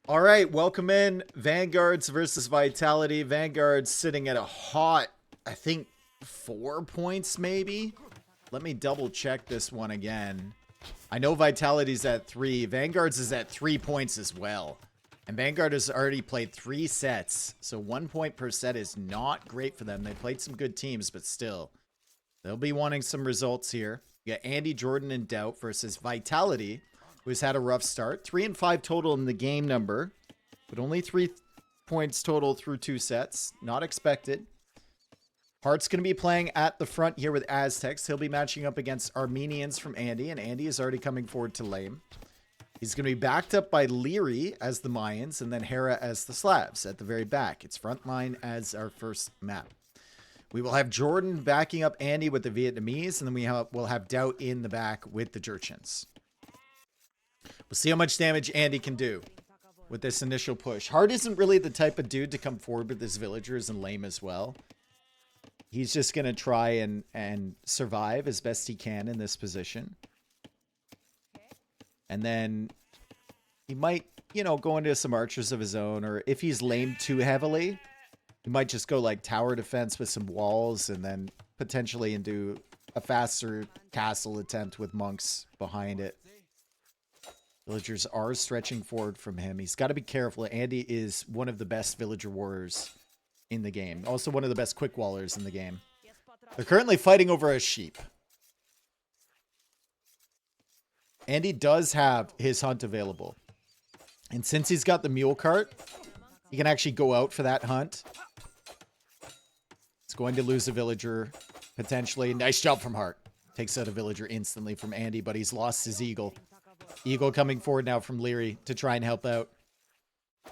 All right, welcome in. Vanguards versus Vitality. Vanguard's sitting at a hot, I think, 4 points maybe. Let me double check this one again. I know Vitality's at 3. Vanguard's is at 3 points as well. And Vanguard has already played 3 sets. So 1 point per set is not great for them. They played some good teams, but still. They'll be wanting some results here. You got Andy, Jordan, and Doubt versus Vitality, who's had a rough start. 3 and 5 total in the game number, but only 3 points total through 2 sets. Not expected. Hart's going to be playing at the front here with Aztecs. He'll be matching up against Armenians from Andy, and Andy is already coming forward to lane. He's going to be backed up by Leary as the Mayans, and then Hera as the Slavs at the very back. It's front line as our first map. We will have Jordan backing up Andy with the Vietnamese, and then we'll have Doubt in the back with the Jurchens. We'll see how much damage Andy can do with this initial push. Hart isn't really the type of dude to come forward with his villagers and lame as well. He's just going to try and survive as best he can in this position. And then he might, you know, go into some archers of his own, or if he's lamed too heavily, he might just go like tower defense with some walls and then potentially into a faster castle attempt with monks behind it. Villagers are stretching forward from him. He's got to be careful. Andy is one of the best villager warriors in the game. Also one of the best quick wallers in the game. They're currently fighting over a sheep. Andy does have his hunt available. And since he's got the mule cart, he can actually go out for that hunt. It's going to lose a villager, potentially. Nice job from Hart. Takes out a villager instantly from Andy, but he's lost his eagle. Eagle coming forward now from Leary to try and help out.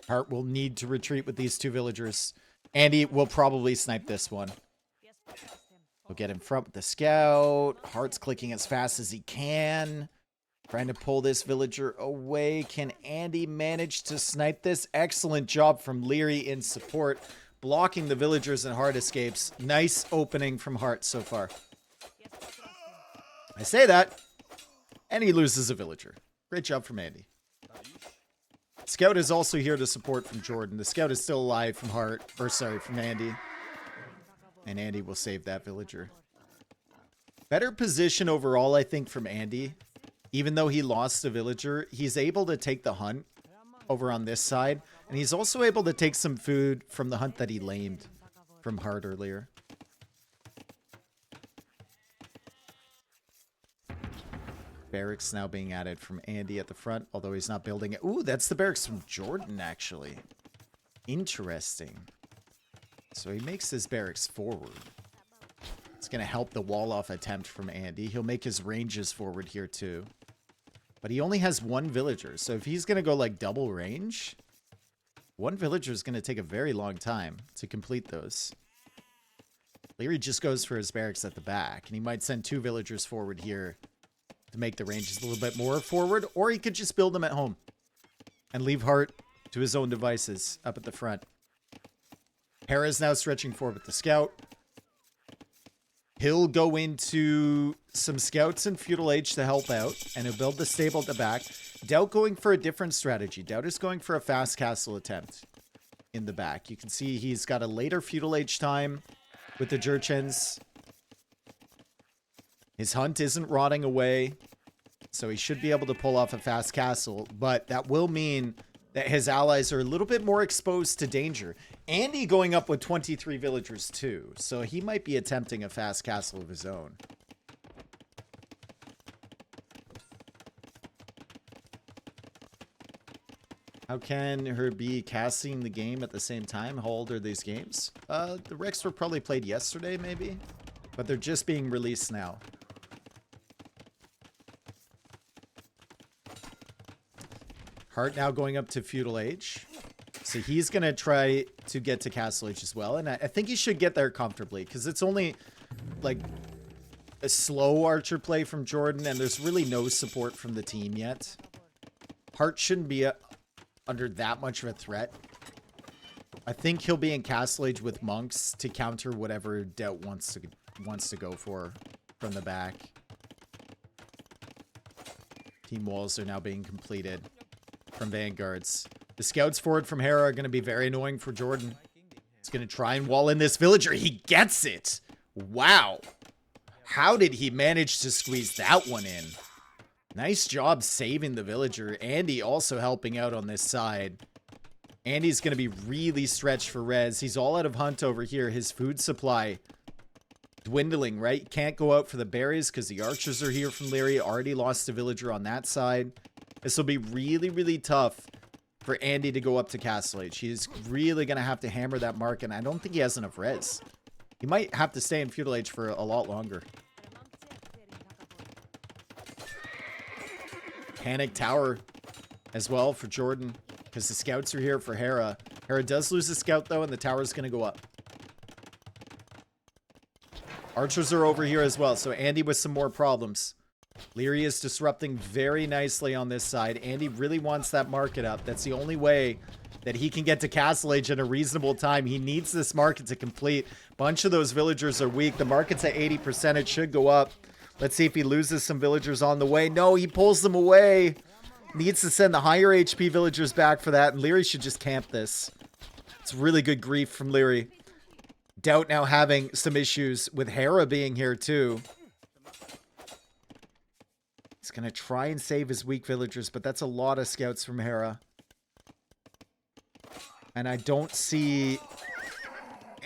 Hart will need to retreat with these 2 villagers. Andy will probably snipe this one. We'll get in front with the scout. Hart's clicking as fast as he can. Trying to pull this villager away. Can Andy manage to snipe this? Excellent job from Leary in support. Blocking the villagers and Hart escapes. Nice opening from Hart so far. I say that, and he loses a villager. Great job from Andy. Scout is also here to support from Jordan. The scout is still alive from from Andy. And Andy will save that villager. Better position overall, I think, from Andy. Even though he lost a villager, he's able to take the hunt over on this side. And he's also able to take some food from the hunt that he lamed from Hart earlier. Barracks now being added from Andy at the front, although he's not building it. Ooh, that's the barracks from Jordan, actually. Interesting. So he makes his barracks forward. It's going to help the wall-off attempt from Andy. He'll make his ranges forward here, too. But he only has 1 villager, so if he's going to go, like, double range, 1 villager is going to take a very long time to complete those. Leary just goes for his barracks at the back, and he might send 2 villagers forward here to make the ranges a little bit more forward, or he could just build them at home and leave Hart to his own devices up at the front. Hera's now stretching forward with the scout. He'll go into some scouts in Feudal Age to help out, and he'll build the stable at the back. Doubt going for a different strategy. Doubt is going for a fast castle attempt in the back. You can see he's got a later Feudal Age time with the Jurchens. His hunt isn't rotting away, so he should be able to pull off a fast castle, but that will mean that his allies are a little bit more exposed to danger. Andy going up with 23 villagers too, so he might be attempting a fast castle of his own. How can her be casting the game at the same time? How old are these games? The Rex were probably played yesterday, maybe, but they're just being released now. Hart now going up to Feudal Age. So he's going to try to get to Castle Age as well. And I think he should get there comfortably because it's only like a slow archer play from Jordan and there's really no support from the team yet. Hart shouldn't be under that much of a threat. I think he'll be in Castle Age with monks to counter whatever Doubt wants to go for from the back. Team walls are now being completed from Vanguards. The scouts forward from Hera are going to be very annoying for Jordan. He's going to try and wall in this villager. He gets it. Wow. How did he manage to squeeze that one in? Nice job saving the villager. Andy also helping out on this side. Andy's going to be really stretched for res. He's all out of hunt over here. His food supply dwindling, right? Can't go out for the berries because the archers are here from Leary. Already lost a villager on that side. This will be really, really tough for Andy to go up to Castle Age. He's really going to have to hammer that mark, and I don't think he has enough res. He might have to stay in Feudal Age for a lot longer. Panic Tower as well for Jordan, because the scouts are here for Hera. Hera does lose a scout, though, and the tower is going to go up. Archers are over here as well, so Andy with some more problems. Leary is disrupting very nicely on this side. Andy really wants that market up. That's the only way that he can get to Castle Age in a reasonable time. He needs this market to complete. Bunch of those villagers are weak. The market's at 80%. It should go up. Let's see if he loses some villagers on the way. No, he pulls them away. Needs to send the higher HP villagers back for that, and Leary should just camp this. It's really good grief from Leary. Doubt now having some issues with Hera being here too. He's going to try and save his weak villagers, but that's a lot of scouts from Hera. And I don't see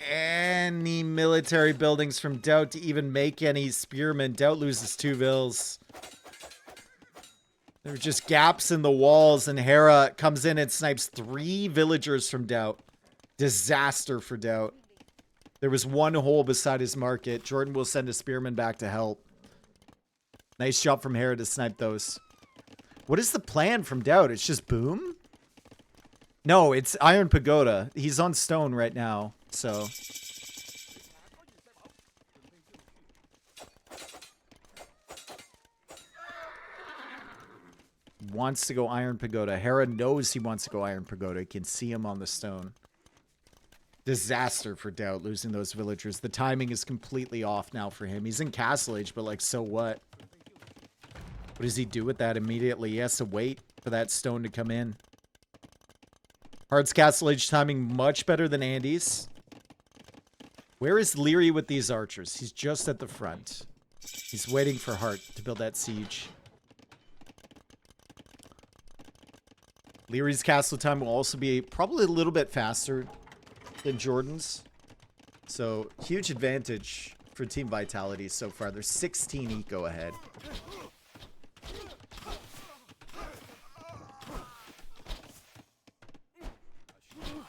any military buildings from Doubt to even make any spearmen. Doubt loses 2 vills. There are just gaps in the walls, and Hera comes in and snipes 3 villagers from Doubt. Disaster for Doubt. There was 1 hole beside his market. Jordan will send a spearman back to help. Nice job from Hera to snipe those. What is the plan from Doubt? It's just boom? No, it's Iron Pagoda. He's on stone right now, so... Wants to go Iron Pagoda. Hera knows he wants to go Iron Pagoda. Can see him on the stone. Disaster for Doubt, losing those villagers. The timing is completely off now for him. He's in Castle Age, but like, so what? What does he do with that immediately? He has to wait for that stone to come in. Heart's Castle Age timing much better than Andy's. Where is Leary with these archers? He's just at the front. He's waiting for Hart to build that siege. Leary's castle time will also be probably a little bit faster than Jordan's. So, huge advantage for Team Vitality so far. There's 16 eco ahead.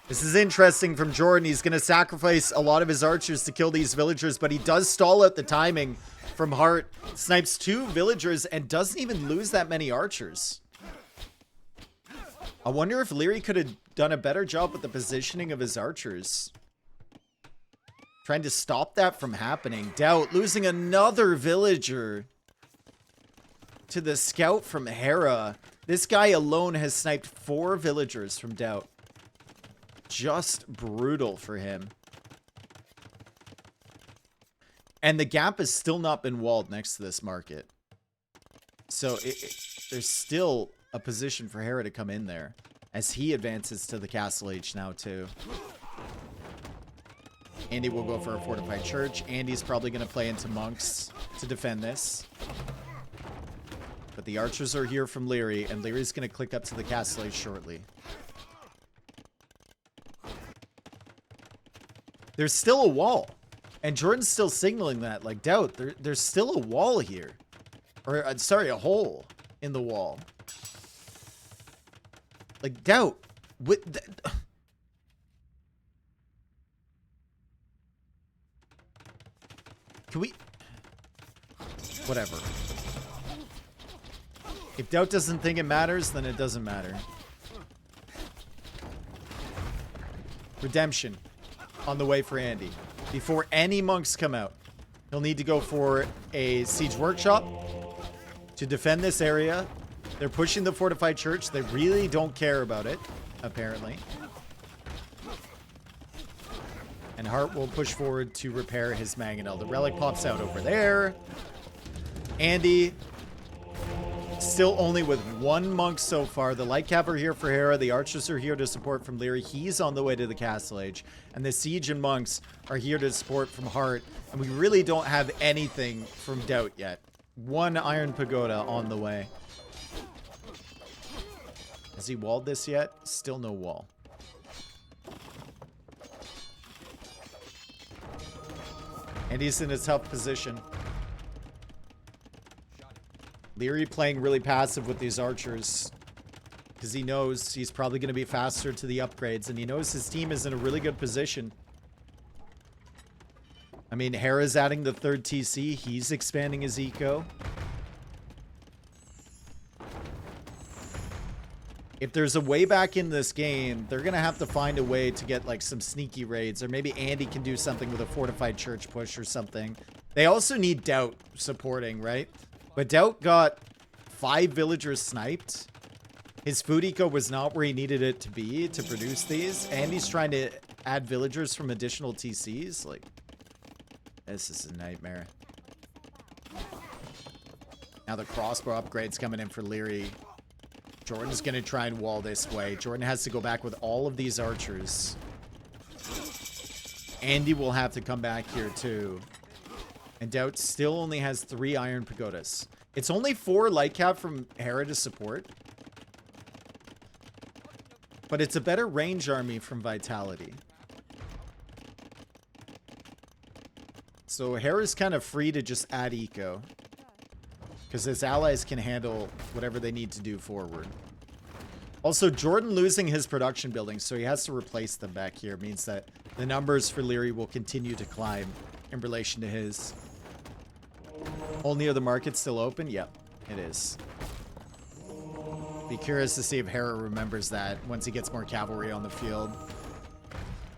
This is interesting from Jordan. He's going to sacrifice a lot of his archers to kill these villagers, but he does stall out the timing from Hart. Snipes 2 villagers and doesn't even lose that many archers. I wonder if Leary could have done a better job with the positioning of his archers. Trying to stop that from happening. Doubt losing another villager to the scout from Hera. This guy alone has sniped 4 villagers from Doubt. Just brutal for him. And the gap has still not been walled next to this market. So there's still a position for Hera to come in there as he advances to the Castle Age now too. Andy will go for a fortified church. Andy's probably going to play into monks to defend this. But the archers are here from Leary, and Leary's going to click up to the Castle Age shortly. There's still a wall. And Jordan's still signaling that. Like, Doubt, there's still a wall here. Or, sorry, a hole in the wall. Like, Doubt. Can we... Whatever. If Doubt doesn't think it matters, then it doesn't matter. Redemption on the way for Andy. Before any monks come out, he'll need to go for a siege workshop to defend this area. They're pushing the fortified church. They really don't care about it, apparently. And Hart will push forward to repair his mangonel. The relic pops out over there. Andy Still only with one monk so far. The light cav are here for Hera. The archers are here to support from Leary. He's on the way to the castle age. And the siege and monks are here to support from Hart. And we really don't have anything from Doubt yet. One iron pagoda on the way. Has he walled this yet? Still no wall. And he's in a tough position. Leary playing really passive with these archers because he knows he's probably going to be faster to the upgrades, and he knows his team is in a really good position. I mean, Hera's adding the third TC. He's expanding his eco. If there's a way back in this game, they're going to have to find a way to get like some sneaky raids, or maybe Andy can do something with a fortified church push or something. They also need Doubt supporting, right? But Doubt got 5 villagers sniped. His food eco was not where he needed it to be to produce these. And he's trying to add villagers from additional TCs. Like, this is a nightmare. Now the crossbow upgrade's coming in for Leary. Jordan's going to try and wall this way. Jordan has to go back with all of these archers. Andy will have to come back here too. And Doubt still only has 3 iron pagodas. It's only 4 light cap from Hera to support. But it's a better range army from Vitality. So Hera's kind of free to just add eco. Because his allies can handle whatever they need to do forward. Also, Jordan losing his production buildings, so he has to replace them back here. Means that the numbers for Leary will continue to climb in relation to his. Only are the markets still open? Yep, it is. Be curious to see if Hera remembers that once he gets more cavalry on the field.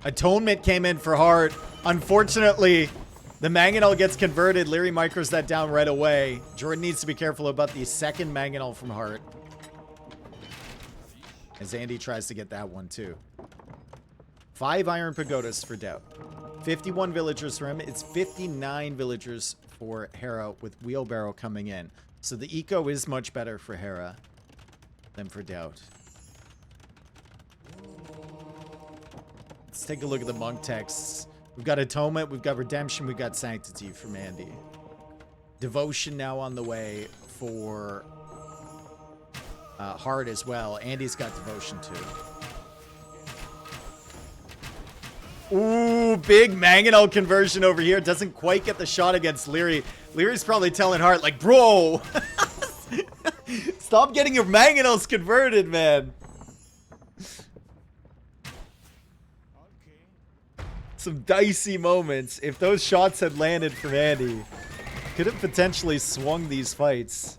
Atonement came in for Hart. Unfortunately, the Mangonel gets converted. Leary micros that down right away. Jordan needs to be careful about the second Mangonel from Hart. As Andy tries to get that one too. 5 iron pagodas for Doubt. 51 villagers for him. It's 59 villagers for Hera with Wheelbarrow coming in. So the eco is much better for Hera than for Doubt. Let's take a look at the monk texts. We've got Atonement, we've got Redemption, we've got Sanctity from Andy. Devotion now on the way for Hart as well. Andy's got Devotion too. Ooh, big Mangonel conversion over here. Doesn't quite get the shot against Leary. Leary's probably telling Hart, like, bro, stop getting your Mangonels converted, man. Some dicey moments. If those shots had landed from Andy, could have potentially swung these fights.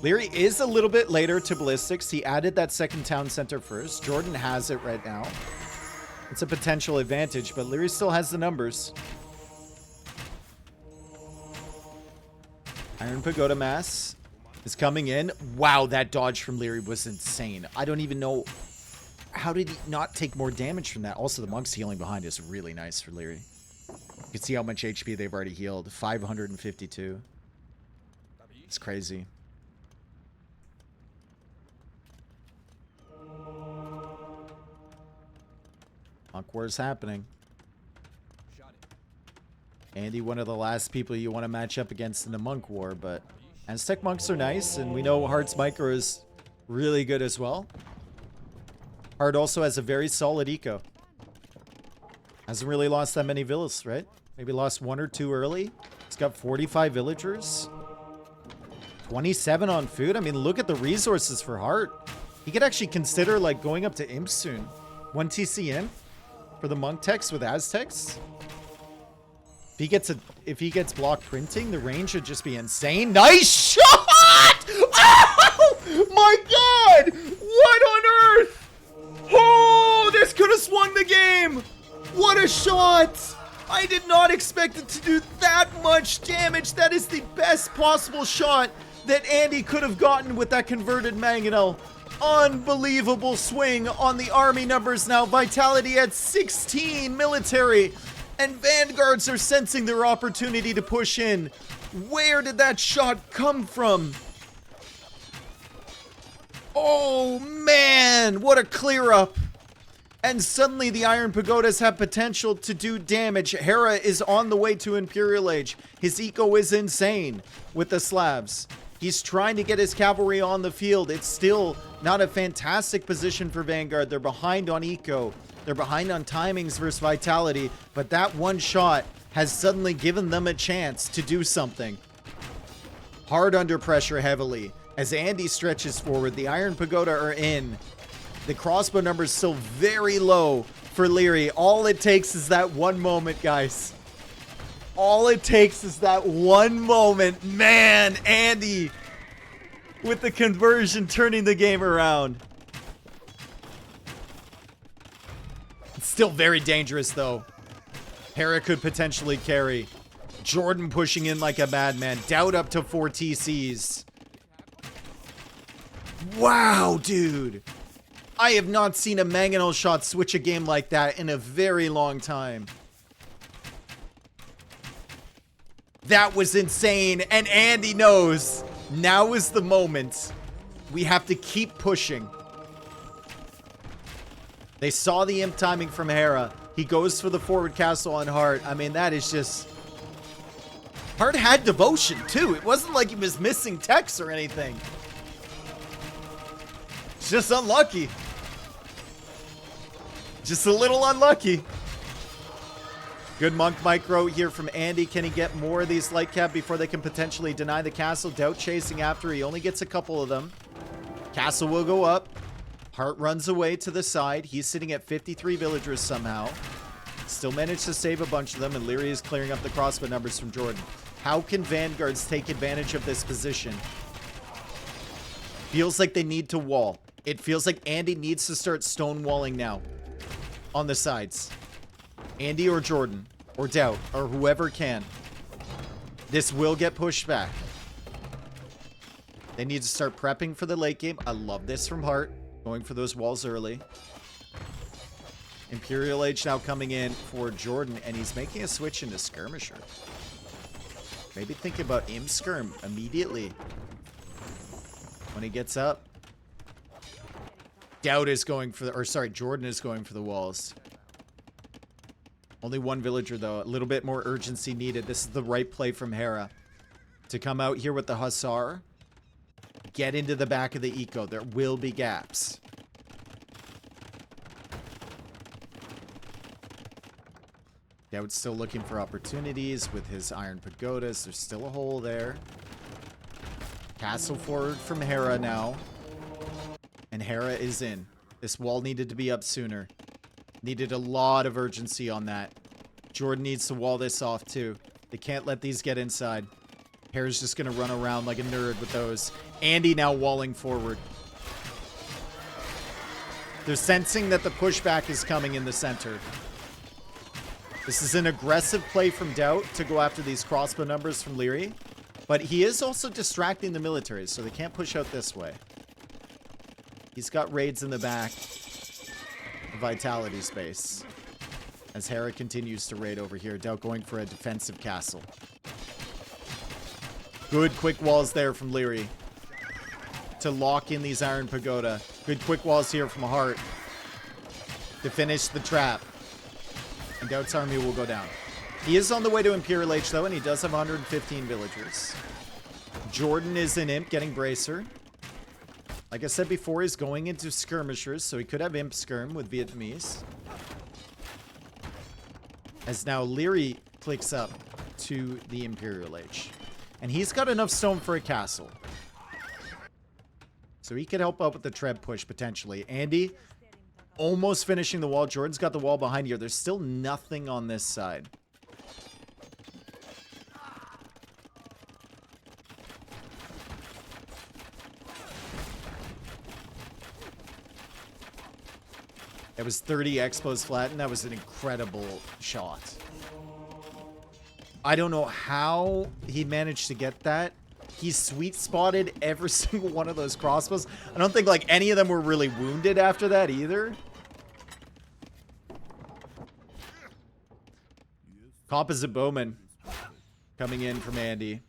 Leary is a little bit later to Ballistics. He added that second town center first. Jordan has it right now. It's a potential advantage, but Leary still has the numbers. Iron Pagoda Mass is coming in. Wow, that dodge from Leary was insane. I don't even know. How did he not take more damage from that? Also, the monk's healing behind is really nice for Leary. You can see how much HP they've already healed. 552. It's crazy. Monk War's happening. Andy, one of the last people you want to match up against in the Monk War, but Aztec monks are nice, and we know Hart's micro is really good as well. Hart also has a very solid eco. Hasn't really lost that many villas, right? Maybe lost 1 or 2 early. He's got 45 villagers. 27 on food. I mean, look at the resources for Hart. He could actually consider like going up to Imp soon. 1 TC in for the monk text with Aztecs. If he gets block printing, the range would just be insane. Nice shot! Oh my god! What on earth? Oh, this could have swung the game. What a shot! I did not expect it to do that much damage. That is the best possible shot that Andy could have gotten with that converted Mangonel. Unbelievable swing on the army numbers now. Vitality at 16 military. And Vanguards are sensing their opportunity to push in. Where did that shot come from? Oh, man. What a clear up. And suddenly the Iron Pagodas have potential to do damage. Hera is on the way to Imperial Age. His eco is insane with the slabs. He's trying to get his cavalry on the field. It's still not a fantastic position for Vanguard. They're behind on eco. They're behind on timings versus vitality. But that one shot has suddenly given them a chance to do something. Hard under pressure heavily. As Andy stretches forward, the Iron Pagoda are in. The crossbow number is still very low for Leary. All it takes is that one moment, guys. All it takes is that one moment. Man, Andy with the conversion turning the game around. It's still very dangerous, though. Hera could potentially carry. Jordan pushing in like a madman. Doubt up to 4 TCs. Wow, dude. I have not seen a mangonel shot switch a game like that in a very long time. That was insane, and Andy knows now is the moment. We have to keep pushing. They saw the imp timing from Hera. He goes for the forward castle on Hart. I mean, that is just... Hart had devotion, too. It wasn't like he was missing techs or anything. It's just unlucky. Just a little unlucky. Good monk micro here from Andy. Can he get more of these light cap before they can potentially deny the castle? Doubt chasing after. He only gets a couple of them. Castle will go up. Hart runs away to the side. He's sitting at 53 villagers somehow. Still managed to save a bunch of them, and Leary is clearing up the crossbow numbers from Jordan. How can Vanguards take advantage of this position? Feels like they need to wall. It feels like Andy needs to start stonewalling now. On the sides. Andy or Jordan. Or Doubt. Or whoever can. This will get pushed back. They need to start prepping for the late game. I love this from Hart. Going for those walls early. Imperial Age now coming in for Jordan. And he's making a switch into Skirmisher. Maybe think about Imp Skirm immediately. When he gets up. Doubt is going for the... Or sorry, Jordan is going for the walls. Only one villager, though. A little bit more urgency needed. This is the right play from Hera. To come out here with the Hussar. Get into the back of the eco. There will be gaps. Doubt's still looking for opportunities with his Iron Pagodas. There's still a hole there. Castle forward from Hera now. And Hera is in. This wall needed to be up sooner. Needed a lot of urgency on that. Jordan needs to wall this off too. They can't let these get inside. Hera's just going to run around like a nerd with those. Andy now walling forward. They're sensing that the pushback is coming in the center. This is an aggressive play from Doubt to go after these crossbow numbers from Leary. But he is also distracting the military, so they can't push out this way. He's got raids in the back. Vitality space. As Hera continues to raid over here. Doubt going for a defensive castle. Good quick walls there from Leary. To lock in these Iron Pagoda. Good quick walls here from Hart. To finish the trap. And Doubt's army will go down. He is on the way to Imperial Age though, and he does have 115 villagers. Jordan is an imp getting Bracer. Like I said before, he's going into skirmishers, so he could have Imp Skirm with Vietnamese. As now Leary clicks up to the Imperial Age. And he's got enough stone for a castle. So he could help out with the Treb push, potentially. Andy, almost finishing the wall. Jordan's got the wall behind here. There's still nothing on this side. It was 30 expos flat, and that was an incredible shot. I don't know how he managed to get that. He sweet spotted every single one of those crossbows. I don't think like any of them were really wounded after that either. Composite Bowman coming in from Andy.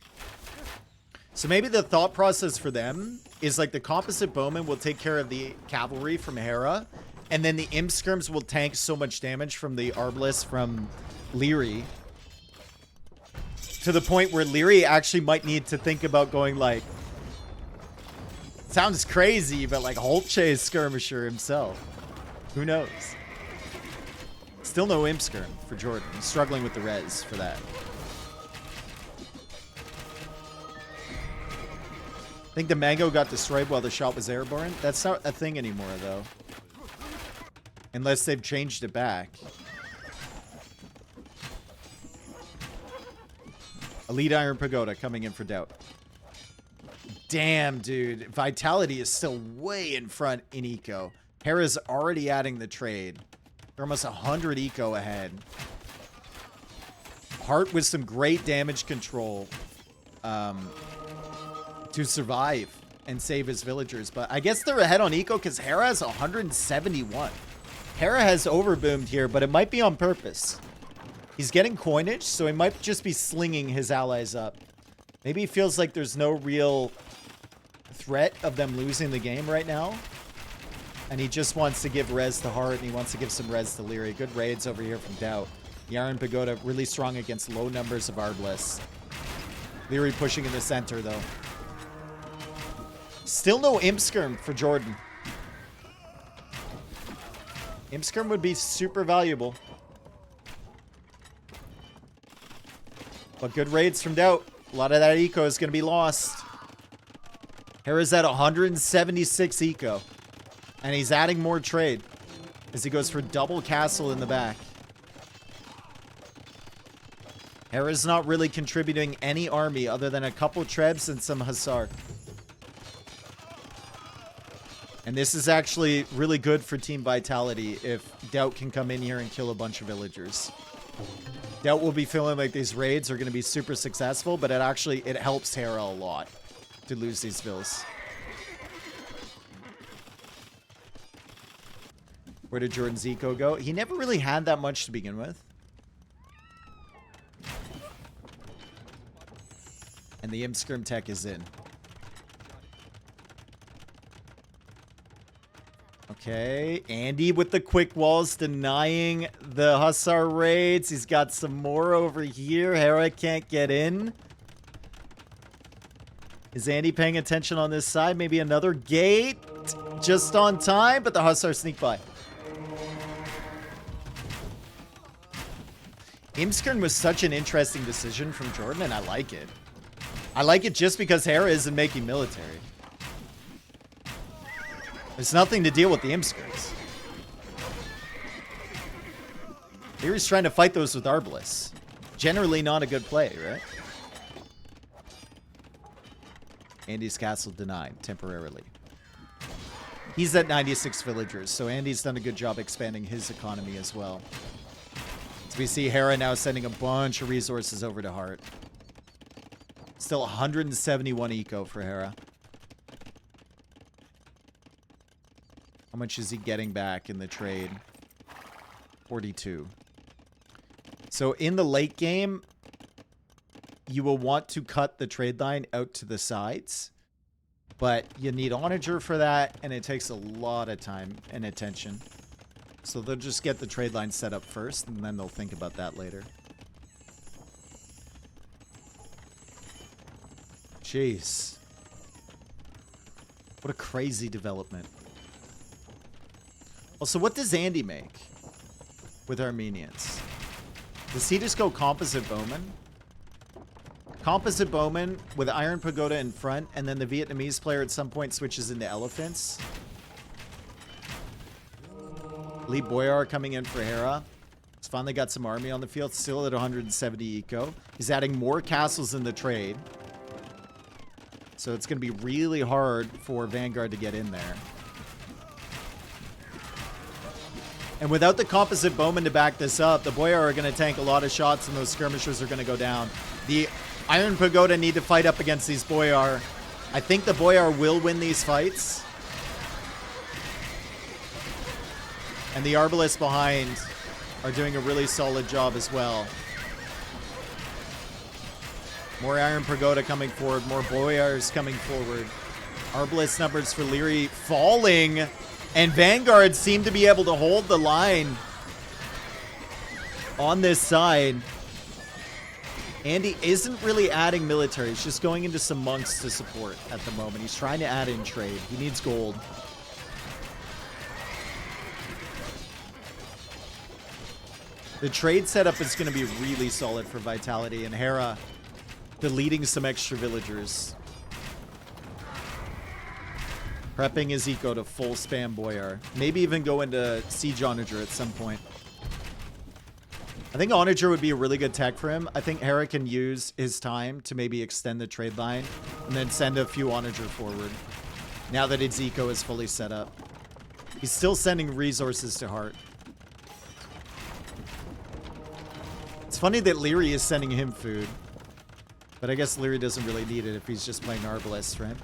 So maybe the thought process for them is like the composite bowman will take care of the cavalry from Hera, and then the imp skirms will tank so much damage from the Arbalest from Leary, to the point where Leary actually might need to think about going like, sounds crazy, but like Holtche skirmisher himself. Who knows? Still no imp skirm for Jordan. He's struggling with the res for that. I think the mango got destroyed while the shot was airborne. That's not a thing anymore, though. Unless they've changed it back. Elite Iron Pagoda coming in for doubt. Damn, dude. Vitality is still way in front in eco. Hera's already adding the trade. They're almost 100 eco ahead. Heart with some great damage control. To survive and save his villagers. But I guess they're ahead on eco because Hera has 171. Hera has overboomed here, but it might be on purpose. He's getting coinage, so he might just be slinging his allies up. Maybe he feels like there's no real threat of them losing the game right now. And he just wants to give res to Heart, and he wants to give some res to Leary. Good raids over here from Doubt. The Iron Pagoda really strong against low numbers of Arbalest. Leary pushing in the center, though. Still no Imp Skirm for Jordan. Imp Skirm would be super valuable. But good raids from Doubt. A lot of that eco is going to be lost. Hera's at 176 eco. And he's adding more trade as he goes for double castle in the back. Hera's not really contributing any army other than a couple trebs and some hussar. And this is actually really good for Team Vitality if Doubt can come in here and kill a bunch of villagers. Doubt will be feeling like these raids are going to be super successful, but it helps Hera a lot to lose these vills. Where did Jordan's eco go? He never really had that much to begin with. And the Imp Skirm tech is in. Okay, Andy with the quick walls denying the Hussar raids. He's got some more over here. Hera can't get in. Is Andy paying attention on this side? Maybe another gate just on time, but the Hussar sneak by. Imskern was such an interesting decision from Jordan, and I like it. I like it just because Hera isn't making military. There's nothing to deal with the Imskirns. Leary's trying to fight those with Arbalest. Generally not a good play, right? Andy's castle denied temporarily. He's at 96 villagers, so Andy's done a good job expanding his economy as well. So we see Hera now sending a bunch of resources over to Heart. Still 171 eco for Hera. How much is he getting back in the trade? 42. So in the late game, you will want to cut the trade line out to the sides. But you need Onager for that, and it takes a lot of time and attention. So they'll just get the trade line set up first, and then they'll think about that later. Jeez. What a crazy development. Also, what does Andy make with Armenians? Does he just go Composite Bowman? Composite Bowman with Iron Pagoda in front, and then the Vietnamese player at some point switches into Elephants. Lee Boyar coming in for Hera. He's finally got some army on the field, still at 170 eco. He's adding more castles in the trade. So it's going to be really hard for Vanguard to get in there. And without the Composite Bowman to back this up, the Boyar are going to tank a lot of shots, and those skirmishers are going to go down. The Iron Pagoda need to fight up against these Boyar. I think the Boyar will win these fights. And the Arbalists behind are doing a really solid job as well. More Iron Pagoda coming forward. More Boyars coming forward. Arbalest numbers for Leary falling. And Vanguard seem to be able to hold the line on this side. Andy isn't really adding military. He's just going into some monks to support at the moment. He's trying to add in trade. He needs gold. The trade setup is going to be really solid for Vitality, and Hera deleting some extra villagers. Prepping his eco to full spam Boyar. Maybe even go into Siege Onager at some point. I think Onager would be a really good tech for him. I think Hera can use his time to maybe extend the trade line and then send a few Onager forward. Now that his eco is fully set up. He's still sending resources to Heart. It's funny that Leary is sending him food. But I guess Leary doesn't really need it if he's just playing Arbalest, right?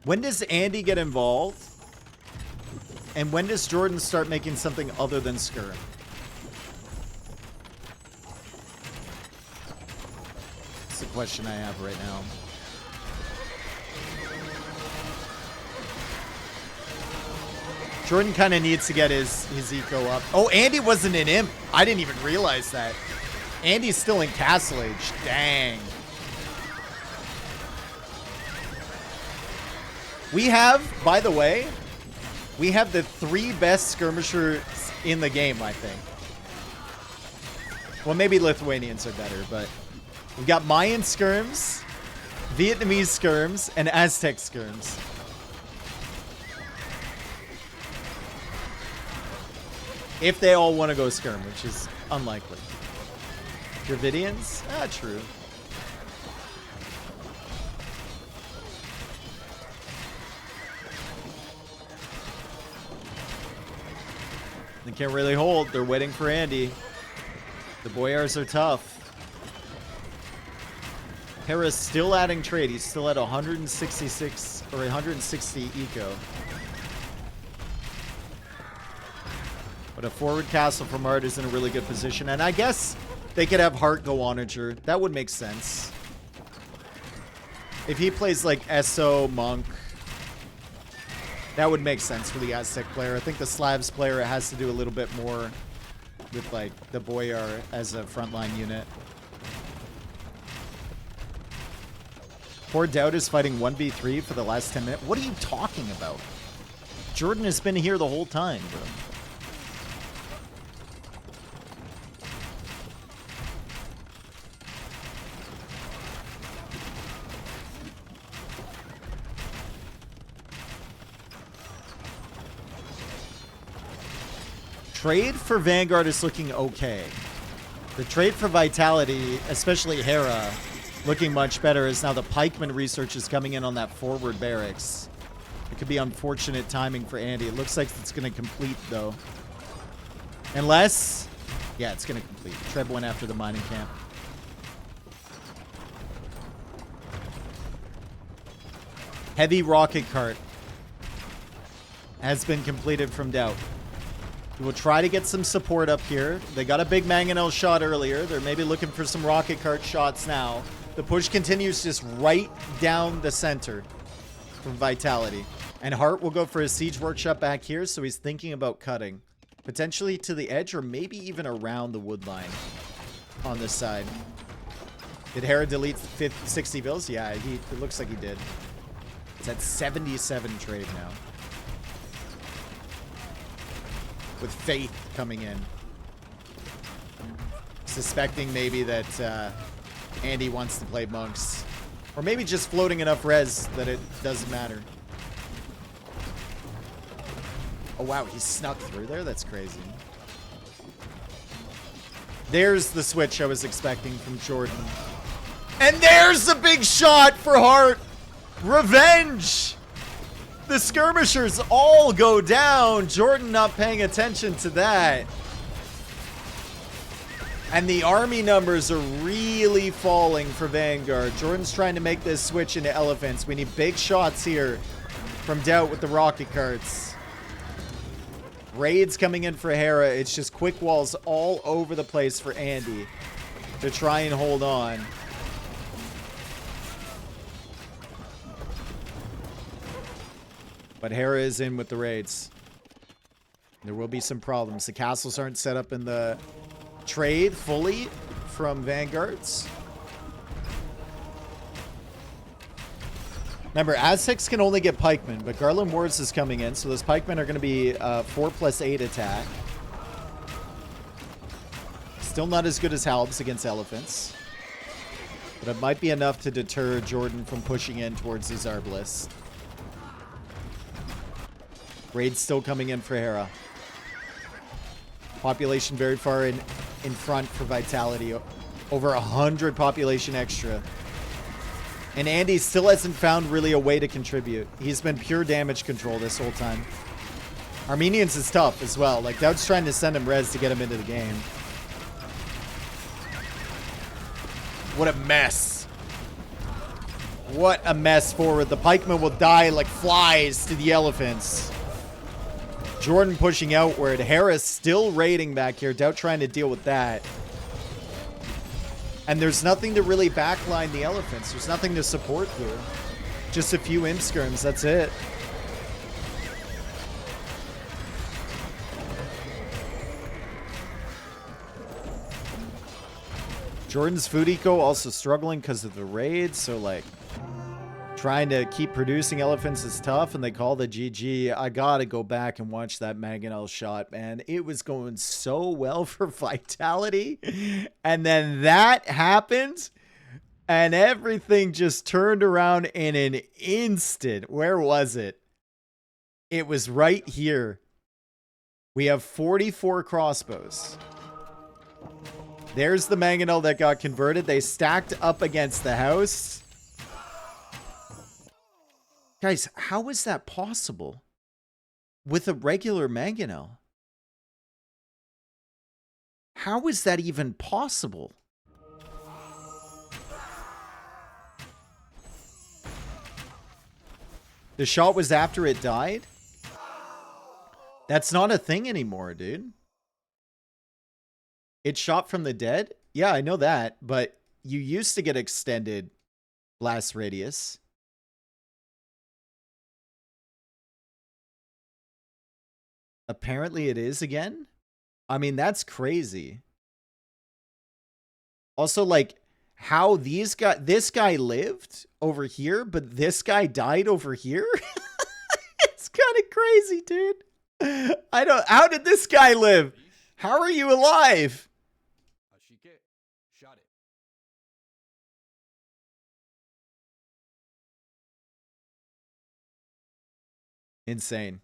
When does Andy get involved? And when does Jordan start making something other than Skirm? That's the question I have right now. Jordan kind of needs to get his eco up. Oh, Andy wasn't an imp. I didn't even realize that. Andy's still in Castle Age. Dang. We have, by the way, we have the 3 best skirmishers in the game, I think. Well, maybe Lithuanians are better, but we've got Mayan skirms, Vietnamese skirms, and Aztec skirms. If they all want to go skirm, which is unlikely. Dravidians? Ah, true. They can't really hold. They're waiting for Andy. The Boyars are tough. Hera's still adding trade. He's still at 166 or 160 eco. But a forward castle from Heart is in a really good position. And I guess they could have Heart go Onager. That would make sense. If he plays like SO, Monk, that would make sense for the Aztec player. I think the Slavs player has to do a little bit more with like the Boyar as a frontline unit. Poor Doubt is fighting 1v3 for the last 10 minutes. What are you talking about? Jordan has been here the whole time, bro. Trade for Vanguard is looking okay. The trade for Vitality, especially Hera, looking much better as now the pikeman research is coming in on that forward barracks. It could be unfortunate timing for Andy. It looks like it's going to complete, though. Unless... yeah, it's going to complete. Treb went after the mining camp. Heavy rocket cart has been completed from Doubt. We'll try to get some support up here. They got a big mangonel shot earlier. They're maybe looking for some rocket cart shots now. The push continues just right down the center from Vitality. And Hart will go for a siege workshop back here, so he's thinking about cutting. Potentially to the edge or maybe even around the wood line on this side. Did Hera delete 60 bills? Yeah, it looks like he did. It's at 77 trade now. With Faith coming in. Suspecting maybe that Andy wants to play monks. Or maybe just floating enough res that it doesn't matter. Oh wow, he snuck through there? That's crazy. There's the switch I was expecting from Jordan. And there's the big shot for Hart! Revenge! The skirmishers all go down. Jordan not paying attention to that. And the army numbers are really falling for Vanguard. Jordan's trying to make this switch into elephants. We need big shots here from Doubt with the rocket carts. Raids coming in for Hera. It's just quick walls all over the place for Andy to try and hold on. But Hera is in with the raids. There will be some problems. The castles aren't set up in the trade fully from Vanguards. Remember, Aztecs can only get pikemen, but Garland Wars is coming in, so those pikemen are going to be 4+8 attack. Still not as good as Halbs against elephants. But it might be enough to deter Jordan from pushing in towards his Arbalest. Raid's still coming in for Hera. Population very far in front for Vitality. Over 100 population extra. And Andy still hasn't found really a way to contribute. He's been pure damage control this whole time. Armenians is tough as well. Like, Doubt's trying to send him res to get him into the game. What a mess. What a mess forward. The pikemen will die like flies to the elephants. Jordan pushing outward. Hera's still raiding back here. Doubt trying to deal with that. And there's nothing to really backline the elephants. There's nothing to support here. Just a few imp skirms. That's it. Jordan's food eco also struggling because of the raids. So, like, trying to keep producing elephants is tough, and they call the GG. I gotta go back and watch that Mangonel shot, man. It was going so well for Vitality, and then that happened, and everything just turned around in an instant. Where was it? It was right here. We have 44 crossbows. There's the Mangonel that got converted. They stacked up against the house. Guys, how is that possible with a regular Mangonel? How is that even possible? The shot was after it died? That's not a thing anymore, dude. It shot from the dead? Yeah, I know that, but you used to get extended blast radius. Apparently it is again. I mean, that's crazy. Also, like, how this guy lived over here, but this guy died over here? It's kind of crazy, dude. How did this guy live? How are you alive? Insane.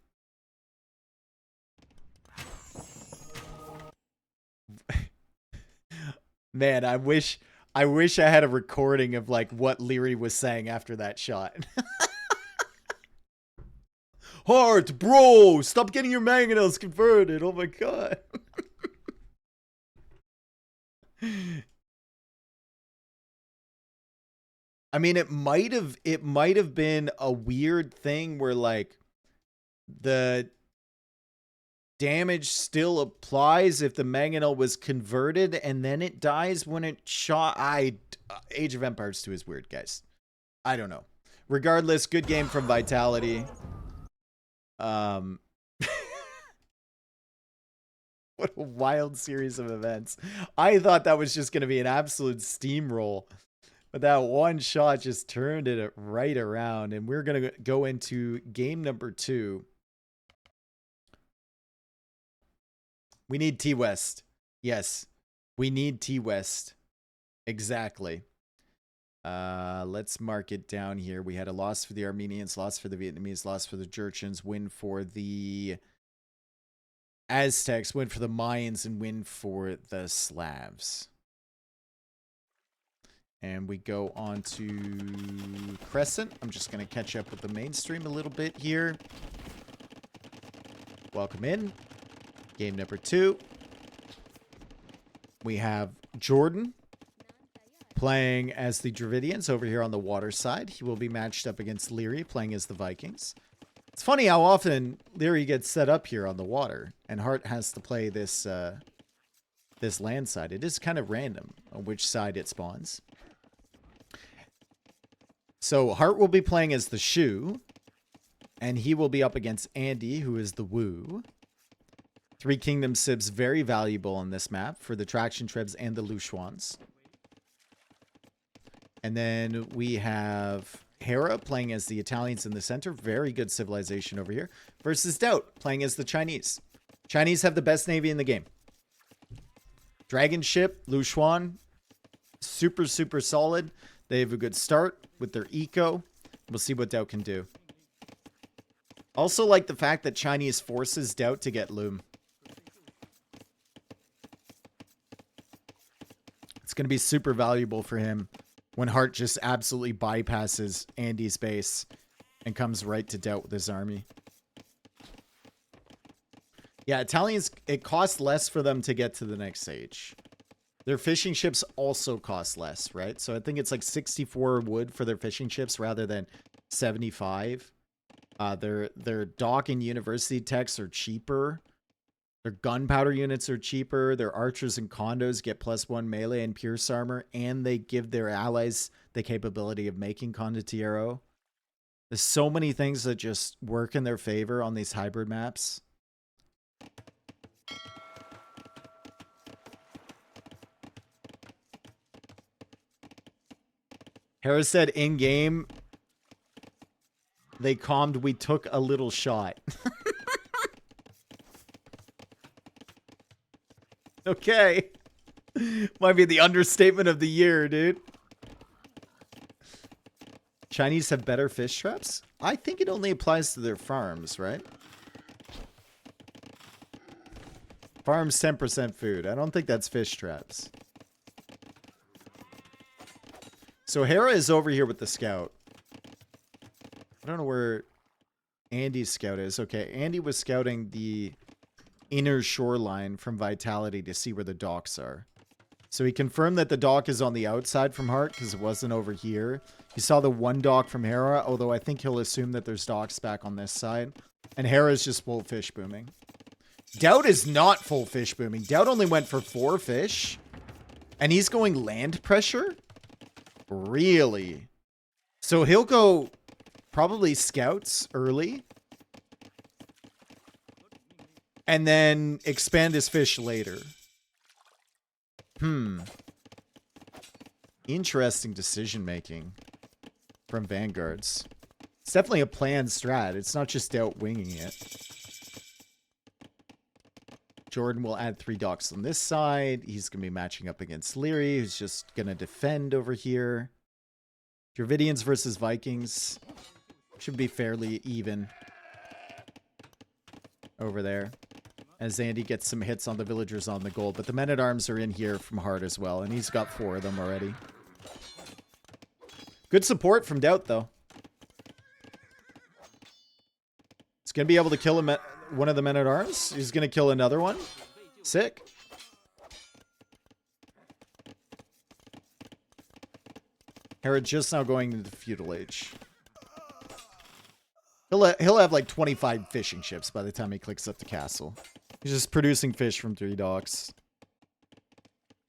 Man, I wish I had a recording of like what Leary was saying after that shot. Heart, bro, stop getting your mangonels converted. Oh my god. I mean, it might have been a weird thing where like the damage still applies if the Mangonel was converted and then it dies when it shot. Age of Empires 2 is weird, guys. I don't know. Regardless, good game from Vitality. What a wild series of events. I thought that was just going to be an absolute steamroll. But that one shot just turned it right around. And we're going to go into game number 2. We need T-West. Yes, we need T-West. Exactly. Let's mark it down here. We had a loss for the Armenians, loss for the Vietnamese, loss for the Jurchens, win for the Aztecs, win for the Mayans, and win for the Slavs. And we go on to Crescent. I'm just going to catch up with the mainstream a little bit here. Welcome in. Game number 2. We have Jordan playing as the Dravidians over here on the water side. He will be matched up against Leary playing as the Vikings. It's funny how often Leary gets set up here on the water, and Hart has to play this this land side. It is kind of random on which side it spawns. So Hart will be playing as the Shu, and he will be up against Andy, who is the Wu. Three Kingdom Sibs, very valuable on this map for the Traction Trebs and the Lushuans. And then we have Hera playing as the Italians in the center. Very good civilization over here. Versus Doubt playing as the Chinese. Chinese have the best navy in the game. Dragon ship, Lushuan, super, super solid. They have a good start with their eco. We'll see what Doubt can do. Also like the fact that Chinese forces Doubt to get Loom. It's going to be super valuable for him when Hart just absolutely bypasses Andy's base and comes right to Doubt with his army. Yeah, Italians, it costs less for them to get to the next stage. Their fishing ships also cost less, right? So I think it's like 64 wood for their fishing ships rather than 75. Their dock and university techs are cheaper. Their gunpowder units are cheaper. Their archers and condos get +1 melee and pierce armor, and they give their allies the capability of making condottiero. There's so many things that just work in their favor on these hybrid maps. Harris said in-game, they calmed, we took a little shot. Okay. Might be the understatement of the year, dude. Chinese have better fish traps? I think it only applies to their farms, right? Farms 10% food. I don't think that's fish traps. So Hera is over here with the scout. I don't know where Andy's scout is. Okay, Andy was scouting the inner shoreline from Vitality to see where the docks are. So he confirmed that the dock is on the outside from Hart because it wasn't over here. He saw the one dock from Hera, although I think he'll assume that there's docks back on this side. And Hera's just full fish booming. Doubt is not full fish booming. Doubt only went for 4 fish. And he's going land pressure? Really? So he'll go probably scouts early. And then expand his fish later. Interesting decision making from Vanguards. It's definitely a planned strat. It's not just out winging it. Jordan will add 3 docks on this side. He's going to be matching up against Leary, who's just going to defend over here. Dravidians versus Vikings. Should be fairly even over there. As Andy gets some hits on the villagers on the gold. But the men-at-arms are in here from Hart as well. And he's got 4 of them already. Good support from Doubt, though. He's going to be able to kill one of the men-at-arms. He's going to kill another one. Sick. Hera just now going into the feudal age. He'll have like 25 fishing ships by the time he clicks up the castle. He's just producing fish from 3 docks.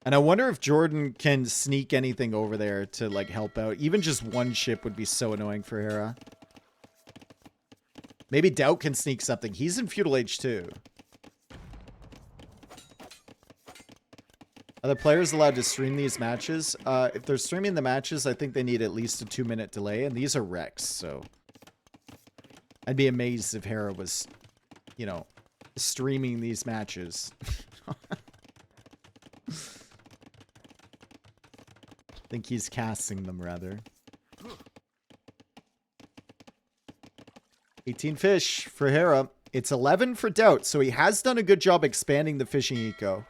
And I wonder if Jordan can sneak anything over there to like help out. Even just one ship would be so annoying for Hera. Maybe Doubt can sneak something. He's in feudal age too. Are the players allowed to stream these matches? If they're streaming the matches, I think they need at least a 2-minute delay. And these are recs, so I'd be amazed if Hera was, you know, streaming these matches. I think he's casting them, rather. 18 fish for Hera. It's 11 for Doubt, so he has done a good job expanding the fishing eco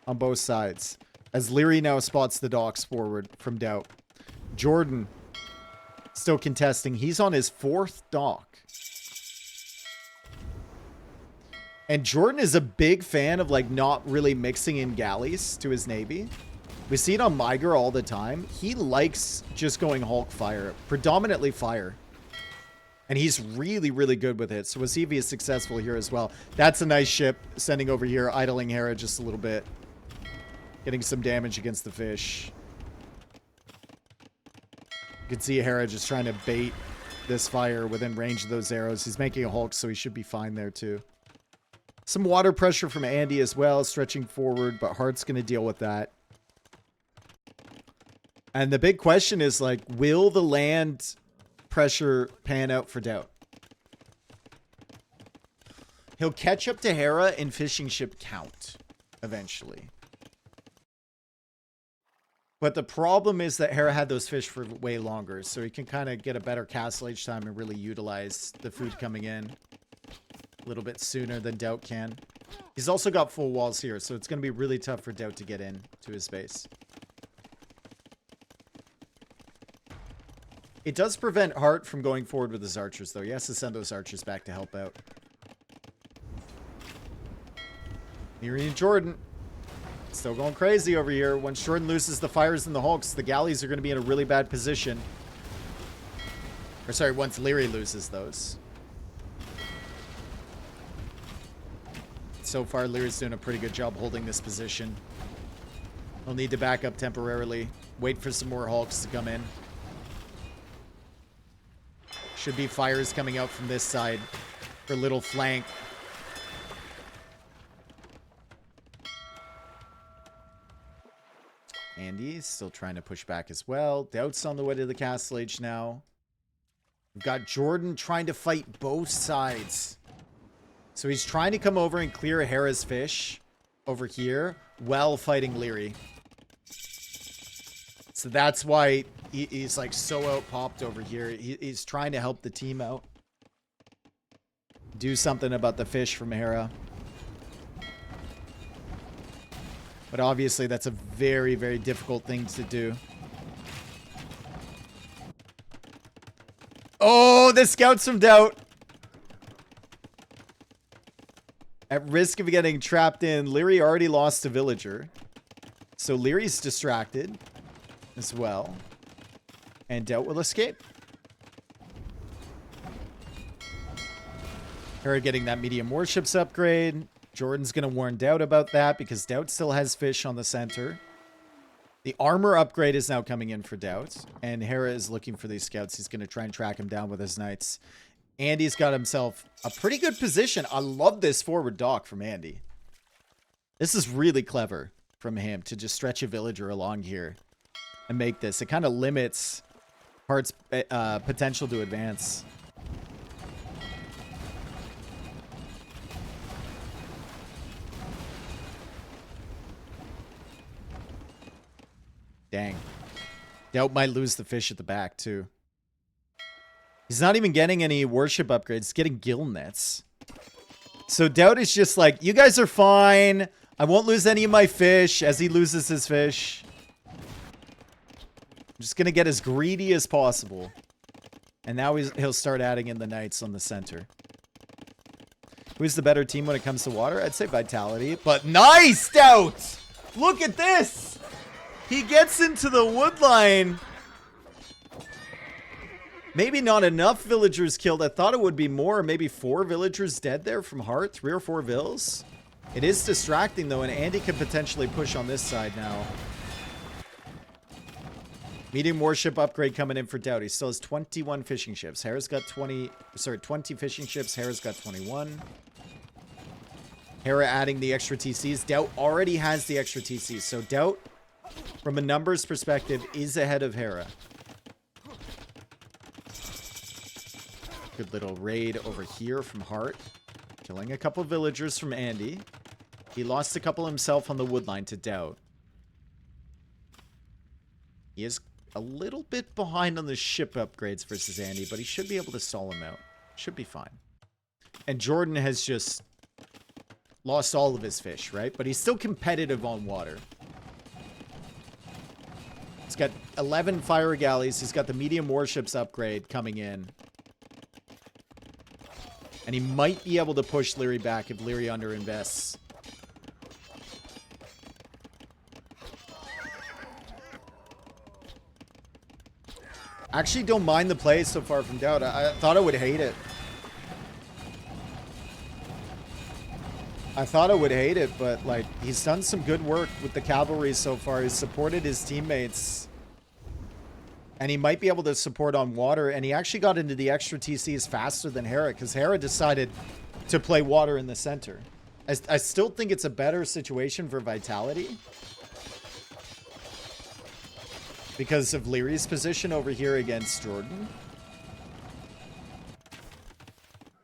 on both sides. As Leary now spots the docks forward from Doubt. Jordan still contesting. He's on his 4th dock. And Jordan is a big fan of like not really mixing in galleys to his navy. We see it on Miger all the time. He likes just going Hulk fire, predominantly fire. And he's really, really good with it. So we'll see if he is successful here as well. That's a nice ship. Sending over here, idling Hera just a little bit. Getting some damage against the fish. You can see Hera just trying to bait this fire within range of those arrows. He's making a Hulk, so he should be fine there too. Some water pressure from Andy as well, stretching forward, but Hart's going to deal with that. And the big question is, like, will the land pressure pan out for Doubt? He'll catch up to Hera in fishing ship count eventually. But the problem is that Hera had those fish for way longer, so he can kind of get a better castle age time and really utilize the food coming in a little bit sooner than Doubt can. He's also got full walls here, so it's going to be really tough for Doubt to get in to his base. It does prevent Hart from going forward with his archers, though. He has to send those archers back to help out. Miri and Jordan still going crazy over here. Once Jordan loses the fires and the Hulks, the galleys are going to be in a really bad position. Or sorry, once Leary loses those. So far, Leary's doing a pretty good job holding this position. He'll need to back up temporarily. Wait for some more Hulks to come in. Should be fires coming out from this side for little flank. Andy's still trying to push back as well. Doubt's on the way to the castle age now. We've got Jordan trying to fight both sides. So he's trying to come over and clear Hera's fish over here while fighting Leary. So that's why he's like so out-popped over here. He's trying to help the team out. Do something about the fish from Hera. But obviously that's a very, very difficult thing to do. Oh, the scouts from Doubt. At risk of getting trapped in, Leary already lost a villager. So Leary's distracted as well. And Doubt will escape. Hera getting that medium warships upgrade. Jordan's going to warn Doubt about that because Doubt still has fish on the center. The armor upgrade is now coming in for Doubt. And Hera is looking for these scouts. He's going to try and track him down with his knights. Andy's got himself a pretty good position. I love this forward dock from Andy. This is really clever from him to just stretch a villager along here and make this. It kind of limits Hart's potential to advance. Dang. Doubt might lose the fish at the back, too. He's not even getting any warship upgrades. He's getting gill nets. So Doubt is just like, you guys are fine. I won't lose any of my fish as he loses his fish. I'm just going to get as greedy as possible. And now he'll start adding in the knights on the center. Who's the better team when it comes to water? I'd say Vitality. But nice, Doubt! Look at this! He gets into the wood line. Maybe not enough villagers killed. I thought it would be more. Maybe 4 villagers dead there from Hart. 3 or 4 vills. It is distracting, though, and Andy could potentially push on this side now. Medium warship upgrade coming in for Doubt. He still has 21 fishing ships. Hera's got 20 fishing ships. Hera's got 21. Hera adding the extra TCs. Doubt already has the extra TCs. So Doubt, from a numbers perspective, is ahead of Hera. Good little raid over here from Hart. Killing a couple villagers from Andy. He lost a couple himself on the wood line to Doubt. He is a little bit behind on the ship upgrades versus Andy, but he should be able to stall him out. Should be fine. And Jordan has just lost all of his fish, right? But he's still competitive on water. He's got 11 fire galleys. He's got the medium warships upgrade coming in. And he might be able to push Leary back if Leary underinvests. Actually don't mind the play so far from Doubt. I thought I would hate it. But like he's done some good work with the cavalry so far. He's supported his teammates. And he might be able to support on water. And he actually got into the extra TCs faster than Hera, because Hera decided to play water in the center. I still think it's a better situation for Vitality, because of Leary's position over here against Jordan.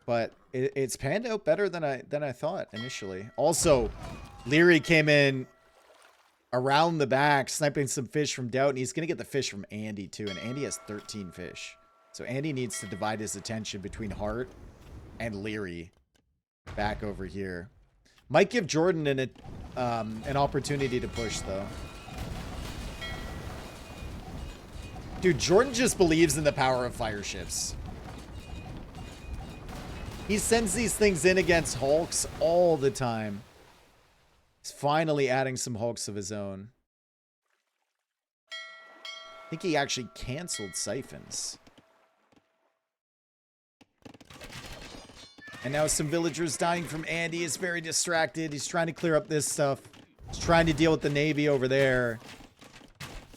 But it's panned out better than I thought initially. Also, Leary came in around the back, sniping some fish from Doubt, and he's going to get the fish from Andy too, and Andy has 13 fish. So Andy needs to divide his attention between Hart and Leary back over here. Might give Jordan an opportunity to push, though. Dude, Jordan just believes in the power of fire ships. He sends these things in against Hulks all the time. He's finally adding some Hulks of his own. I think he actually canceled Siphons. And now some villagers dying from Andy. He's very distracted. He's trying to clear up this stuff. He's trying to deal with the Navy over there.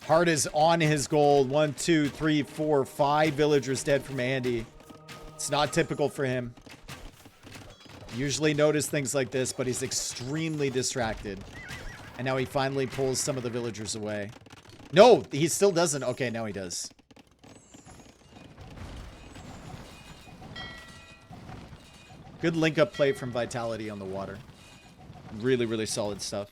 Hart is on his gold. 1, 2, 3, 4, 5 villagers dead from Andy. It's not typical for him. Usually notice things like this, but he's extremely distracted. And now he finally pulls some of the villagers away. No, he still doesn't. Okay, now he does. Good link-up play from Vitality on the water. Really, really solid stuff.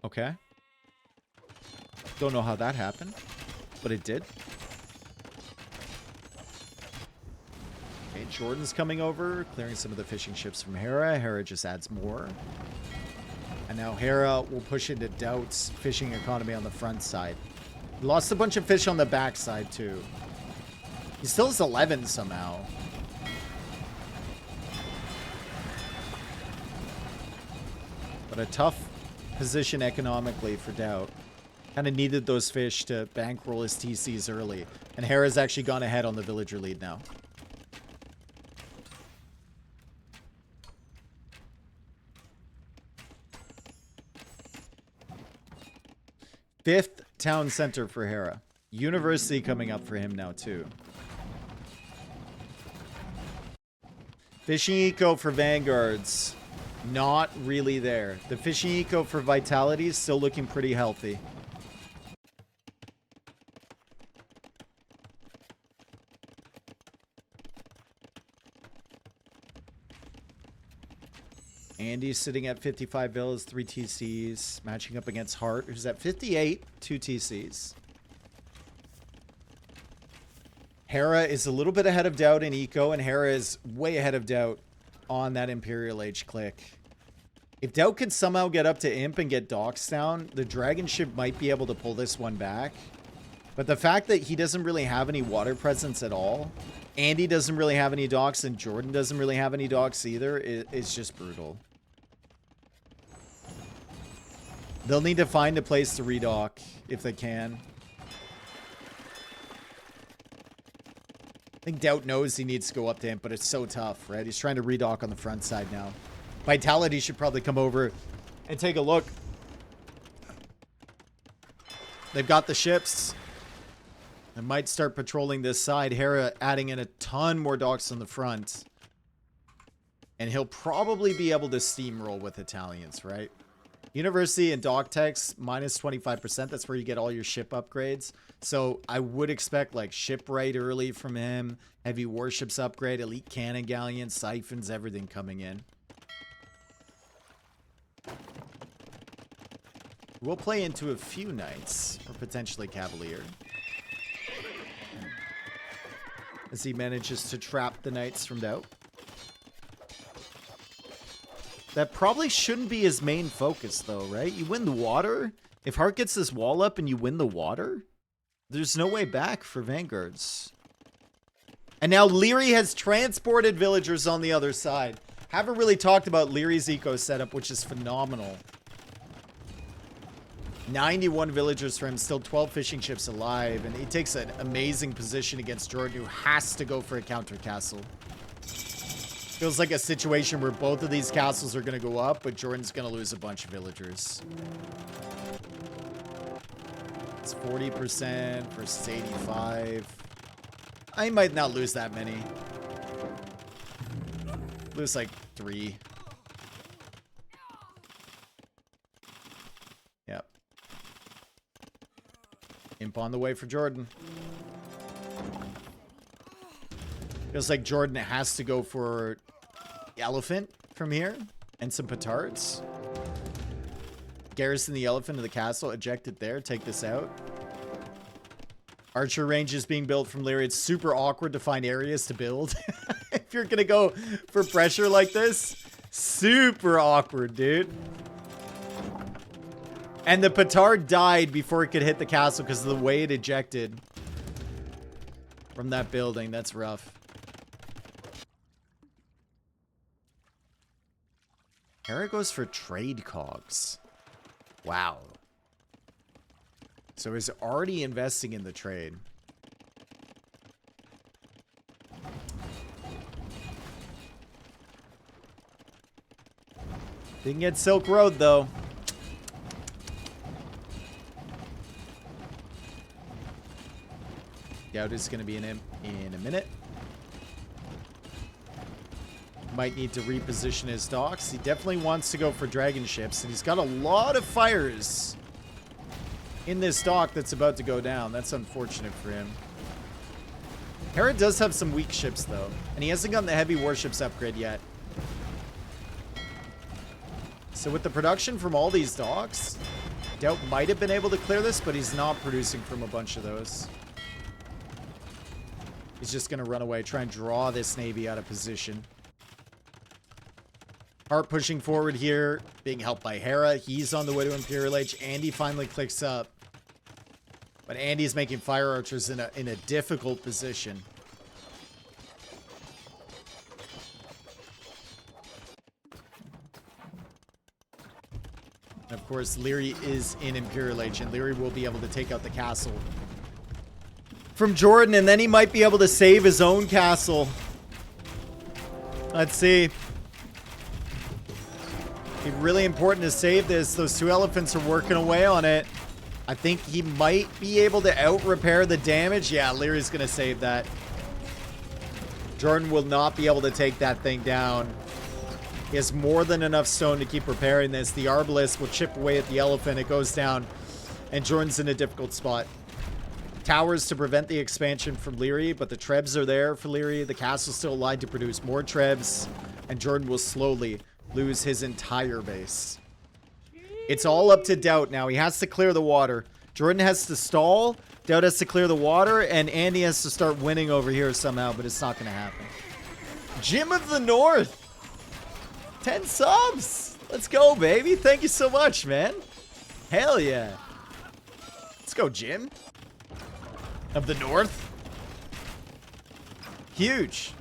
Okay. Don't know how that happened, but it did. Okay, Jordan's coming over, clearing some of the fishing ships from Hera. Hera just adds more. And now Hera will push into Doubt's fishing economy on the front side. He lost a bunch of fish on the back side, too. He still has 11 somehow. But a tough position economically for Doubt. Kind of needed those fish to bankroll his TCs early. And Hera's actually gone ahead on the villager lead now. Fifth town center for Hera. University coming up for him now too. Fishing eco for Vanguards. Not really there. The fishing eco for Vitality is still looking pretty healthy. Andy's sitting at 55 villas, 3 TCs, matching up against Hart, who's at 58, 2 TCs. Hera is a little bit ahead of Doubt in eco, and Hera is way ahead of Doubt on that Imperial Age click. If Doubt could somehow get up to Imp and get docks down, the Dragon ship might be able to pull this one back. But the fact that he doesn't really have any water presence at all, Andy doesn't really have any docks, and Jordan doesn't really have any docks either, is just brutal. They'll need to find a place to redock if they can. I think Doubt knows he needs to go up to him, but it's so tough, right? He's trying to redock on the front side now. Vitality should probably come over and take a look. They've got the ships. They might start patrolling this side. Hera adding in a ton more docks on the front. And he'll probably be able to steamroll with Italians, right? University and dock techs, minus 25%. That's where you get all your ship upgrades. So I would expect like shipwright early from him. Heavy warships upgrade, elite cannon galleon, siphons, everything coming in. We'll play into a few knights, or potentially cavalier, as he manages to trap the knights from Doubt. That probably shouldn't be his main focus, though, right? You win the water. If Hart gets this wall up and you win the water, there's no way back for Vanguards. And now Leary has transported villagers on the other side. Haven't really talked about Leary's eco setup, which is phenomenal. 91 villagers for him, still 12 fishing ships alive, and he takes an amazing position against Jordan, who has to go for a counter castle. Feels like a situation where both of these castles are going to go up, but Jordan's going to lose a bunch of villagers. It's 40% versus 85. I might not lose that many. Lose like 3. Yep. Imp on the way for Jordan. Feels like Jordan has to go for the elephant from here and some petards. Garrison the elephant to the castle. Eject it there. Take this out. Archer range is being built from Leary. It's super awkward to find areas to build. If you're going to go for pressure like this, super awkward, dude. And the petard died before it could hit the castle because of the way it ejected from that building. That's rough. Hera goes for trade cogs. Wow. So he's already investing in the trade. Didn't get Silk Road, though. Doubt is going to be an imp in a minute. Might need to reposition his docks. He definitely wants to go for dragon ships, and he's got a lot of fires in this dock that's about to go down. That's unfortunate for him. Hera does have some weak ships, though, and he hasn't gotten the heavy warships upgrade yet. So with the production from all these docks, Doubt might have been able to clear this, but he's not producing from a bunch of those. He's just going to run away, try and draw this navy out of position. Hart pushing forward here, being helped by Hera. He's on the way to Imperial Age. Andy finally clicks up. But Andy's making fire archers in a difficult position. And of course, Leary is in Imperial Age, and Leary will be able to take out the castle from Jordan, and then he might be able to save his own castle. Let's see. It's really important to save this. Those 2 elephants are working away on it. I think he might be able to out-repair the damage. Yeah, Leary's going to save that. Jordan will not be able to take that thing down. He has more than enough stone to keep repairing this. The Arbalest will chip away at the elephant. It goes down, and Jordan's in a difficult spot. Towers to prevent the expansion from Leary, but the Trebs are there for Leary. The castle's still alive to produce more Trebs, and Jordan will slowly lose his entire base. It's all up to Doubt now. He has to clear the water. Jordan has to stall. Doubt has to clear the water, and Andy has to start winning over here somehow, but it's not going to happen. Jim of the North. 10 subs. Let's go, baby. Thank you so much, man. Hell yeah. Let's go, Jim. Of the North. Huge.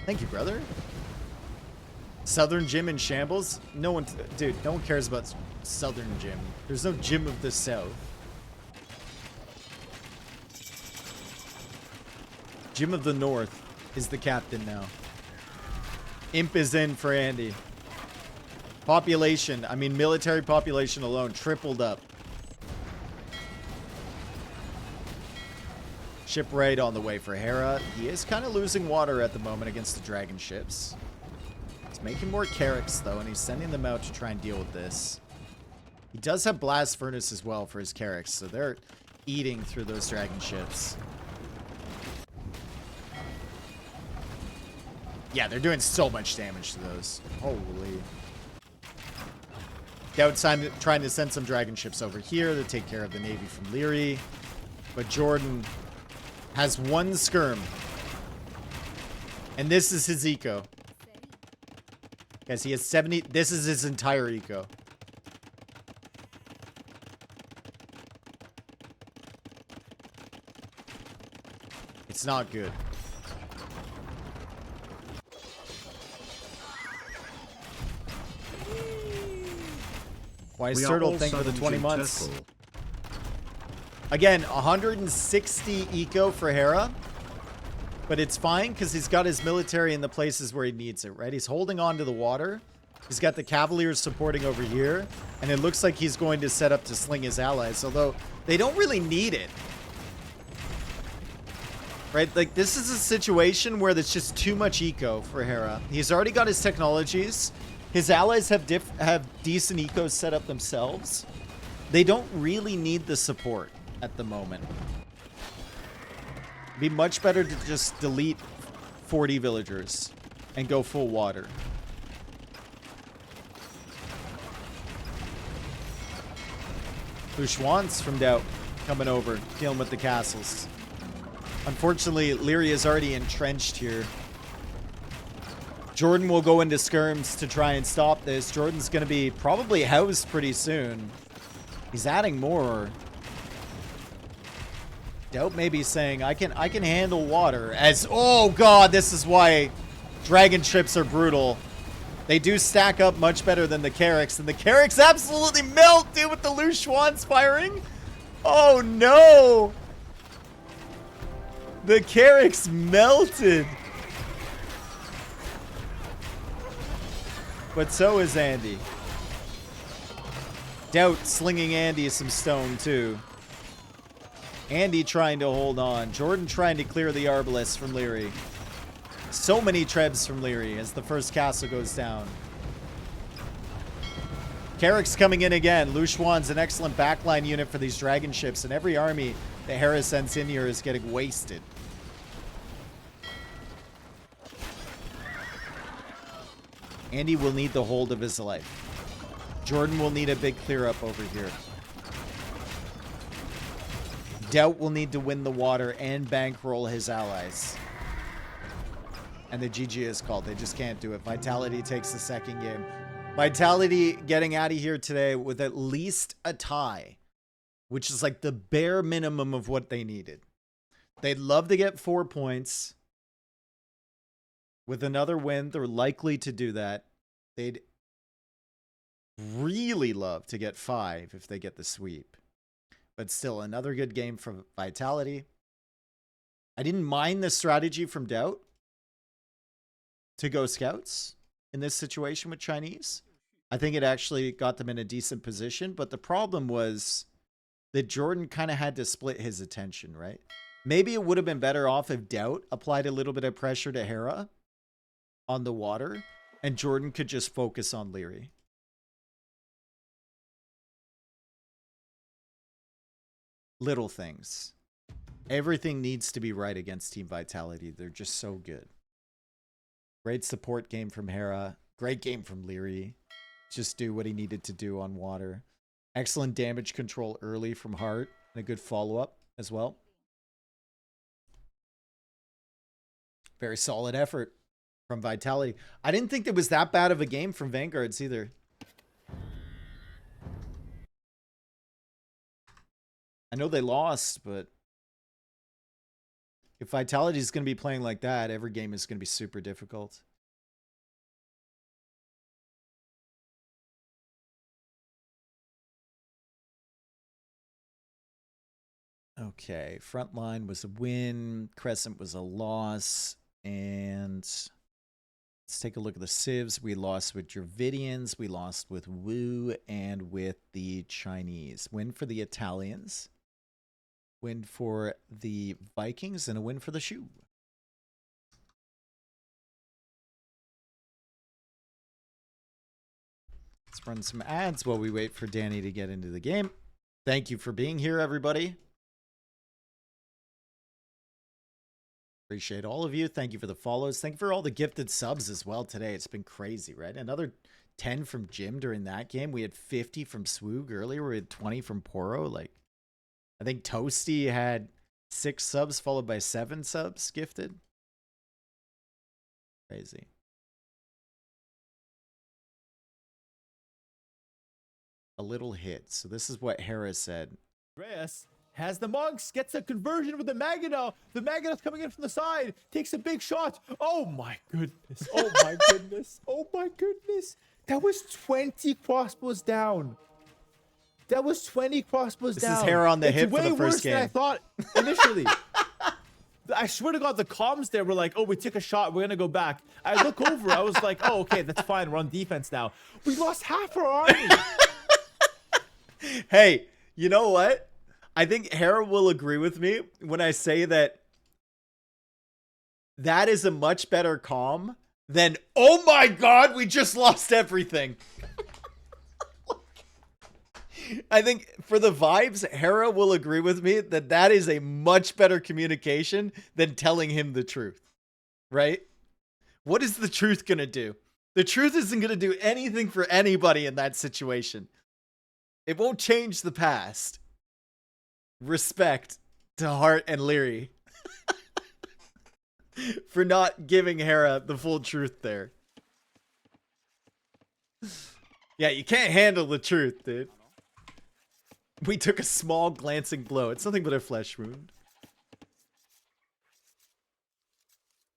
Thank you, brother. Southern Jim in shambles? No one, dude, no one cares about Southern Jim. There's no Jim of the South. Jim of the North is the captain now. Imp is in for Andy. Population, I mean military population alone, tripled up. Ship raid on the way for Hera. He is kind of losing water at the moment against the dragon ships. He's making more carracks though, and he's sending them out to try and deal with this. He does have blast furnace as well for his carracks, so they're eating through those dragon ships. Yeah, they're doing so much damage to those. Holy. Doubt's trying to send some dragon ships over here to take care of the navy from Leary. But Jordan has 1 skirm. And this is his eco. Guys, he has 70. This is his entire eco. It's not good. Why is Turtle think for the 20 months? Turtle. Again, 160 eco for Hera. But it's fine because he's got his military in the places where he needs it, right? He's holding on to the water. He's got the Cavaliers supporting over here. And it looks like he's going to set up to sling his allies, although they don't really need it. Right? Like, this is a situation where there's just too much eco for Hera. He's already got his technologies. His allies have decent ecos set up themselves. They don't really need the support at the moment. It'd be much better to just delete 40 villagers and go full water. Lushwan's from Doubt coming over, dealing with the castles. Unfortunately, Leary is already entrenched here. Jordan will go into skirms to try and stop this. Jordan's going to be probably housed pretty soon. He's adding more. Doubt may be saying, I can handle water. As, oh god, this is why dragon ships are brutal. They do stack up much better than the Carracks, and the Carracks absolutely melt, dude, with the Lushwans firing. Oh no! The Carracks melted. But so is Andy. Doubt slinging Andy some stone too. Andy trying to hold on. Jordan trying to clear the Arbalest from Leary. So many trebs from Leary as the first castle goes down. Carrick's coming in again. Lushwan's an excellent backline unit for these dragon ships, and every army that Hera sends in here is getting wasted. Andy will need the hold of his life. Jordan will need a big clear up over here. Doubt will need to win the water and bankroll his allies. And the GG is called. They just can't do it. Vitality takes the second game. Vitality getting out of here today with at least a tie, which is like the bare minimum of what they needed. They'd love to get 4 points. With another win, they're likely to do that. They'd really love to get 5 if they get the sweep. But still, another good game for Vitality. I didn't mind the strategy from Doubt to go scouts in this situation with Chinese. I think it actually got them in a decent position. But the problem was that Jordan kind of had to split his attention, right? Maybe it would have been better off if Doubt applied a little bit of pressure to Hera on the water, and Jordan could just focus on Leary. Little things. Everything needs to be right against Team Vitality. They're just so good. Great support game from Hera. Great game from Leary. Just do what he needed to do on water. Excellent damage control early from Hart, and a good follow-up as well. Very solid effort from Vitality. I didn't think it was that bad of a game from Vanguards either. I know they lost, but if Vitality is going to be playing like that, every game is going to be super difficult. Okay, Frontline was a win. Crescent was a loss. And let's take a look at the civs. We lost with Dravidians. We lost with Wu and with the Chinese. Win for the Italians. Win for the Vikings. And a win for the Shu. Let's run some ads while we wait for Danny to get into the game. Thank you for being here, everybody. Appreciate all of you. Thank you for the follows. Thank you for all the gifted subs as well today. It's been crazy, right? Another 10 from Jim during that game. We had 50 from Swoog earlier. We had 20 from Poro. Like, I think Toasty had 6 subs followed by 7 subs gifted. Crazy. A little hit. So this is what Hera said. Reyes has the monks, gets a conversion with the Maginot. The Maginot's coming in from the side, takes a big shot. Oh my goodness. Oh my goodness. Oh my goodness. That was 20 crossbows down. That was 20 crossbows This down. is hair on the hip for way the first worse than I game. thought initially. I swear to God, the comms there were like, oh, we took a shot. We're going to go back. I look over. I was like, oh, okay, that's fine. We're on defense now. We lost half our army. Hey, you know what? I think Hera will agree with me when I say that that is a much better calm than, oh my God, we just lost everything. I think for the vibes, Hera will agree with me that that is a much better communication than telling him the truth, right? What is the truth going to do? The truth isn't going to do anything for anybody in that situation. It won't change the past. Respect to Hart and Leary for not giving Hera the full truth there. Yeah, you can't handle the truth, dude. We took a small glancing blow. It's nothing but a flesh wound.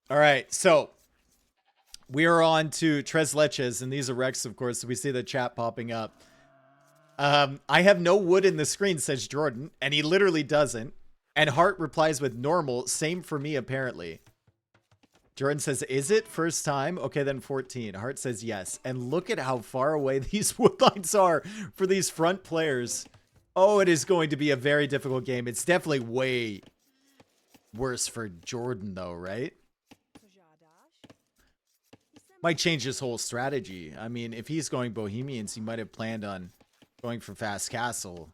All right, so we are on to Tres Leches, and these are Rex, of course. So we see the chat popping up. I have no wood in the screen, says Jordan, and he literally doesn't. And Hart replies with normal. Same for me, apparently. Jordan says, is it first time? Okay, then 14. Hart says yes. And look at how far away these wood lines are for these front players. Oh, it is going to be a very difficult game. It's definitely way worse for Jordan, though, right? Might change his whole strategy. I mean, if he's going Bohemians, he might have planned on going for Fast Castle.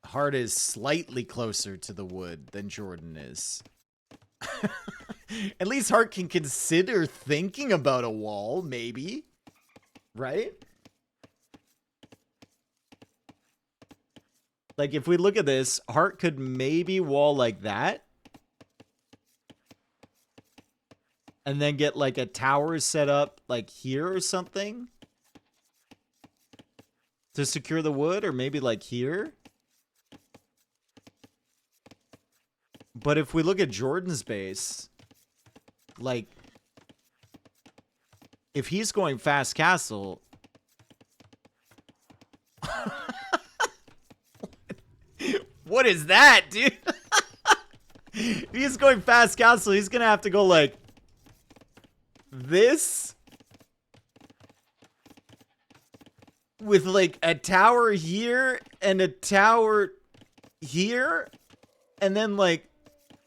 Hart is slightly closer to the wood than Jordan is. At least Hart can consider thinking about a wall, maybe. Right? Like, if we look at this, Hart could maybe wall like that. And then get, like, a tower set up, like, here or something. To secure the wood, or maybe, like, here. But if we look at Jordan's base, like, if he's going Fast Castle... What is that, dude? If he's going Fast Castle, he's gonna have to go like this with like a tower here and a tower here, and then like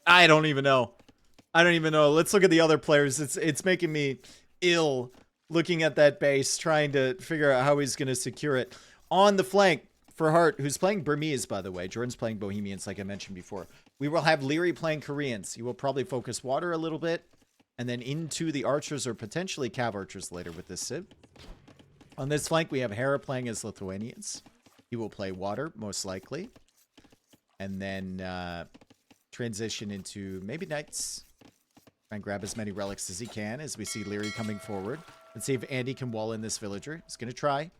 I don't even know. Let's look at the other players. It's making me ill looking at that base, trying to figure out how he's gonna secure it. On the flank for Hart, who's playing Burmese, by the way. Jordan's playing Bohemians, like I mentioned before. We will have Leary playing Koreans. He will probably focus water a little bit, and then into the archers or potentially cav archers later with this Civ. On this flank, we have Hera playing as Lithuanians. He will play water, most likely. And then transition into maybe knights. Try and grab as many relics as he can as we see Leary coming forward. Let's see if Andy can wall in this villager. He's going to try.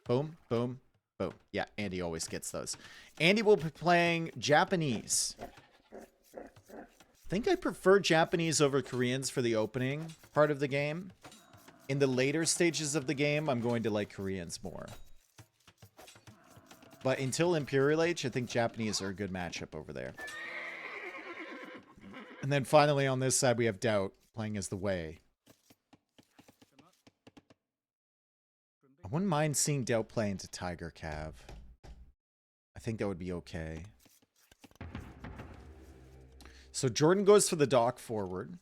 Boom, boom, boom. Yeah, Andy always gets those. Andy will be playing Japanese. I think I prefer Japanese over Koreans for the opening part of the game. In the later stages of the game, I'm going to like Koreans more. But until Imperial Age, I think Japanese are a good matchup over there. And then finally on this side, we have Doubt playing as the Wei. I wouldn't mind seeing Doubt play into Tiger Cav. I think that would be okay. So Jordan goes for the dock forward.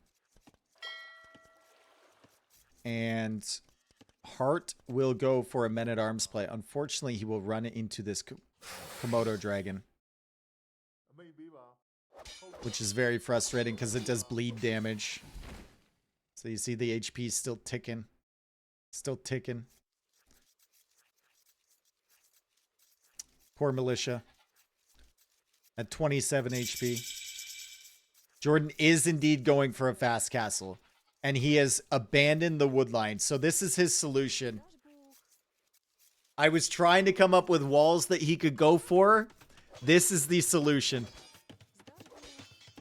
And Hart will go for a men-at-arms play. Unfortunately, he will run into this Komodo dragon. Which is very frustrating because it does bleed damage. So you see the HP still ticking. Still ticking. Poor militia. At 27 HP. Jordan is indeed going for a fast castle. And he has abandoned the woodline. So this is his solution. I was trying to come up with walls that he could go for. This is the solution.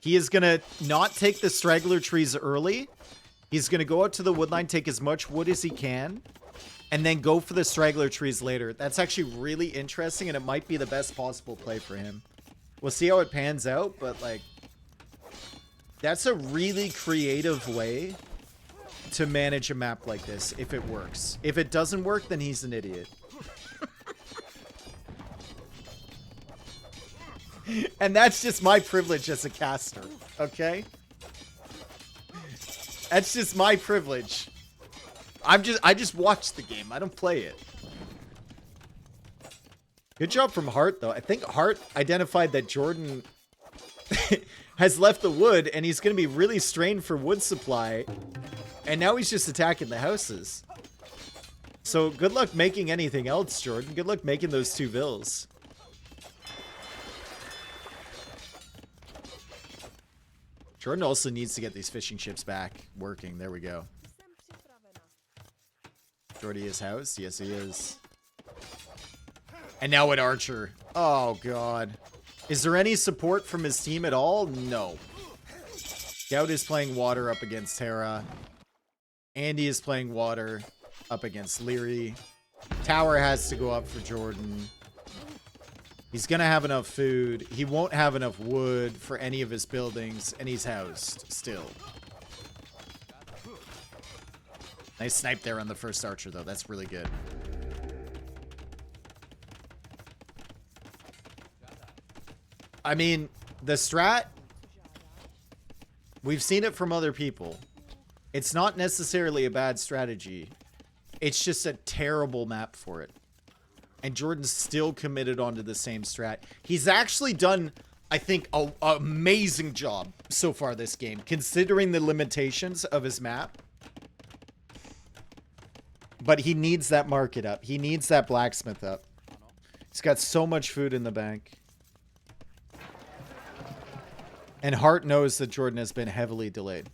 He is going to not take the straggler trees early. He's going to go out to the woodline, take as much wood as he can. and then go for the straggler trees later. That's actually really interesting, and it might be the best possible play for him. We'll see how it pans out, but like, that's a really creative way to manage a map like this if it works. If it doesn't work, then he's an idiot. And that's just my privilege as a caster, okay? That's just my privilege. I just watch the game. I don't play it. Good job from Hart, though. I think Hart identified that Jordan has left the wood, and he's going to be really strained for wood supply. And now he's just attacking the houses. So good luck making anything else, Jordan. Good luck making those 2 vills. Jordan also needs to get these fishing ships back working. There we go. Jordy is house? Yes, he is. And now an archer. Oh, God. Is there any support from his team at all? No. Scout is playing water up against Hera. Andy is playing water up against Leary. Tower has to go up for Jordan. He's going to have enough food. He won't have enough wood for any of his buildings, and he's housed still. Nice snipe there on the first archer, though. That's really good. I mean, the strat, we've seen it from other people. It's not necessarily a bad strategy. It's just a terrible map for it. And Jordan's still committed onto the same strat. He's actually done, I think, an amazing job so far this game, considering the limitations of his map. But he needs that market up. He needs that blacksmith up. He's got so much food in the bank. And Hart knows that Jordan has been heavily delayed.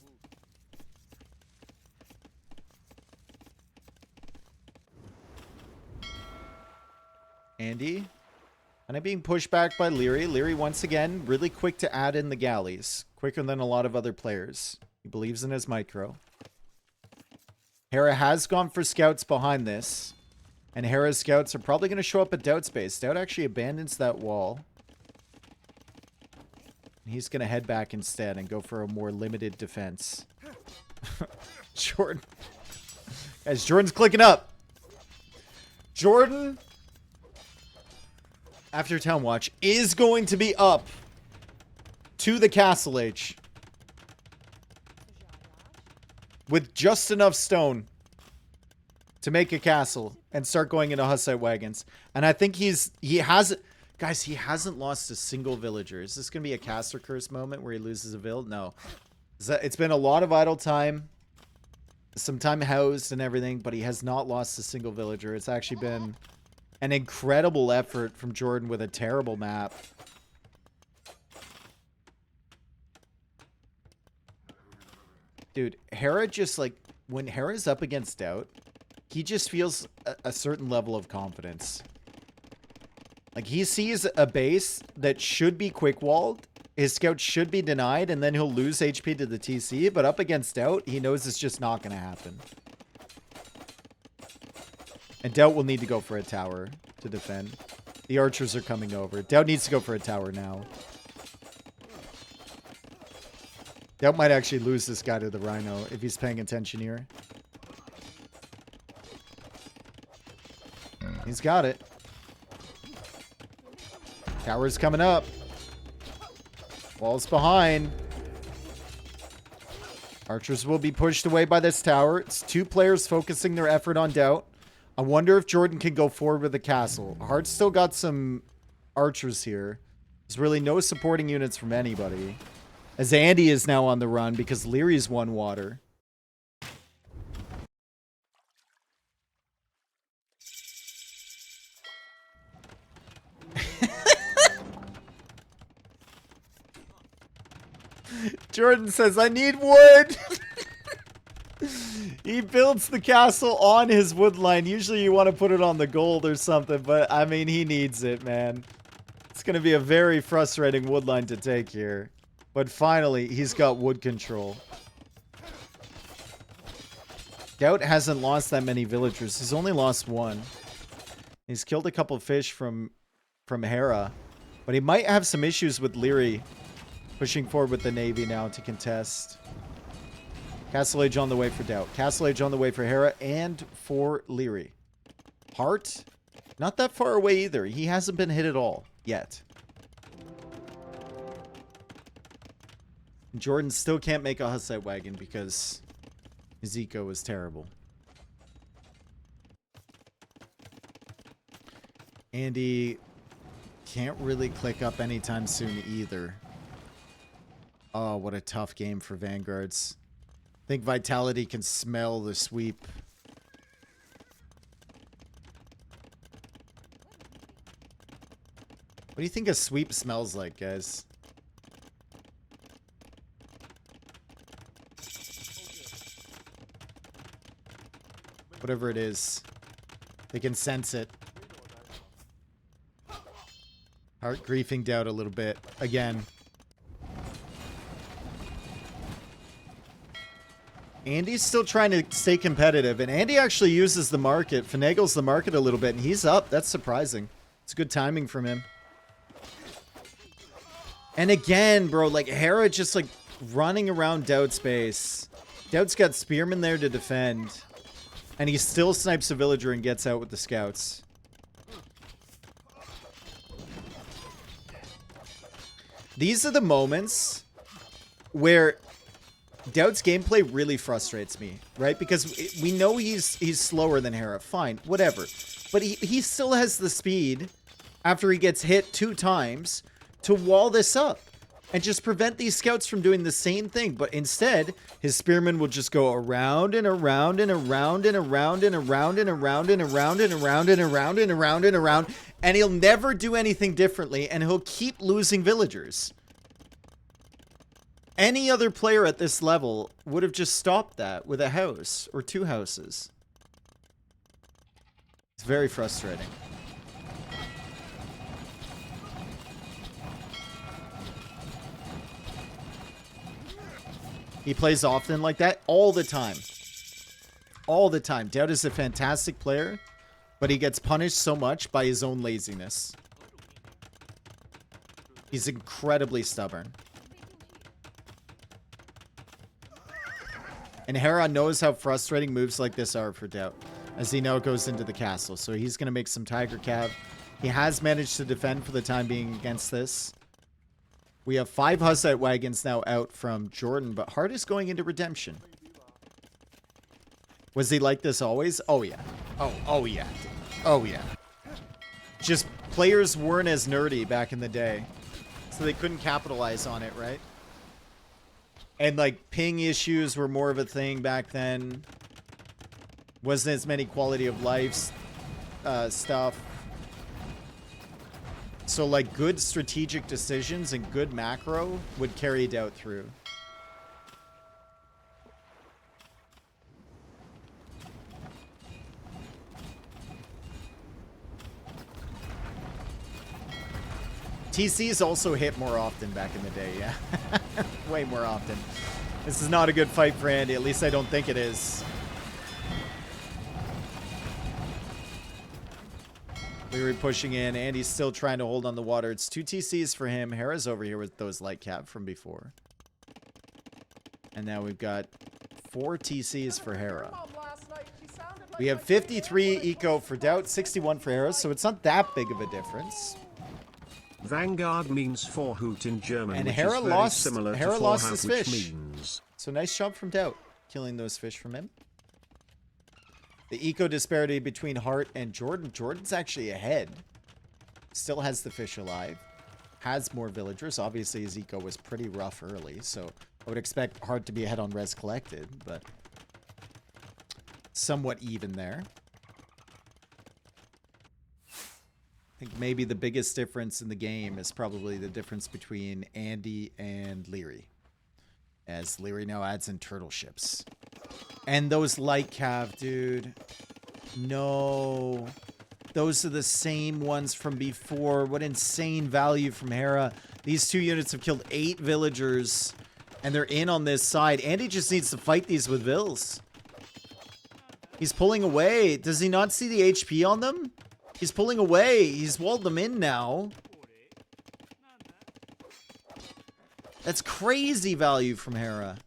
Andy, kind of being pushed back by Leary. Leary, once again, really quick to add in the galleys. Quicker than a lot of other players. He believes in his micro. Hera has gone for scouts behind this. And Hera's scouts are probably going to show up at Doubt's base. Doubt actually abandons that wall. He's going to head back instead and go for a more limited defense. Jordan. Guys, Jordan's clicking up. Jordan, after Town Watch, is going to be up to the Castle Age with just enough stone to make a castle and start going into Hussite wagons. And I think he hasn't lost a single villager. Is this going to be a caster curse moment where he loses a vill? No. It's been a lot of idle time, some time housed and everything, but he has not lost a single villager. It's actually been an incredible effort from Jordan with a terrible map. Dude, Hera just, like, when Hera's up against Doubt, he just feels a certain level of confidence. Like, he sees a base that should be quick-walled, his scout should be denied, and then he'll lose HP to the TC, but up against Doubt, he knows it's just not going to happen. And Doubt will need to go for a tower to defend. The archers are coming over. Doubt needs to go for a tower now. Doubt might actually lose this guy to the Rhino if he's paying attention here. He's got it. Tower's coming up. Wall's behind. Archers will be pushed away by this tower. It's 2 players focusing their effort on Doubt. I wonder if Jordan can go forward with the castle. Hart's still got some archers here. There's really no supporting units from anybody. As Andy is now on the run because Leary's won water. Jordan says, I need wood. He builds the castle on his wood line. Usually you want to put it on the gold or something, but I mean, he needs it, man. It's going to be a very frustrating wood line to take here. But finally, he's got wood control. Doubt hasn't lost that many villagers. He's only lost one. He's killed a couple fish from Hera. But he might have some issues with Leary pushing forward with the Navy now to contest. Castle Age on the way for Doubt. Castle Age on the way for Hera and for Leary. Hart? Not that far away either. He hasn't been hit at all yet. Jordan still can't make a Hussite wagon because his eco was terrible. Andy can't really click up anytime soon either. Oh, what a tough game for Vanguards. I think Vitality can smell the sweep. What do you think a sweep smells like, guys? Whatever it is, they can sense it. Heart griefing Doubt a little bit again. Andy's still trying to stay competitive, and Andy actually uses the market, finagles the market a little bit, and he's up. That's surprising. It's good timing from him. And again, bro, like Hera just like running around Doubt's base. Doubt's got Spearmen there to defend, and he still snipes a villager and gets out with the scouts. These are the moments where Doubt's gameplay really frustrates me, right? Because we know he's slower than Hera. Fine, whatever. But he still has the speed after he gets hit 2 times to wall this up and just prevent these scouts from doing the same thing. But instead, his spearmen will just go around and around and around and around and around and around and around and around and around and around and around, and he'll never do anything differently, and he'll keep losing villagers. Any other player at this level would have just stopped that with a house or 2 houses. It's very frustrating. He plays often like that all the time. All the time. Doubt is a fantastic player, but he gets punished so much by his own laziness. He's incredibly stubborn. And Hera knows how frustrating moves like this are for Doubt, as he now goes into the castle. So he's going to make some Tiger Cav. He has managed to defend for the time being against this. We have 5 Hussite wagons now out from Jordan, but Hart is going into redemption. Was he like this always? Oh, yeah. Oh, yeah. Oh, yeah. Just players weren't as nerdy back in the day, so they couldn't capitalize on it, right? And, like, ping issues were more of a thing back then. Wasn't as many quality of life stuff. So, like, good strategic decisions and good macro would carry Doubt through. TCs also hit more often back in the day, yeah. Way more often. This is not a good fight for Andy. At least I don't think it is. Leary pushing in. Andy's still trying to hold on the water. It's 2 TCs for him. Hera's over here with those light cap from before. And now we've got 4 TCs for Hera. We have 53 eco for Doubt, 61 for Hera, so it's not that big of a difference. Vanguard means for hoot in German, and which Hera is very lost. similar Hera to lost for his out, which fish. means. So nice job from Doubt, killing those fish from him. The eco disparity between Hart and Jordan. Jordan's actually ahead. Still has the fish alive. Has more villagers. Obviously, his eco was pretty rough early, so I would expect Hart to be ahead on res collected, but somewhat even there. I think maybe the biggest difference in the game is probably the difference between Andy and Leary, as Leary now adds in turtle ships. And those light cav, dude. No. Those are the same ones from before. What insane value from Hera. These 2 units have killed 8 villagers, and they're in on this side. Andy just needs to fight these with vills. He's pulling away. Does he not see the HP on them? He's pulling away. He's walled them in now. That's crazy value from Hera.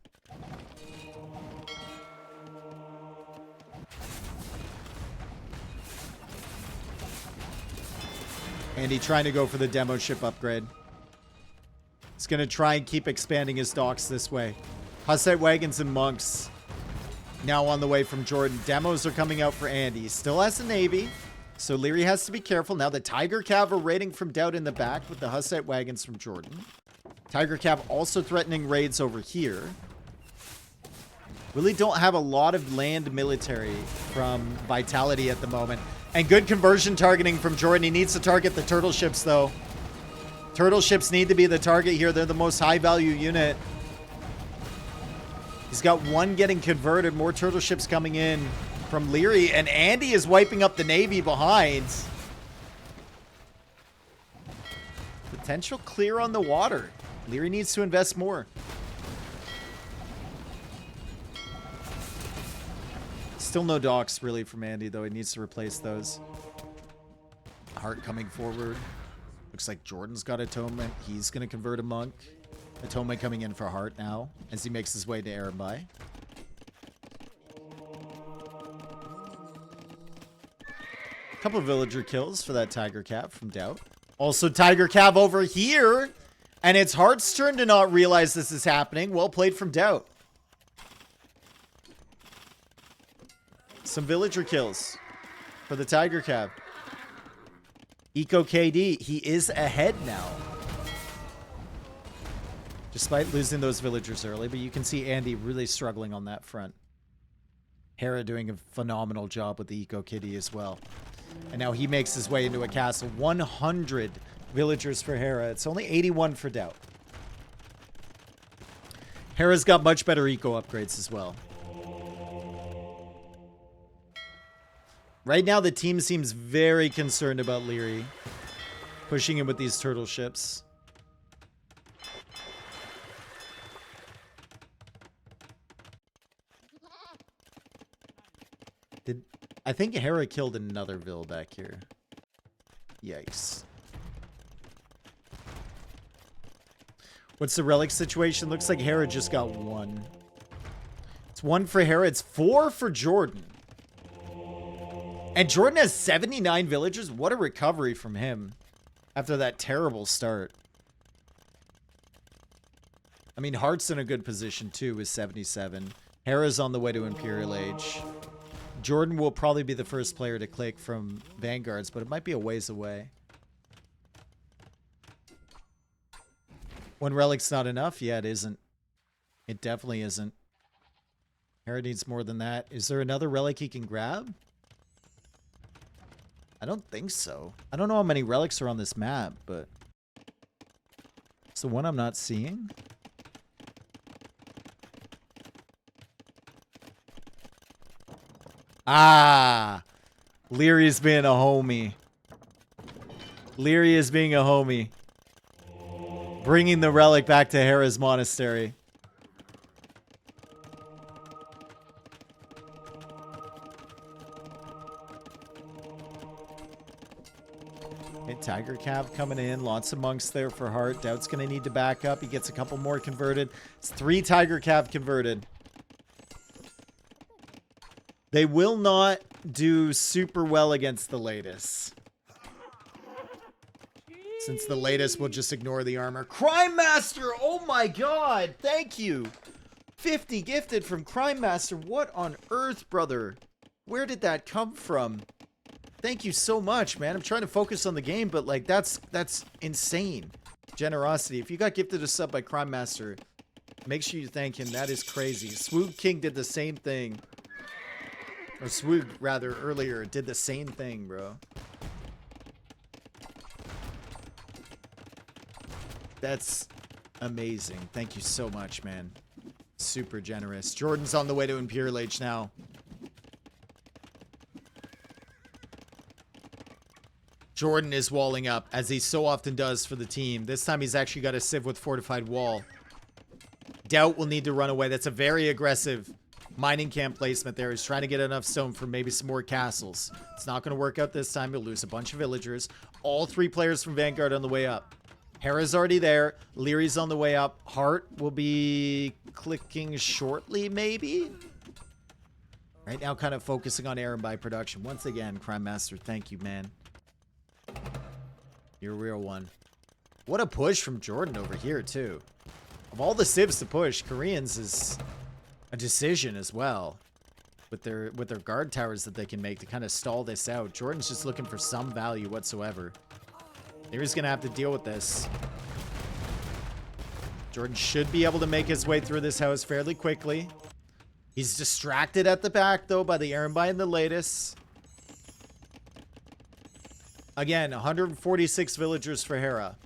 Andy trying to go for the demo ship upgrade. He's going to try and keep expanding his docks this way. Hussite wagons and monks now on the way from Jordan. Demos are coming out for Andy. He still has a navy, so Leary has to be careful. Now the Tiger Cav are raiding from Doubt in the back with the Hussite wagons from Jordan. Tiger Cav also threatening raids over here. Really don't have a lot of land military from Vitality at the moment. And good conversion targeting from Jordan. He needs to target the turtle ships, though. Turtle ships need to be the target here. They're the most high-value unit. He's got one getting converted. More turtle ships coming in from Leary. And Andy is wiping up the navy behind. Potential clear on the water. Leary needs to invest more. Still no docks, really, from Andy, though. He needs to replace those. Hart coming forward. Looks like Jordan's got Atonement. He's going to convert a monk. Atonement coming in for Hart now as he makes his way to Arabai. Couple of villager kills for that Tiger Cav from Doubt. Also Tiger Cav over here. And it's Hart's turn to not realize this is happening. Well played from Doubt. Some villager kills for the Tiger Cav. Eco KD, he is ahead now. Despite losing those villagers early, but you can see Andy really struggling on that front. Hera doing a phenomenal job with the Eco KD as well. And now he makes his way into a castle. 100 villagers for Hera. It's only 81 for Doubt. Hera's got much better eco upgrades as well. Right now, the team seems very concerned about Leary. Pushing him with these turtle ships. I think Hera killed another Vill back here. Yikes. What's the relic situation? Looks like Hera just got one. It's one for Hera. It's 4 for Jordan. And Jordan has 79 villagers. What a recovery from him after that terrible start. I mean, Hart's in a good position too with 77. Hera's on the way to Imperial Age. Jordan will probably be the first player to click from Vanguards, but it might be a ways away. One relic's not enough? Yeah, it isn't. It definitely isn't. Hera needs more than that. Is there another relic he can grab? I don't think so. I don't know how many relics are on this map, but it's the one I'm not seeing. Ah, Leary is being a homie. Leary is being a homie. Bringing the relic back to Hera's monastery. Okay, Tiger Cav coming in. Lots of monks there for Hart. Doubt's going to need to back up. He gets a couple more converted. It's 3 Tiger Cav converted. They will not do super well against the latest. Since the latest will just ignore the armor. Crime Master! Oh my god! Thank you! 50 gifted from Crime Master. What on earth, brother? Where did that come from? Thank you so much, man. I'm trying to focus on the game, but like that's insane. Generosity. If you got gifted a sub by Crime Master, make sure you thank him. That is crazy. Swoog King did the same thing. Or Swoog, rather, earlier did the same thing, bro. That's amazing. Thank you so much, man. Super generous. Jordan's on the way to Imperial Age now. Jordan is walling up, as he so often does for the team. This time he's actually got a Civ with fortified wall. Doubt will need to run away. That's a very aggressive mining camp placement there. He's trying to get enough stone for maybe some more castles. It's not going to work out this time. He'll lose a bunch of villagers. All 3 players from Vanguard on the way up. Hera's already there. Leary's on the way up. Hart will be clicking shortly, maybe? Right now, kind of focusing on Aaron by production. Once again, Crime Master, thank you, man. You're a real one. What a push from Jordan over here, too. Of all the civs to push, Koreans is a decision as well. With their guard towers that they can make to kind of stall this out. Jordan's just looking for some value whatsoever. They're just going to have to deal with this. Jordan should be able to make his way through this house fairly quickly. He's distracted at the back, though, by the Aaron and the latest. Again, 146 villagers for Hera.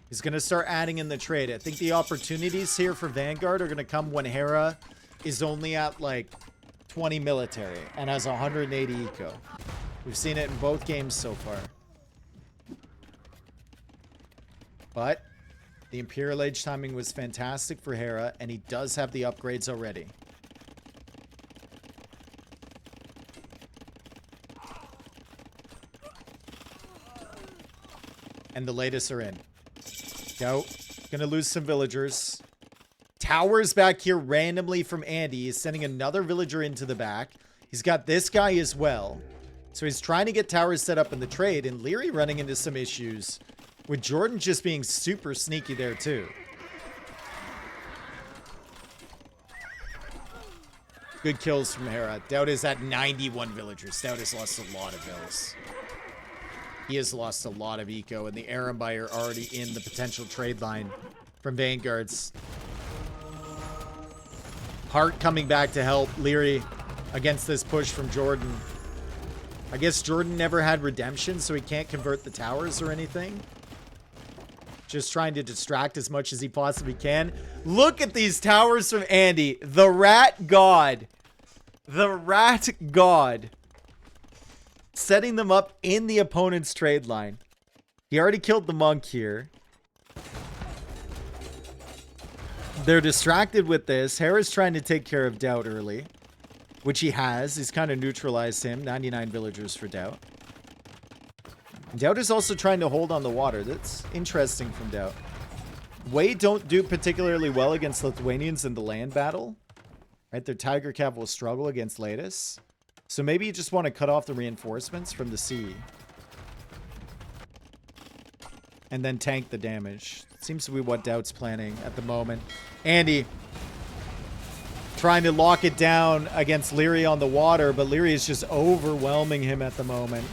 He's going to start adding in the trade. I think the opportunities here for Vanguard are going to come when Hera is only at, like, 20 military and has 180 eco. We've seen it in both games so far. But the Imperial Age timing was fantastic for Hera, and he does have the upgrades already. And the latest are in. Go. Gonna lose some villagers. Towers back here randomly from Andy. He's sending another villager into the back. He's got this guy as well. So he's trying to get towers set up in the trade, and Leary running into some issues with Jordan just being super sneaky there too. Good kills from Hera. Doubt is at 91 villagers. Doubt has lost a lot of vills. He has lost a lot of eco, and the Arambai are already in the potential trade line from Vanguards. Hart coming back to help Leary against this push from Jordan. I guess Jordan never had redemption, so he can't convert the towers or anything. Just trying to distract as much as he possibly can. Look at these towers from Andy. The Rat God. The Rat God. Setting them up in the opponent's trade line. He already killed the monk here. They're distracted with this. Hera's trying to take care of Doubt early, which he has. He's kind of neutralized him. 99 villagers for Doubt. Doubt is also trying to hold on the water. That's interesting from Doubt. Wei don't do particularly well against Lithuanians in the land battle. Right, their Tiger Cav will struggle against Latus. So maybe you just want to cut off the reinforcements from the sea. And then tank the damage. Seems to be what Doubt's planning at the moment. Andy trying to lock it down against Leary on the water, but Leary is just overwhelming him at the moment.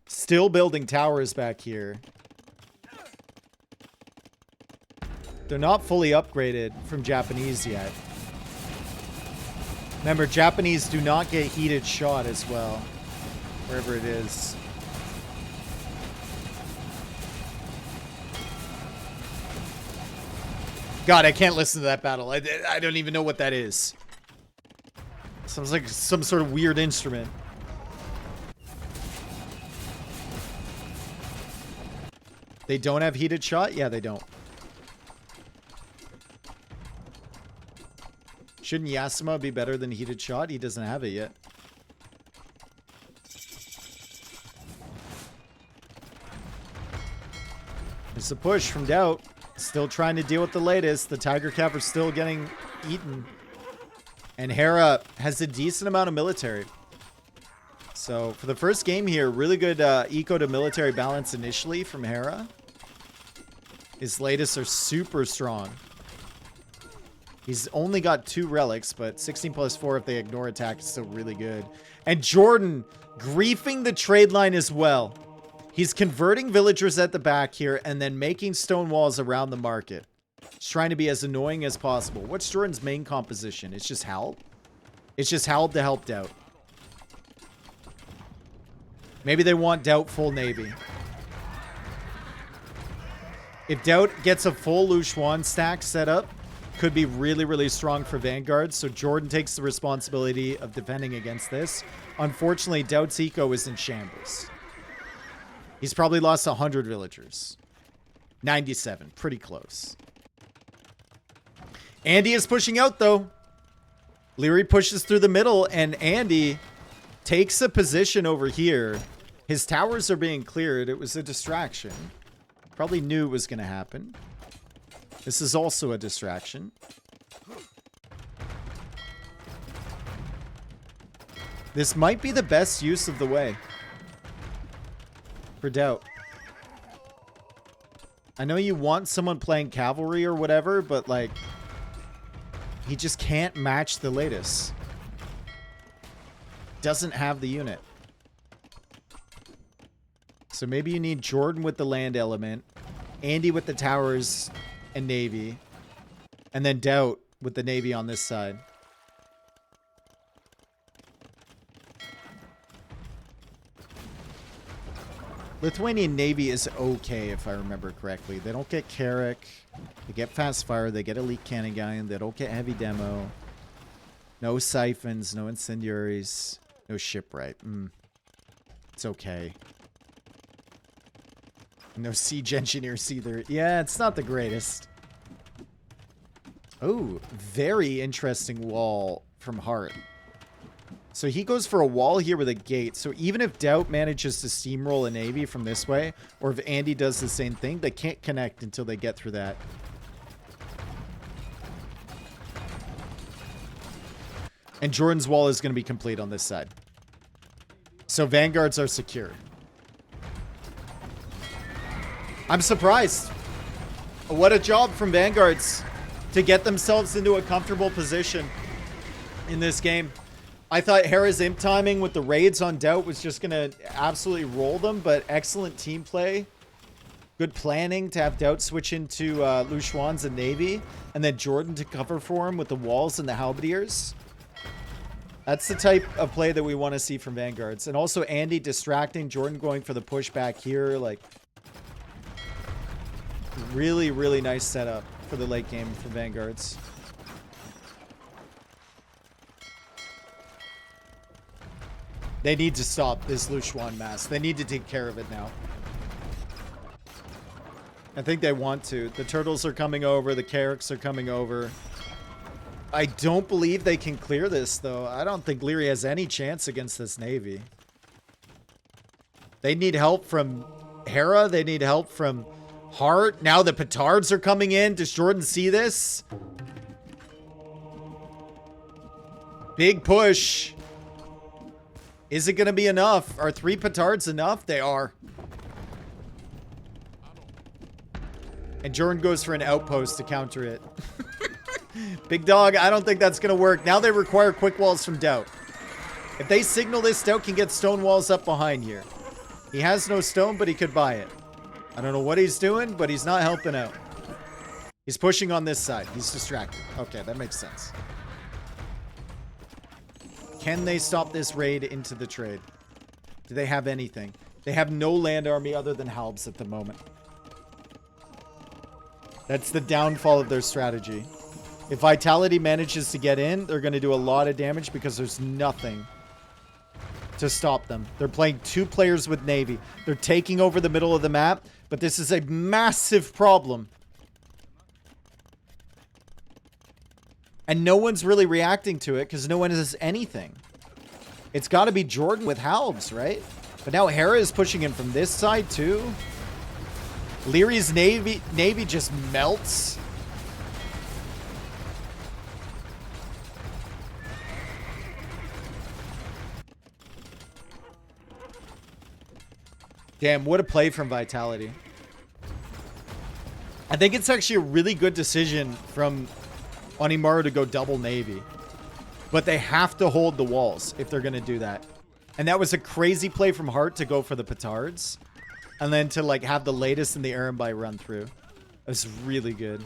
Still building towers back here. They're not fully upgraded from Japanese yet. Remember, Japanese do not get heated shot as well, wherever it is. God, I can't listen to that battle. I don't even know what that is. Sounds like some sort of weird instrument. They don't have heated shot? Yeah, they don't. Shouldn't Yasuma be better than heated shot? He doesn't have it yet. It's a push from Doubt. Still trying to deal with the latest. The Tiger Cav are still getting eaten. And Hera has a decent amount of military. So for the first game here, really good eco to military balance initially from Hera. His latest are super strong. He's only got 2 relics, but 16 plus 4 if they ignore attack is still really good. And Jordan griefing the trade line as well. He's converting villagers at the back here and then making stone walls around the market. He's trying to be as annoying as possible. What's Jordan's main composition? It's just Halb? It's just Halb to help Doubt. Maybe they want Doubt full navy. If Doubt gets a full Luchuan stack set up, could be really, really strong for Vanguard. So Jordan takes the responsibility of defending against this. Unfortunately, Doubt's eco is in shambles. He's probably lost 100 villagers. 97, pretty close. Andy is pushing out, though. Leary pushes through the middle, and Andy takes a position over here. His towers are being cleared. It was a distraction. Probably knew it was going to happen. This is also a distraction. This might be the best use of the way. For Doubt. I know you want someone playing cavalry or whatever, but like, he just can't match the latest. Doesn't have the unit. So maybe you need Jordan with the land element, Andy with the towers and navy, and then Doubt with the navy on this side. Lithuanian Navy is okay, if I remember correctly. They don't get Carrick. They get fast fire. They get elite cannon gun. They don't get heavy demo. No siphons. No incendiaries. No shipwright. It's okay. No siege engineers either. Yeah, it's not the greatest. Oh, very interesting wall from Hart. So he goes for a wall here with a gate. So even if Doubt manages to steamroll a navy from this way, or if Andy does the same thing, they can't connect until they get through that. And Jordan's wall is going to be complete on this side. So Vanguards are secure. I'm surprised. What a job from Vanguards to get themselves into a comfortable position in this game. I thought Hera's imp timing with the raids on Doubt was just going to absolutely roll them, but excellent team play. Good planning to have Doubt switch into Luchuans and Navy, and then Jordan to cover for him with the walls and the halberdiers. That's the type of play that we want to see from Vanguards. And also Andy distracting, Jordan going for the push back here. Like, really, really nice setup for the late game for Vanguards. They need to stop this Luchuan mass. They need to take care of it now. I think they want to. The turtles are coming over. The Carracks are coming over. I don't believe they can clear this, though. I don't think Leary has any chance against this navy. They need help from Hera. They need help from Hart. Now the petards are coming in. Does Jordan see this? Big push. Is it going to be enough? Are 3 petards enough? They are. And Jordan goes for an outpost to counter it. Big dog, I don't think that's going to work. Now they require quick walls from Doubt. If they signal this, Doubt can get stone walls up behind here. He has no stone, but he could buy it. I don't know what he's doing, but he's not helping out. He's pushing on this side. He's distracted. Okay, that makes sense. Can they stop this raid into the trade? Do they have anything? They have no land army other than Halbs at the moment. That's the downfall of their strategy. If Vitality manages to get in, they're going to do a lot of damage because there's nothing to stop them. They're playing 2 players with Navy. They're taking over the middle of the map, but this is a massive problem. And no one's really reacting to it because no one has anything. It's got to be Jordan with Halbs, right? But now Hera is pushing in from this side too. Leary's Navy just melts. Damn, what a play from Vitality. I think it's actually a really good decision from Onimaru to go double Navy. But they have to hold the walls if they're going to do that. And that was a crazy play from Hart to go for the petards. And then to like have the latest in the Eremby run through. It was really good.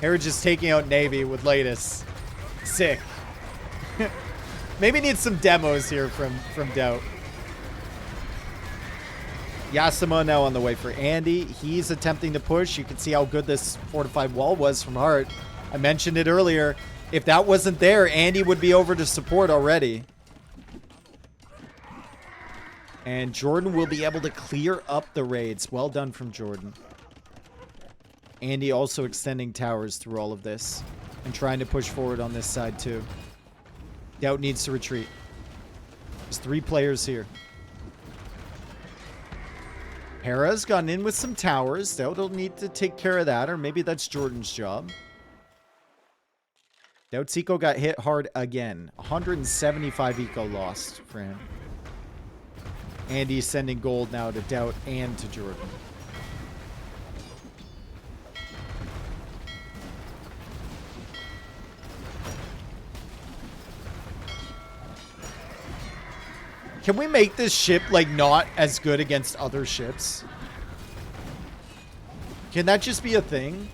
Hera just taking out Navy with latest. Sick. Maybe need some demos here from Doubt. Yasuma now on the way for Andy. He's attempting to push. You can see how good this fortified wall was from Hart. I mentioned it earlier. If that wasn't there, Andy would be over to support already. And Jordan will be able to clear up the raids. Well done from Jordan. Andy also extending towers through all of this. And trying to push forward on this side too. Doubt needs to retreat. There's 3 players here. Hera's gotten in with some towers. Doubt will need to take care of that. Or maybe that's Jordan's job. Doubt's eco got hit hard again. 175 eco lost for him. Andy's sending gold now to Doubt and to Jordan. Can we make this ship, like, not as good against other ships? Can that just be a thing?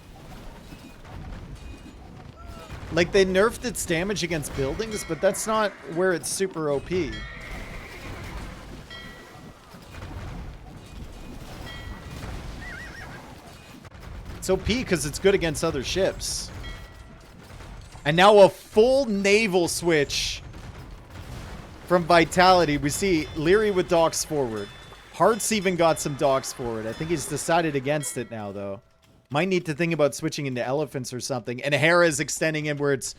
Like, they nerfed its damage against buildings, but that's not where it's super OP. It's OP because it's good against other ships. And now a full naval switch from Vitality. We see Leary with docks forward. Hearts even got some docks forward. I think he's decided against it now, though. Might need to think about switching into elephants or something. And Hera is extending inwards.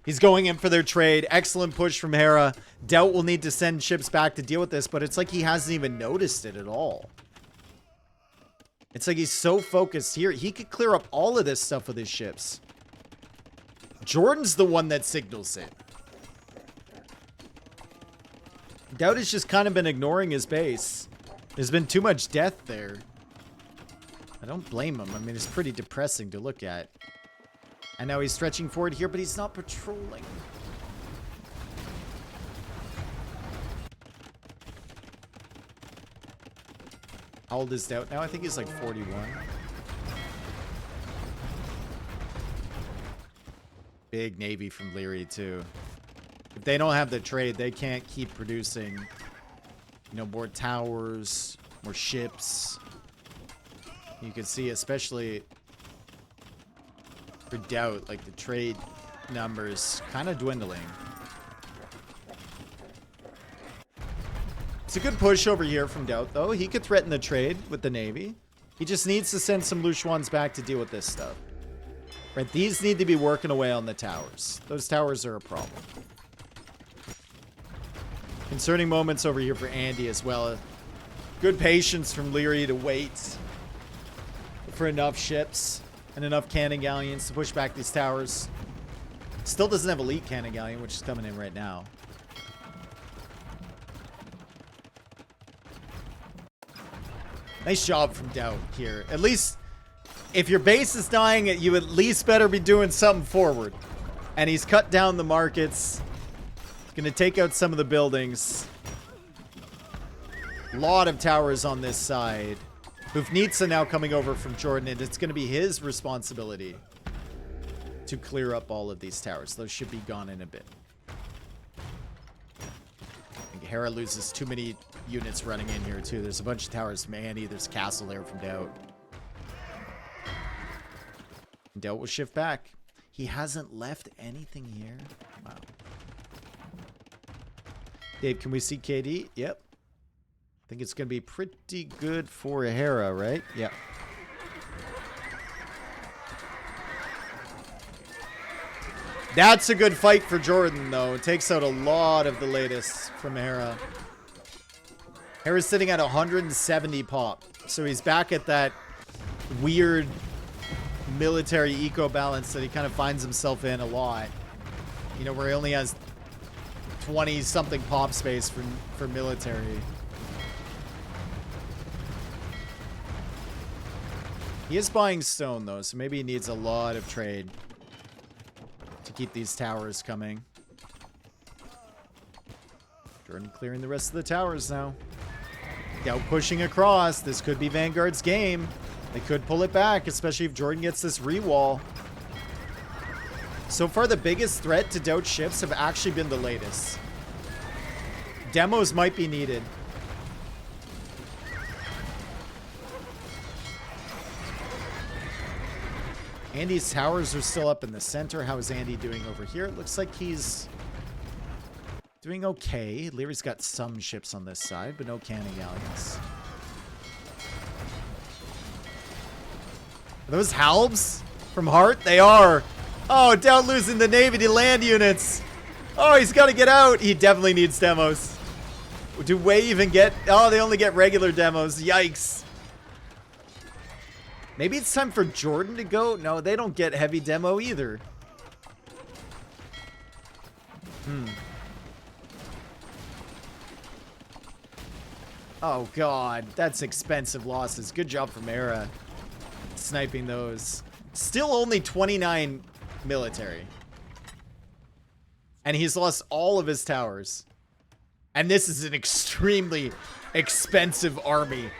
He's going in for their trade. Excellent push from Hera. Doubt will need to send ships back to deal with this, but it's like he hasn't even noticed it at all. It's like he's so focused here. He could clear up all of this stuff with his ships. Jordan's the one that signals it. Doubt has just kind of been ignoring his base. There's been too much death there. I don't blame him. I mean, it's pretty depressing to look at. And now he's stretching forward here, but he's not patrolling. How old is Doubt now? I think he's like 41. Big Navy from Leary, too. If they don't have the trade, they can't keep producing, you know, more towers, more ships. You can see, especially for Doubt, like the trade numbers kind of dwindling. It's a good push over here from Doubt, though. He could threaten the trade with the Navy. He just needs to send some Luchuans back to deal with this stuff. Right, these need to be working away on the towers. Those towers are a problem. Concerning moments over here for Andy as well. Good patience from Leary to wait for enough ships and enough cannon galleons to push back these towers. Still doesn't have elite cannon galleon, which is coming in right now. Nice job from Doubt here. At least, if your base is dying, you at least better be doing something forward. And he's cut down the markets. He's going to take out some of the buildings. A lot of towers on this side. Hufnitsa now coming over from Jordan, and it's going to be his responsibility to clear up all of these towers. Those should be gone in a bit. I think Hera loses too many units running in here, too. There's a bunch of towers from Andy. There's a castle there from Doubt. And Doubt will shift back. He hasn't left anything here. Wow. Dave, can we see KD? Yep. I think it's going to be pretty good for Hera, right? Yeah. That's a good fight for Jordan, though. It takes out a lot of the latest from Hera. Hera's sitting at 170 pop. So he's back at that weird military eco balance that he kind of finds himself in a lot. You know, where he only has 20-something pop space for military. He is buying stone, though, so maybe he needs a lot of trade to keep these towers coming. Jordan clearing the rest of the towers now. Doubt pushing across. This could be Vanguard's game. They could pull it back, especially if Jordan gets this re-wall. So far, the biggest threat to Doubt ships have actually been the latest. Demos might be needed. Andy's towers are still up in the center. How is Andy doing over here? It looks like he's Doing okay. Leary's got some ships on this side, but no cannon galleons. Are those halbs from Hart? They are. Oh, Doubt losing the Navy to land units. Oh, he's got to get out. He definitely needs demos. Do Wei even get... Oh, they only get regular demos. Yikes. Maybe it's time for Jordan to go? No, they don't get heavy demo either. Oh, God. That's expensive losses. Good job from Era. Sniping those. Still only 29 military. And he's lost all of his towers. And this is an extremely expensive army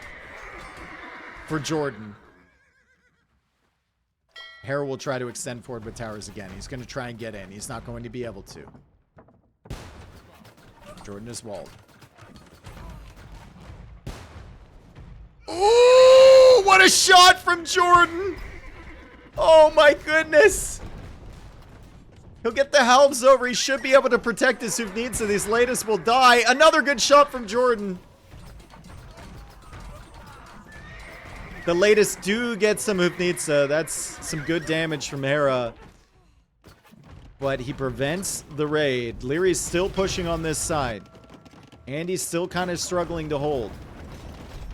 for Jordan. Hera will try to extend forward with towers again. He's going to try and get in. He's not going to be able to. Jordan is walled. Ooh, what a shot from Jordan. Oh my goodness. He'll get the halves over. He should be able to protect his Hufnitsa. These latest will die. Another good shot from Jordan. The latest do get some Hufnitsa. That's some good damage from Hera. But he prevents the raid. Leary's still pushing on this side. And he's still kind of struggling to hold.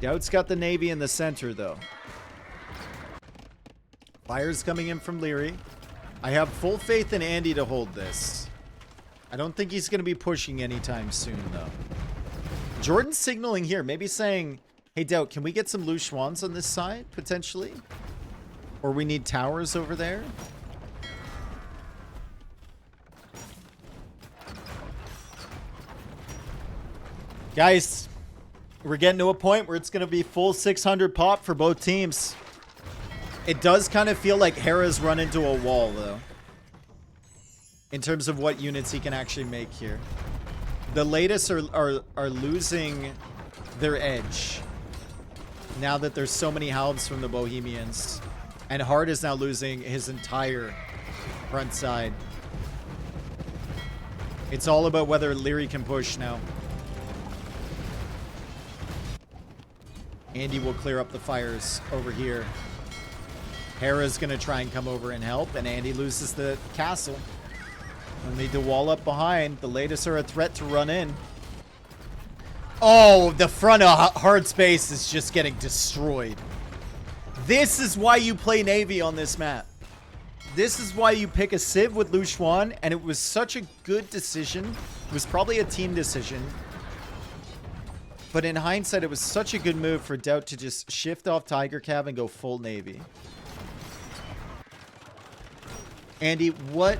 Doubt's got the Navy in the center, though. Fire's coming in from Leary. I have full faith in Andy to hold this. I don't think he's going to be pushing anytime soon, though. Jordan's signaling here. Maybe saying, hey, Doubt, can we get some Lu Xuans on this side, potentially? Or we need towers over there? Guys, we're getting to a point where it's going to be full 600 pop for both teams. It does kind of feel like Hera's run into a wall, though. In terms of what units he can actually make here. The latest are losing their edge. Now that there's so many halves from the Bohemians. And Hart is now losing his entire front side. It's all about whether Leary can push now. Andy will clear up the fires over here. Hera's going to try and come over and help, and Andy loses the castle. We'll need to wall up behind. The latest are a threat to run in. Oh, the front of hard space is just getting destroyed. This is why you play Navy on this map. This is why you pick a Civ with Lu Xuan, and it was such a good decision. It was probably a team decision. But in hindsight, it was such a good move for Doubt to just shift off Tiger Cav and go full Navy. Andy, what?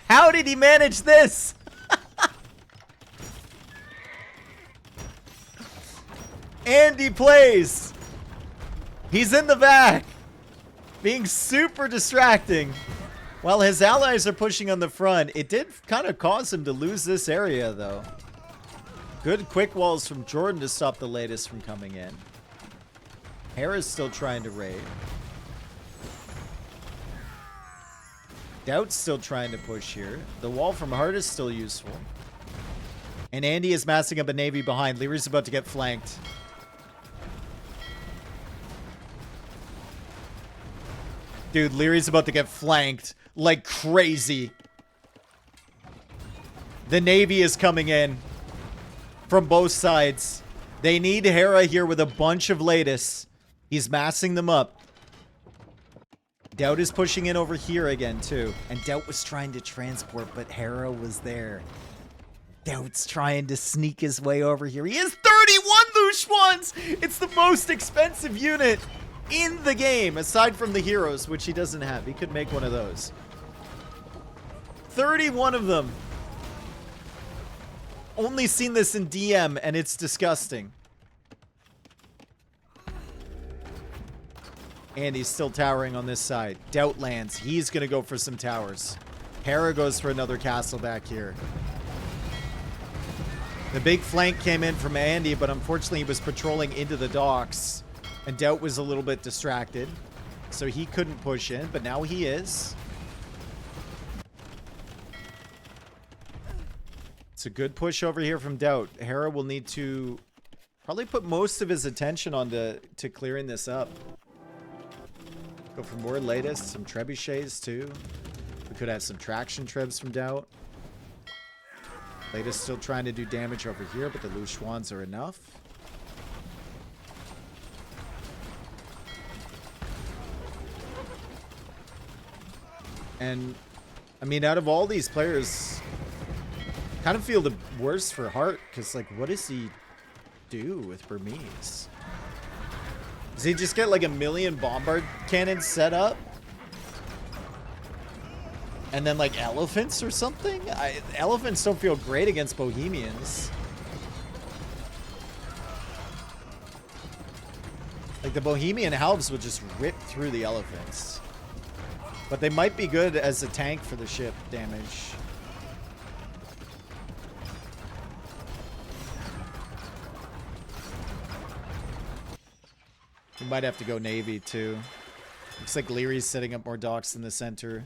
How did he manage this? Andy plays. He's in the back, being super distracting. While his allies are pushing on the front, it did kind of cause him to lose this area, though. Good quick walls from Jordan to stop the latest from coming in. Hera's still trying to raid. Doubt's still trying to push here. The wall from Hart is still useful. And Andy is massing up a Navy behind. Leary's about to get flanked. Dude, Leary's about to get flanked like crazy. The Navy is coming in from both sides. They need Hera here with a bunch of latest. He's massing them up. Doubt is pushing in over here again, too. And Doubt was trying to transport, but Hera was there. Doubt's trying to sneak his way over here. He has 31 Lu Xuans! It's the most expensive unit in the game, aside from the heroes, which he doesn't have. He could make one of those. 31 of them. Only seen this in DM, and it's disgusting. And he's still towering on this side. Doubt lands. He's going to go for some towers. Hera goes for another castle back here. The big flank came in from Andy, but unfortunately he was patrolling into the docks. And Doubt was a little bit distracted. So he couldn't push in, but now he is. It's a good push over here from Doubt. Hera will need to probably put most of his attention on to clearing this up. Go for more latest, some trebuchets too. We could have some traction trebs from Doubt. Latest still trying to do damage over here, but the Lu Xuans are enough. And I mean, out of all these players, kind of feel the worst for Hart, because like, what does he do with Burmese? Does he just get like a million bombard cannons set up? And then like elephants or something? Elephants don't feel great against Bohemians. Like the Bohemian Halbs would just rip through the elephants. But they might be good as a tank for the ship damage. We might have to go Navy too. Looks like Leary's setting up more docks in the center.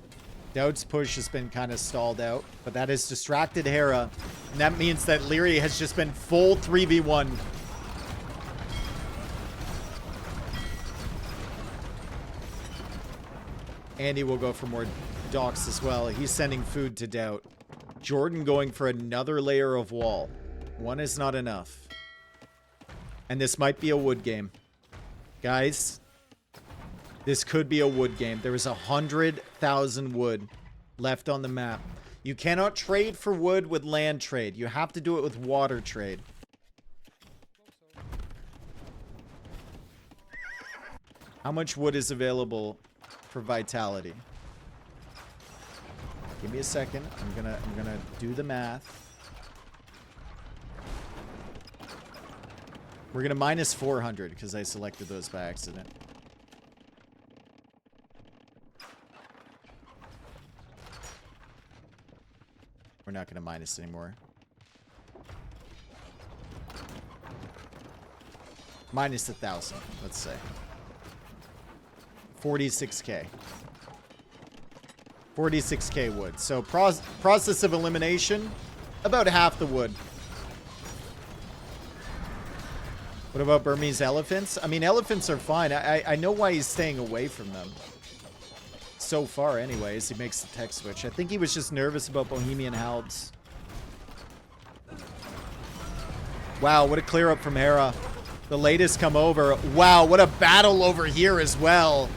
Doubt's push has been kind of stalled out, but that has distracted Hera. And that means that Leary has just been full 3v1. Andy will go for more docks as well. He's sending food to Doubt. Jordan going for another layer of wall. One is not enough. And this might be a wood game. Guys, this could be a wood game. There is 100,000 wood left on the map. You cannot trade for wood with land trade. You have to do it with water trade. How much wood is available for Vitality? Give me a second. I'm gonna do the math. We're gonna minus 400 because I selected those by accident. We're not gonna minus anymore. Minus 1,000, let's say. 46k. 46k wood. So process of elimination, about half the wood. What about Burmese elephants? I mean, elephants are fine. I know why he's staying away from them. So far, anyways, he makes the tech switch. I think he was just nervous about Bohemian Halbs. Wow, what a clear up from Hera. The latest come over. Wow, what a battle over here as well.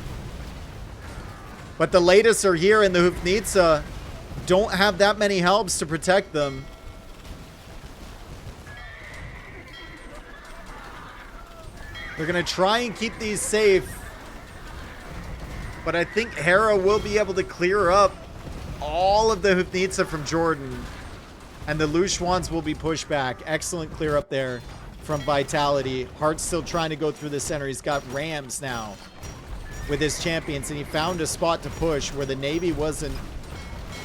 But the latest are here, and the Hufnitsa don't have that many Halbs to protect them. They're going to try and keep these safe. But I think Hera will be able to clear up all of the Hufnitsa from Jordan. And the Lu Xuans will be pushed back. Excellent clear up there from Vitality. Hart's still trying to go through the center. He's got Rams now with his champions. And he found a spot to push where the Navy wasn't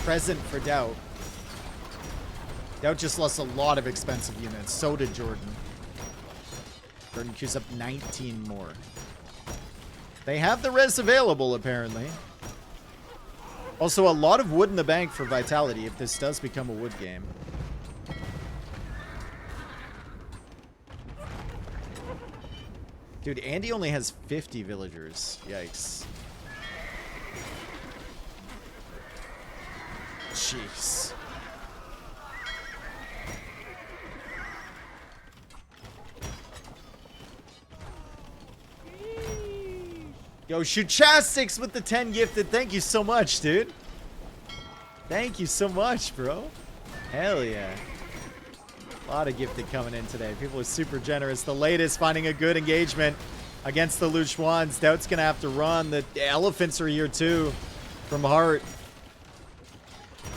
present for Doubt. Doubt just lost a lot of expensive units. So did Jordan. Jordan queues up 19 more. They have the res available, apparently. Also, a lot of wood in the bank for Vitality if this does become a wood game. Dude, Andy only has 50 villagers. Yikes. Jeez. Yo, Shootchastics with the 10 gifted. Thank you so much, dude. Thank you so much, bro. Hell yeah. A lot of gifted coming in today. People are super generous. The latest finding a good engagement against the Lu Xuans. Doubt's going to have to run. The elephants are here too from Hart.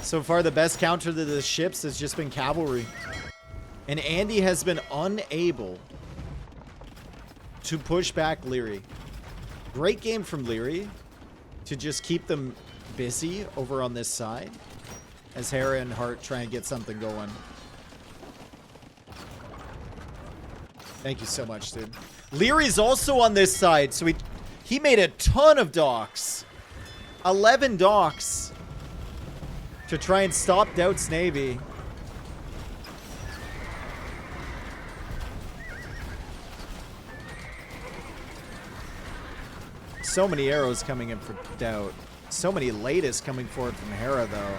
So far, the best counter to the ships has just been cavalry. And Andy has been unable to push back Leary. Great game from Leary to just keep them busy over on this side as Hera and Hart try and get something going. Thank you so much, dude. Leary's also on this side, so he made a ton of docks. 11 docks to try and stop Doubt's Navy. So many arrows coming in for Doubt. So many latest coming forward from Hera, though.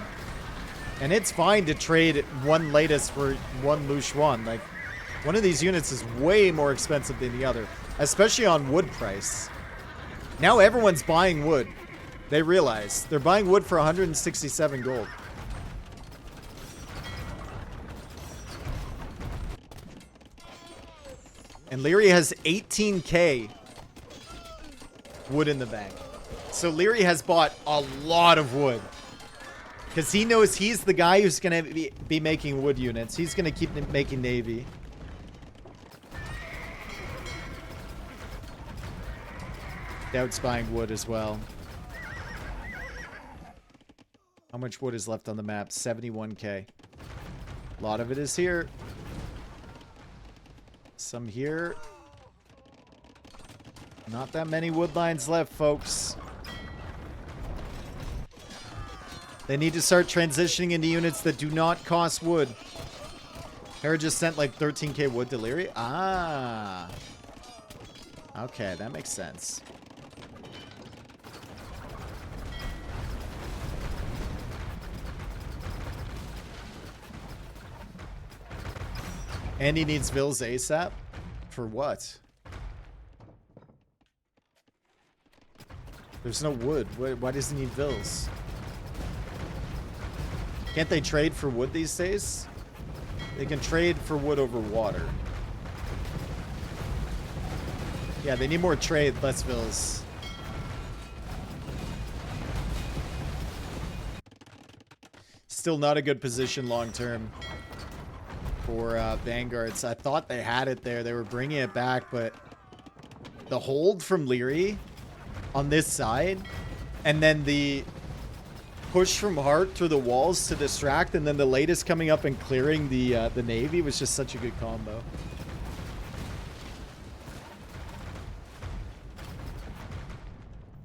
And it's fine to trade one latest for one Lushuan. Like, one of these units is way more expensive than the other, especially on wood price. Now everyone's buying wood. They realize they're buying wood for 167 gold. And Leary has 18k wood in the bank. So Leary has bought a lot of wood. Because he knows he's the guy who's going to be making wood units. He's going to keep making navy. Doubt's buying wood as well. How much wood is left on the map? 71k. A lot of it is here. Some here. Not that many wood lines left, folks. They need to start transitioning into units that do not cost wood. Hera just sent like 13k wood to Leary. Ah. Okay, that makes sense. And he needs Vills ASAP? For what? There's no wood. Why does he need Vills? Can't they trade for wood these days? They can trade for wood over water. Yeah, they need more trade, less Vills. Still not a good position long term for Vanguards. I thought they had it there. They were bringing it back, but the hold from Leary on this side, and then the push from Hart through the walls to distract, and then the latest coming up and clearing the Navy was just such a good combo.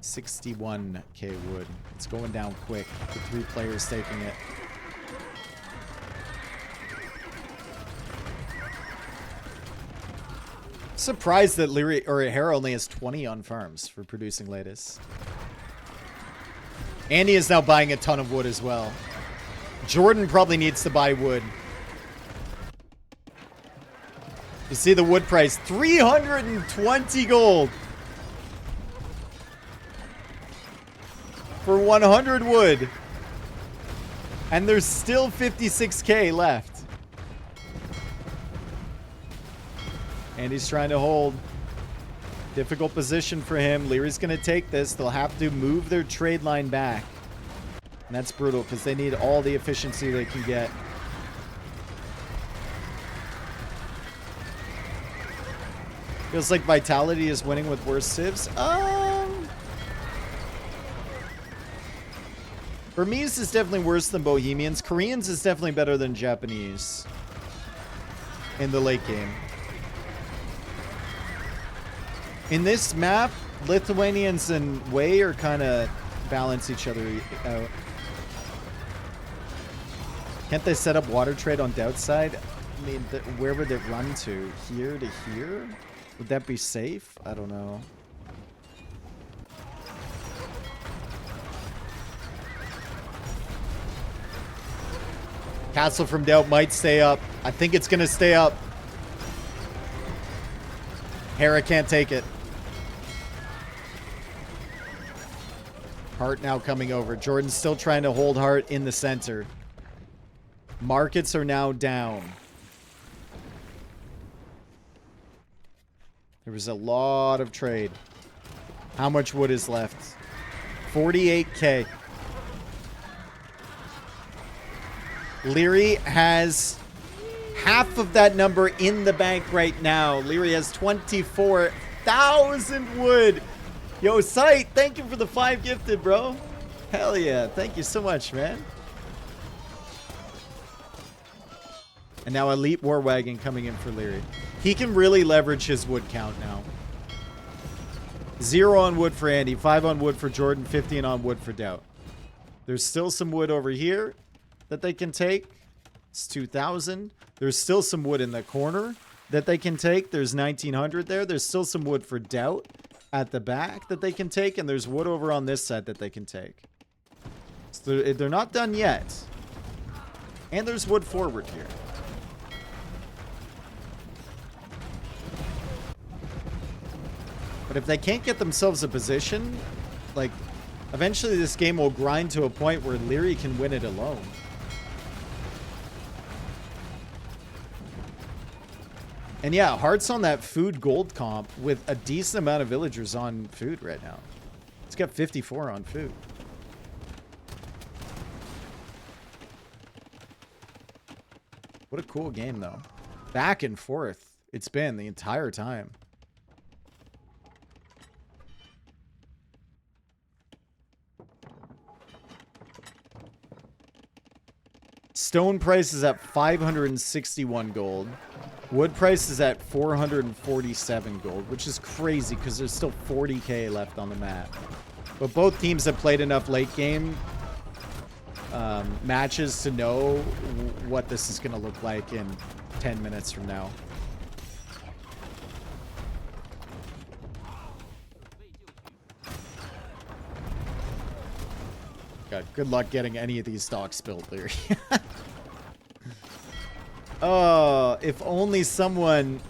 $61k wood. It's going down quick. The 3 players taking it. Surprised that Leary or Hera only has 20 on farms for producing latest. Andy is now buying a ton of wood as well. Jordan probably needs to buy wood. You see the wood price, 320 gold for 100 wood. And there's still 56k left. And he's trying to hold. Difficult position for him. Leary's going to take this. They'll have to move their trade line back. And that's brutal because they need all the efficiency they can get. Feels like Vitality is winning with worse civs. Burmese is definitely worse than Bohemians. Koreans is definitely better than Japanese in the late game. In this map, Lithuanians and Wei are kind of balance each other out. Can't they set up water trade on Doubt side? I mean, where would it run to? Here to here? Would that be safe? I don't know. Castle from Doubt might stay up. I think it's going to stay up. Hera can't take it. Hart now coming over. Jordan's still trying to hold Hart in the center. Markets are now down. There was a lot of trade. How much wood is left? 48k. Leary has half of that number in the bank right now. Leary has 24,000 wood. Yo, Sight, thank you for the 5 gifted, bro. Hell yeah. Thank you so much, man. And now Elite War Wagon coming in for Leary. He can really leverage his wood count now. 0 on wood for Andy, 5 on wood for Jordan, 15 on wood for Doubt. There's still some wood over here that they can take. It's 2,000. There's still some wood in the corner that they can take. There's 1,900 there. There's still some wood for Doubt. at the back that they can take, and there's wood over on this side that they can take. So they're not done yet. And there's wood forward here. But if they can't get themselves a position, like, eventually this game will grind to a point where Leary can win it alone. And yeah, Heart's on that food gold comp with a decent amount of villagers on food right now. It's got 54 on food. What a cool game, though. Back and forth. It's been the entire time. Stone price is at 561 gold. Wood price is at 447 gold, which is crazy because there's still 40k left on the map. But both teams have played enough late game matches to know what this is going to look like in 10 minutes from now. God, good luck getting any of these stocks built, Leary. Oh, if only someone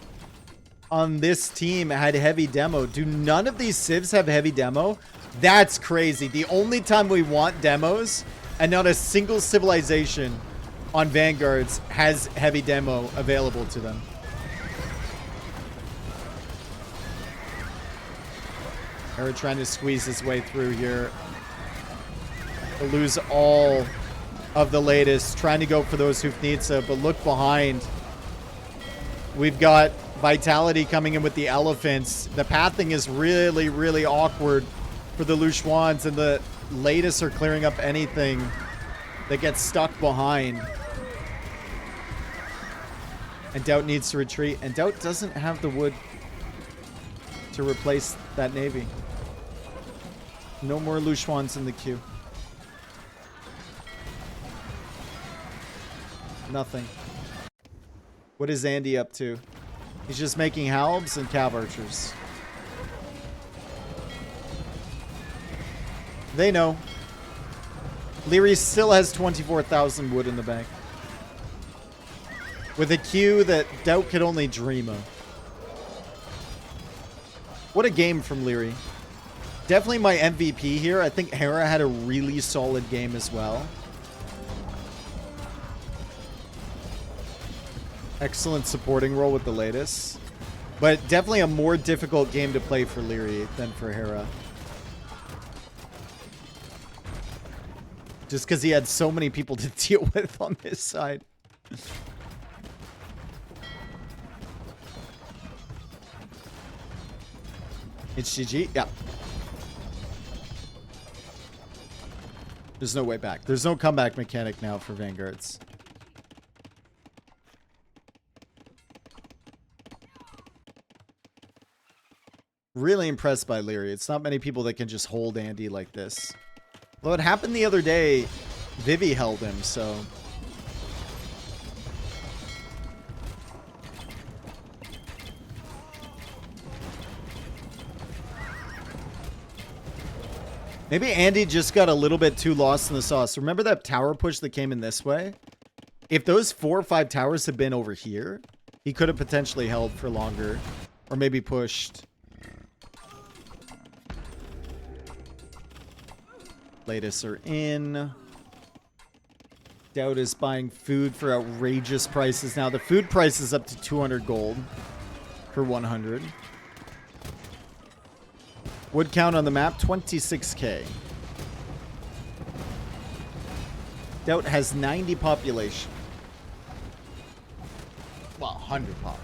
on this team had heavy demo. Do none of these civs have heavy demo? That's crazy. The only time we want demos and not a single civilization on Vanguards has heavy demo available to them. They're trying to squeeze his way through here. To lose all of the latest, trying to go for those Hufnitsa, but look behind. We've got Vitality coming in with the elephants. The pathing is really, really awkward for the Luchuans, and the latest are clearing up anything that gets stuck behind. And Doubt needs to retreat, and Doubt doesn't have the wood to replace that navy. No more Luchuans in the queue. Nothing. What is Andy up to? He's just making halbs and cav archers. They know. Leary still has 24,000 wood in the bank. With a queue that Doubt could only dream of. What a game from Leary. Definitely my MVP here. I think Hera had a really solid game as well. Excellent supporting role with the latest. But definitely a more difficult game to play for Leary than for Hera. Just because he had so many people to deal with on his side. It's GG? Yeah. There's no way back. There's no comeback mechanic now for Vanguards. Really impressed by Leary. It's not many people that can just hold Andy like this. Though it happened the other day, Vivi held him, so... Maybe Andy just got a little bit too lost in the sauce. Remember that tower push that came in this way? If those 4 or 5 towers had been over here, he could have potentially held for longer. Or maybe pushed. Latest are in. Doubt is buying food for outrageous prices now. The food price is up to 200 gold per 100. Wood count on the map, 26k. Doubt has 90 population. Well, 100 pop.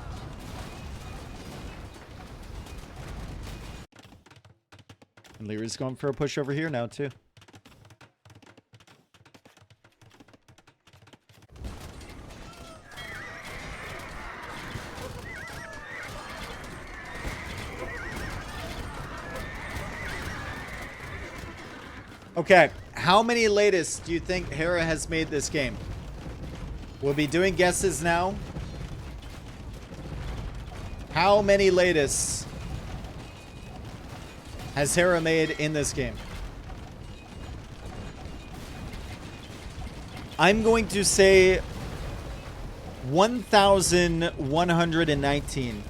And Leary's going for a push over here now, too. Okay, how many latest do you think Hera has made this game? We'll be doing guesses now. How many latest has Hera made in this game? I'm going to say 1,119.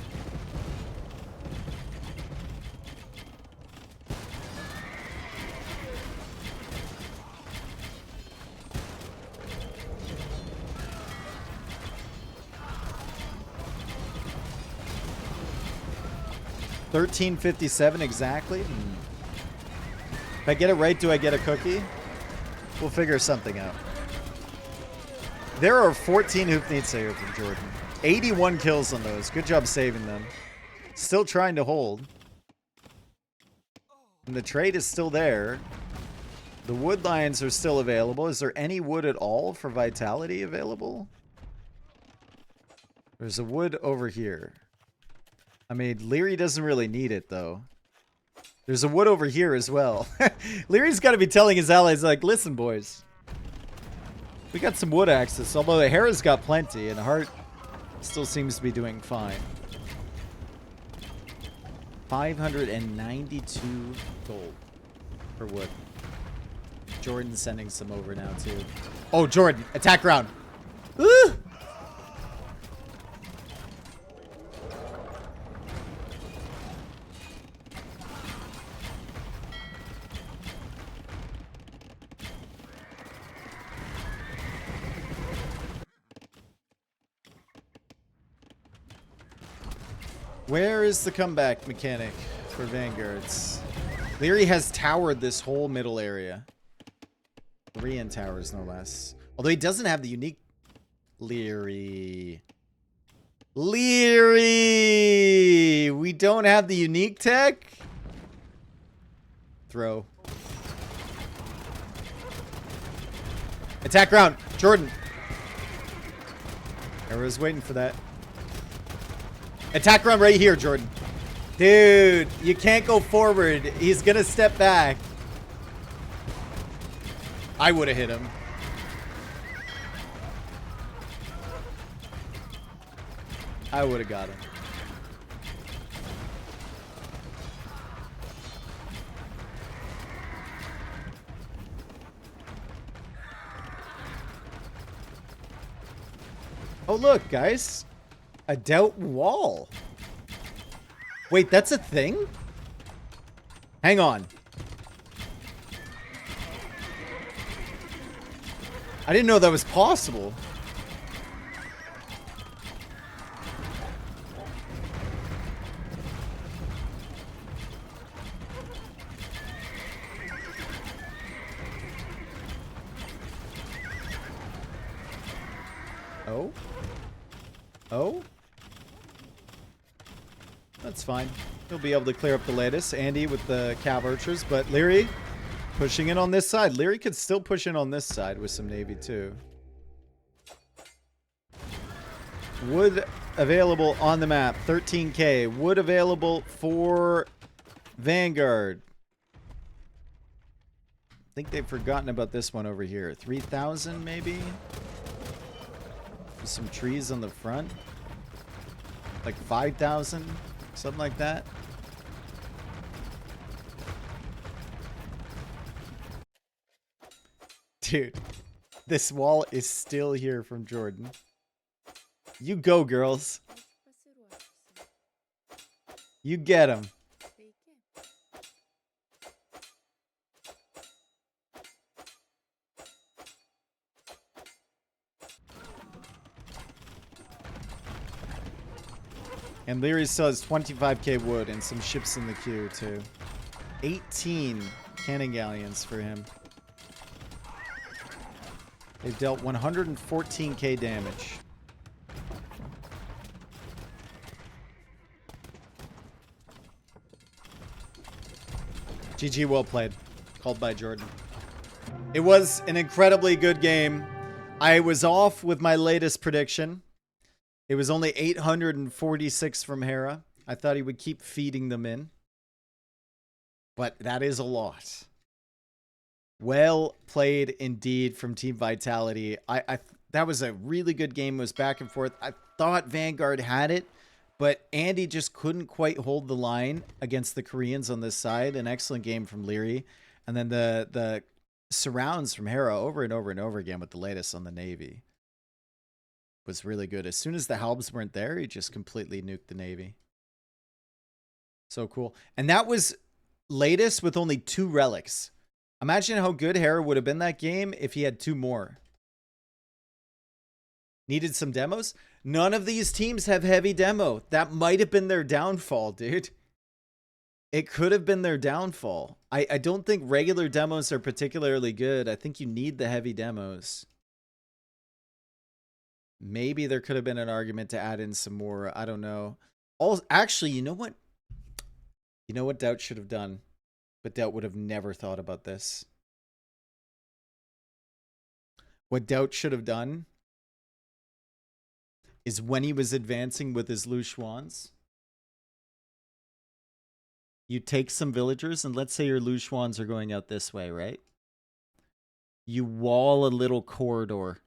$13.57 exactly. If I get it right, do I get a cookie? We'll figure something out. There are 14 Hoofnitsa here from Jordan. 81 kills on those. Good job saving them. Still trying to hold. And the trade is still there. The wood lions are still available. Is there any wood at all for vitality available? There's a wood over here. I mean, Leary doesn't really need it, though. There's a wood over here as well. Leary's got to be telling his allies, like, listen, boys. We got some wood access, although Hera's got plenty, and Hart still seems to be doing fine. 592 gold for wood. Jordan's sending some over now, too. Oh, Jordan, attack round. Woo! Where is the comeback mechanic for Vanguards? Leary has towered this whole middle area. 3 in towers, no less. Although he doesn't have the unique... Leary. We don't have the unique tech? Throw. Attack round. Jordan. I was waiting for that. Attack run right here, Jordan. Dude, you can't go forward. He's gonna step back. I would have hit him. I would have got him. Oh, look, guys. A doubt wall. Wait, that's a thing? Hang on. I didn't know that was possible. Oh? Oh? That's fine. He'll be able to clear up the lattice. Andy with the cav archers, but Leary pushing in on this side. Leary could still push in on this side with some navy too. Wood available on the map, 13k. Wood available for Vanguard. I think they've forgotten about this one over here. 3,000 maybe? With some trees on the front. Like 5,000? Something like that. Dude, this wall is still here from Jordan. You go, girls. You get him. And Leary still has 25k wood and some ships in the queue, too. 18 cannon galleons for him. They've dealt 114k damage. GG, well played. Called by Jordan. It was an incredibly good game. I was off with my latest prediction. It was only 846 from Hera. I thought he would keep feeding them in. But that is a lot. Well played indeed from Team Vitality. That was a really good game. It was back and forth. I thought Vanguard had it, But Andy just couldn't quite hold the line against the Koreans on this side. An excellent game from Leary. And then the surrounds from Hera over and over and over again with the latest on the Navy was really good. As soon as the Halbs weren't there, he just completely nuked the Navy. So cool. And that was latest with only 2 relics. Imagine how good Hera would have been that game if he had 2 more. Needed some demos? None of these teams have heavy demo. That might have been their downfall, dude. It could have been their downfall. I don't think regular demos are particularly good. I think you need the heavy demos. Maybe there could have been an argument to add in some more. I don't know. Actually, you know what? You know what Doubt should have done? But Doubt would have never thought about this. What Doubt should have done is when he was advancing with his Lu Xuans, you take some villagers, and let's say your Lu Xuans are going out this way, right? You wall a little corridor.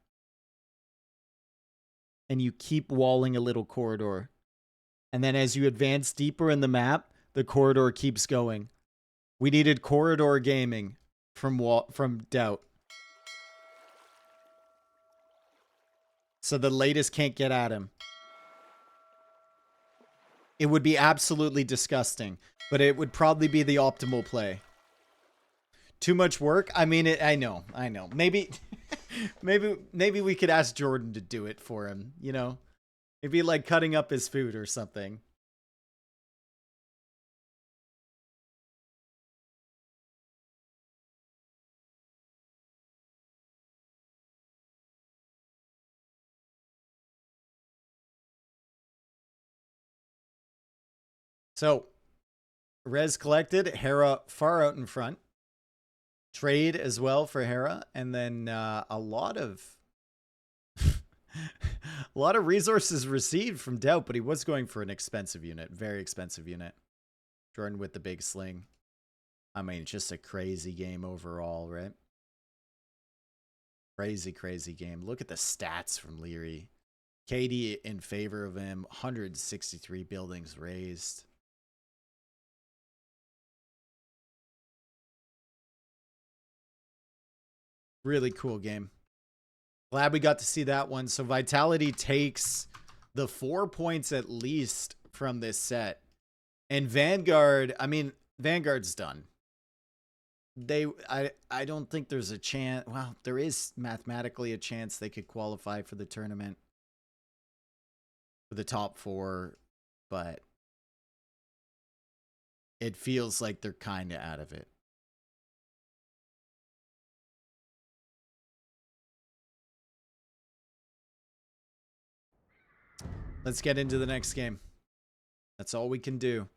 And you keep walling a little corridor. And then as you advance deeper in the map, the corridor keeps going. We needed corridor gaming from Doubt. So the latest can't get at him. It would be absolutely disgusting, but it would probably be the optimal play. Too much work? I mean, I know. Maybe we could ask Jordan to do it for him, you know? It'd be like cutting up his food or something. So, res collected, Hera far out in front. Trade as well for Hera, and then a lot of resources received from Doubt, but he was going for an expensive unit, very expensive unit. Jordan with the big sling. I mean, just a crazy game overall, right? Crazy game. Look at the stats from Leary. KD in favor of him, 163 buildings raised. Really cool game. Glad we got to see that one. So Vitality takes the 4 points at least from this set. And Vanguard, I mean, Vanguard's done. I don't think there's a chance. Well, there is mathematically a chance they could qualify for the tournament. For the top 4. But it feels like they're kind of out of it. Let's get into the next game. That's all we can do.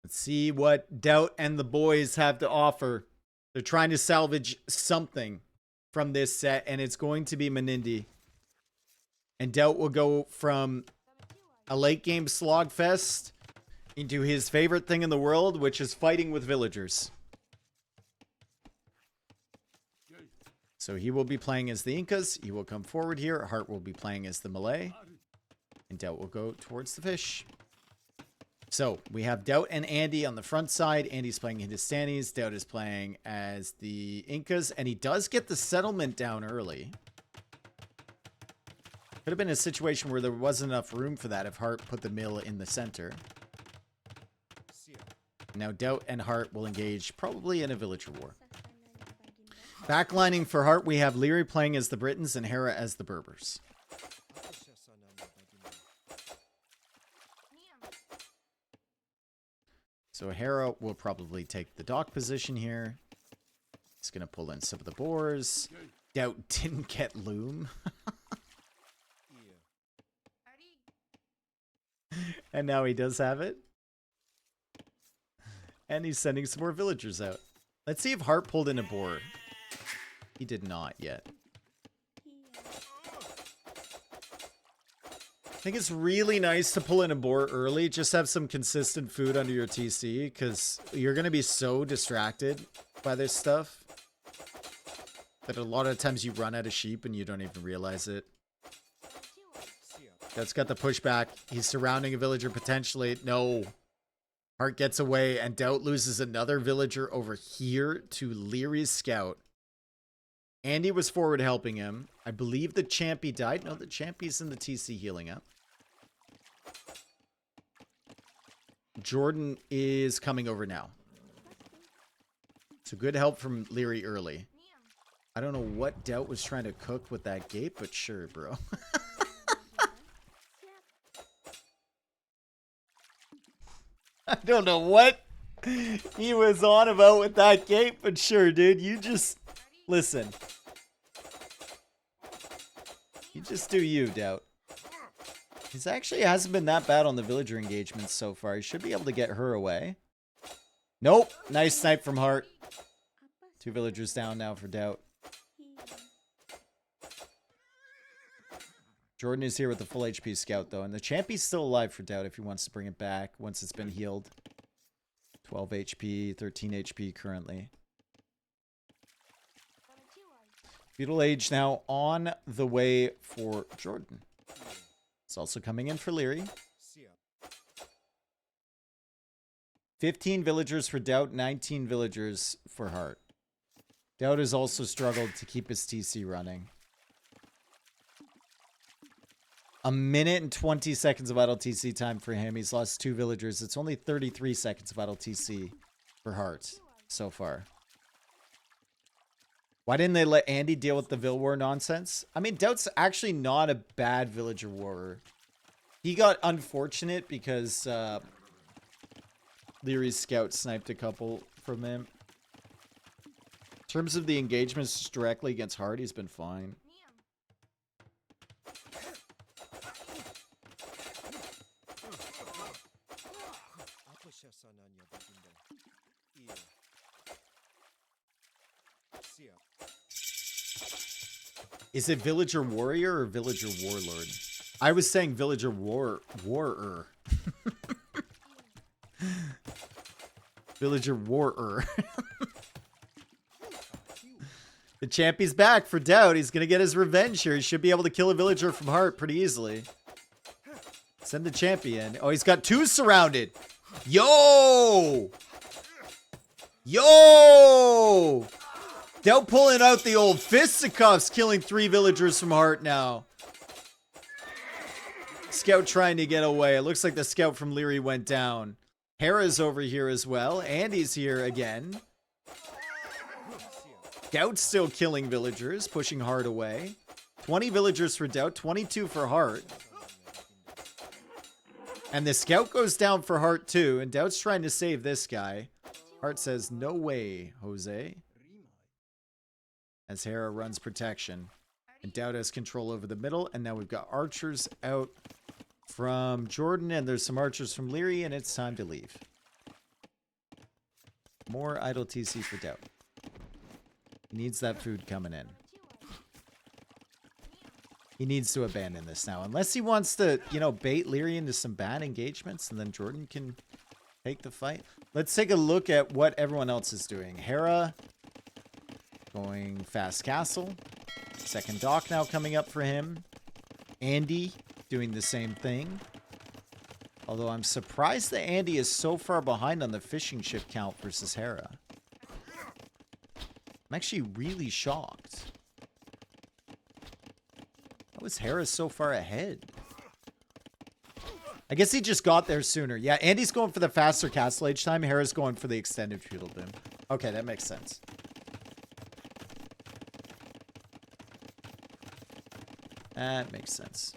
Let's see what Doubt and the boys have to offer. They're trying to salvage something from this set, and it's going to be Menindi. And Doubt will go from a late game slogfest into his favorite thing in the world, which is fighting with villagers. So he will be playing as the Incas. He will come forward here. Hart will be playing as the Malay. And Doubt will go towards the fish. So we have Doubt and Andy on the front side. Andy's playing Hindustanis. Doubt is playing as the Incas. And he does get the settlement down early. Could have been a situation where there wasn't enough room for that if Hart put the mill in the center. Now Doubt and Hart will engage probably in a villager war. Backlining for Hart, we have Leary playing as the Britons and Hera as the Berbers. So Hera will probably take the dock position here. He's going to pull in some of the boars. Doubt didn't get loom. And now he does have it. And he's sending some more villagers out. Let's see if Hart pulled in a boar. He did not yet. I think it's really nice to pull in a boar early. Just have some consistent food under your TC, because you're going to be so distracted by this stuff that a lot of times you run out of sheep and you don't even realize it. That's got the pushback. He's surrounding a villager potentially. No. Hart gets away, and Doubt loses another villager over here to Leary's scout. Andy was forward helping him. I believe the Champy died. No, the Champy's in the TC healing up. Jordan is coming over now. So good help from Leary early. I don't know what Doubt was trying to cook with that gate, but sure, bro. I don't know what he was on about with that gate, but sure, dude. You just... Listen. You just do you, Doubt. He's actually hasn't been that bad on the villager engagements so far. He should be able to get her away. Nope. Nice snipe from Hart. 2 villagers down now for Doubt. Jordan is here with the full HP scout, though. And the Champy's still alive for Doubt if he wants to bring it back once it's been healed. 12 HP, 13 HP currently. Feudal Age now on the way for Jordan. It's also coming in for Leary. 15 villagers for Doubt, 19 villagers for Hart. Doubt has also struggled to keep his TC running. A minute and 20 seconds of idle TC time for him. He's lost 2 villagers. It's only 33 seconds of idle TC for Hart so far. Why didn't they let Andy deal with the Vill War nonsense? I mean, Doubt's actually not a bad villager warrior. He got unfortunate because Leary's scout sniped a couple from him. In terms of the engagements directly against Hart, he's been fine. Is it villager warrior or villager warlord? I was saying villager warer. Villager warer. The Champy's back for Doubt. He's gonna get his revenge here. He should be able to kill a villager from Hart pretty easily. Send the Champion. Oh, he's got 2 surrounded. Yo! Yo! Doubt pulling out the old fisticuffs, killing 3 villagers from Hart now. Scout trying to get away. It looks like the scout from Leary went down. Hera's over here as well. Andy's here again. Doubt's still killing villagers, pushing Hart away. 20 villagers for Doubt, 22 for Hart. And the scout goes down for Hart too, and Doubt's trying to save this guy. Hart says, no way, Jose. As Hera runs protection. And Doubt has control over the middle, and now we've got archers out from Jordan, and there's some archers from Leary, and it's time to leave. More idle TC for Doubt. He needs that food coming in. He needs to abandon this now. Unless he wants to, you know, bait Leary into some bad engagements, and then Jordan can take the fight. Let's take a look at what everyone else is doing. Hera going fast castle. Second dock now coming up for him. Andy doing the same thing. Although I'm surprised that Andy is so far behind on the fishing ship count versus Hera. I'm actually really shocked. How is Hera so far ahead? I guess he just got there sooner. Yeah, Andy's going for the faster castle age time. Hera's going for the extended feudal doom. Okay, that makes sense. That makes sense.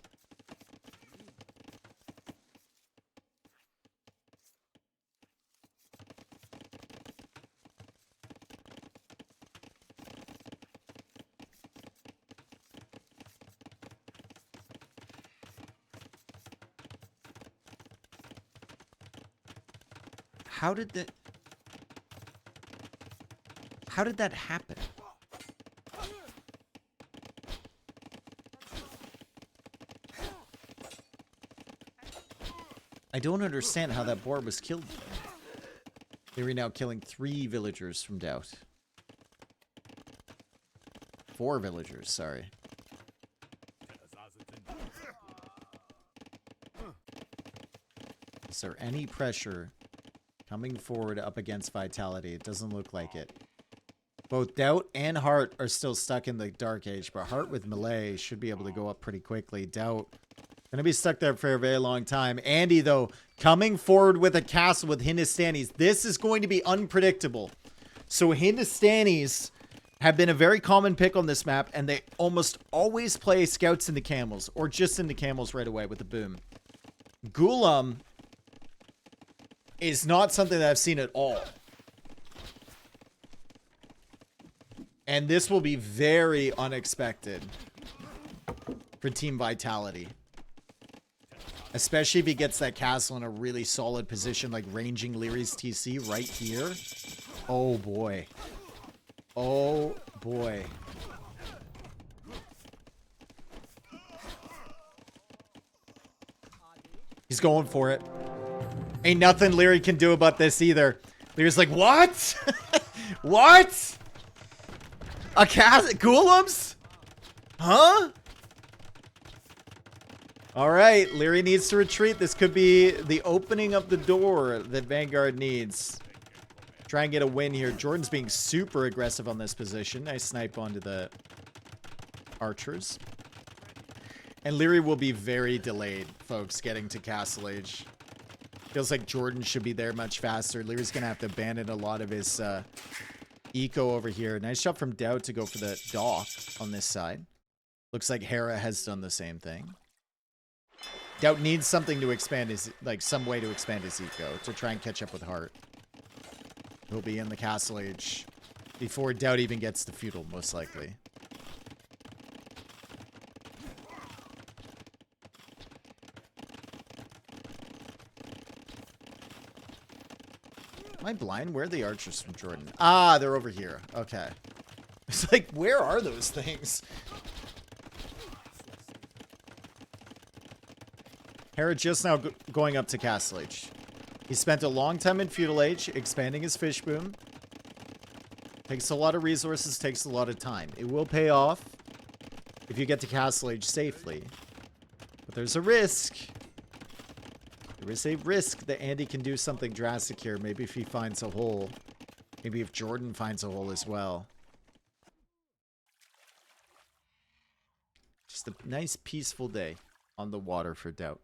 How did that happen? I don't understand how that boar was killed. They were now killing 3 villagers from Doubt. 4 villagers, sorry. Is there any pressure coming forward up against Vitality? It doesn't look like it. Both Doubt and Heart are still stuck in the Dark Age, but Heart with melee should be able to go up pretty quickly. Doubt gonna be stuck there for a very long time. Andy, though, coming forward with a castle with Hindustanis. This is going to be unpredictable. So Hindustanis have been a very common pick on this map, and they almost always play scouts into camels, or just into camels right away with the boom. Ghulam is not something that I've seen at all. And this will be very unexpected for Team Vitality. Especially if he gets that castle in a really solid position, like ranging Leary's TC right here. Oh boy. Oh boy. He's going for it. Ain't nothing Leary can do about this either. Leary's like, what? What? A Ghulam's? Huh? All right, Leary needs to retreat. This could be the opening of the door that Vanguard needs. Try and get a win here. Jordan's being super aggressive on this position. Nice snipe onto the archers. And Leary will be very delayed, folks, getting to Castle Age. Feels like Jordan should be there much faster. Leary's going to have to abandon a lot of his eco over here. Nice shot from Doubt to go for the dock on this side. Looks like Hera has done the same thing. Doubt needs something to expand his, like some way to expand his eco to try and catch up with Heart. He'll be in the Castle Age before Doubt even gets to Feudal, most likely. Am I blind? Where are the archers from Jordan? Ah, they're over here. Okay. It's like, where are those things? Hera just now going up to Castle Age. He spent a long time in Feudal Age, expanding his fish boom. Takes a lot of resources, takes a lot of time. It will pay off if you get to Castle Age safely. But there's a risk. There is a risk that Andy can do something drastic here. Maybe if he finds a hole. Maybe if Jordan finds a hole as well. Just a nice peaceful day on the water for Doubt.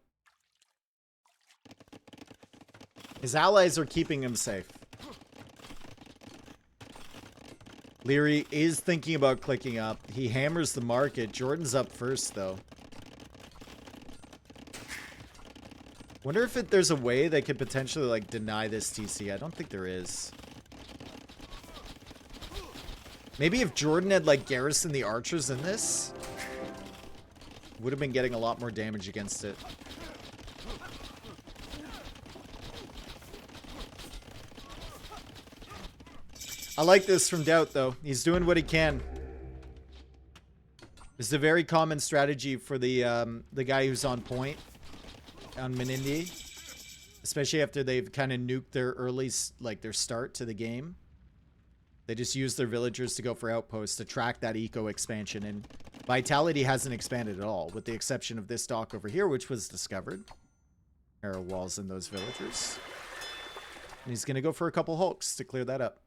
His allies are keeping him safe. Leary is thinking about clicking up. He hammers the market. Jordan's up first, though. Wonder if there's a way they could potentially, like, deny this TC. I don't think there is. Maybe if Jordan had, like, Garrison the archers in this, would have been getting a lot more damage against it. I like this from Doubt, though. He's doing what he can. This is a very common strategy for the guy who's on point on Menindi, especially after they've kind of nuked their early, like their start to the game. They just use their villagers to go for outposts to track that eco expansion, and Vitality hasn't expanded at all, with the exception of this dock over here, which was discovered. There are walls in those villagers. And he's going to go for a couple hulks to clear that up.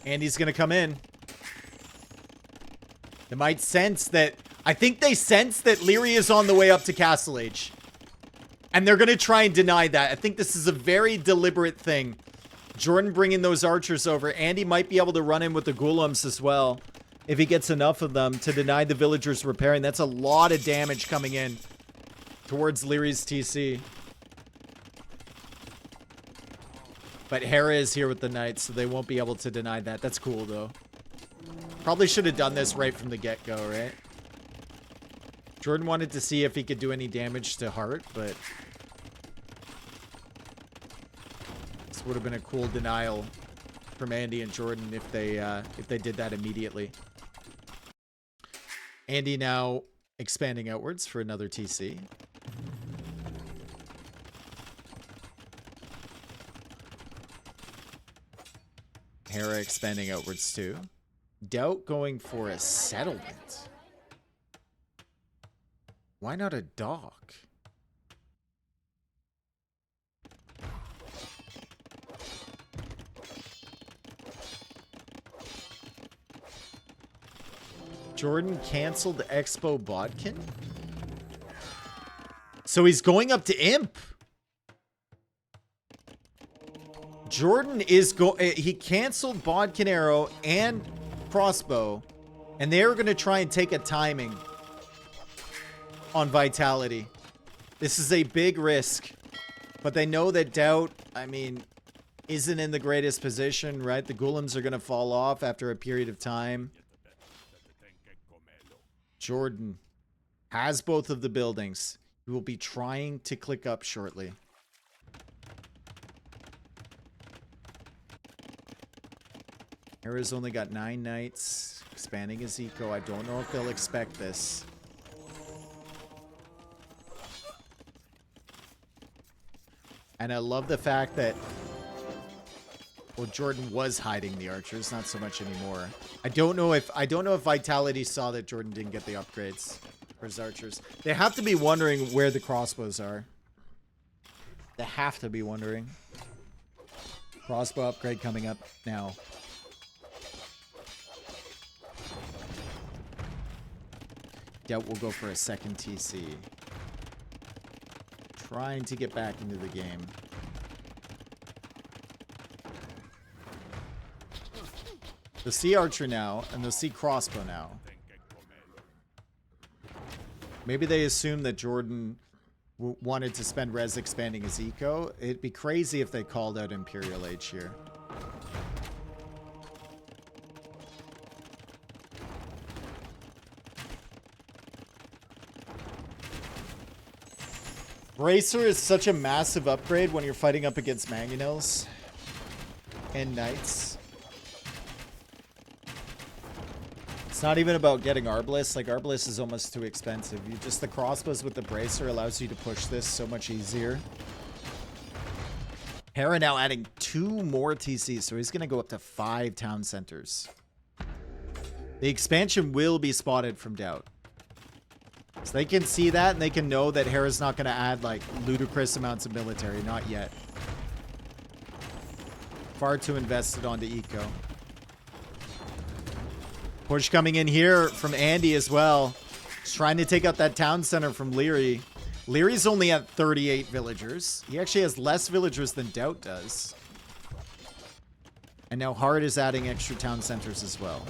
And he's going to come in. They might sense that... I think they sense that Leary is on the way up to Castle Age. And they're going to try and deny that. I think this is a very deliberate thing. Jordan bringing those archers over. Andy might be able to run in with the Ghulams as well, if he gets enough of them to deny the villagers repairing. That's a lot of damage coming in towards Leary's TC. But Hera is here with the knights, so they won't be able to deny that. That's cool, though. Probably should have done this right from the get-go, right? Jordan wanted to see if he could do any damage to Heart, but this would have been a cool denial from Andy and Jordan if they did that immediately. Andy now expanding outwards for another TC. Hera expanding outwards too. Doubt going for a settlement. Why not a dock? Jordan canceled Expo Bodkin? So he's going up to Imp. Jordan is he canceled Bodkin Arrow and Crossbow, and they're going to try and take a timing on Vitality. This is a big risk, but they know that Doubt, I mean, isn't in the greatest position, right? The Golems are going to fall off after a period of time. Jordan has both of the buildings. He will be trying to click up shortly. Hera's only got 9 knights. Expanding his eco. I don't know if they'll expect this. And I love the fact that, well, Jordan was hiding the archers, not so much anymore. I don't know if Vitality saw that Jordan didn't get the upgrades for his archers. They have to be wondering where the crossbows are. They have to be wondering. Crossbow upgrade coming up now. Doubt we'll go for a second TC. Trying to get back into the game. They'll see Archer now, and they'll see Crossbow now. Maybe they assume that Jordan wanted to spend res expanding his eco. It'd be crazy if they called out Imperial Age here. Bracer is such a massive upgrade when you're fighting up against Mangonels and Knights. It's not even about getting Arbalest. Like, Arbalest is almost too expensive. You just, the crossbows with the Bracer allows you to push this so much easier. Hera now adding 2 more TCs, so he's going to go up to 5 town centers. The expansion will be spotted from Doubt. So they can see that, and they can know that Hera's not going to add, like, ludicrous amounts of military. Not yet. Far too invested onto eco. Push coming in here from Andy as well. He's trying to take out that town center from Leary. Leary's only at 38 villagers. He actually has less villagers than Doubt does. And now Hard is adding extra town centers as well.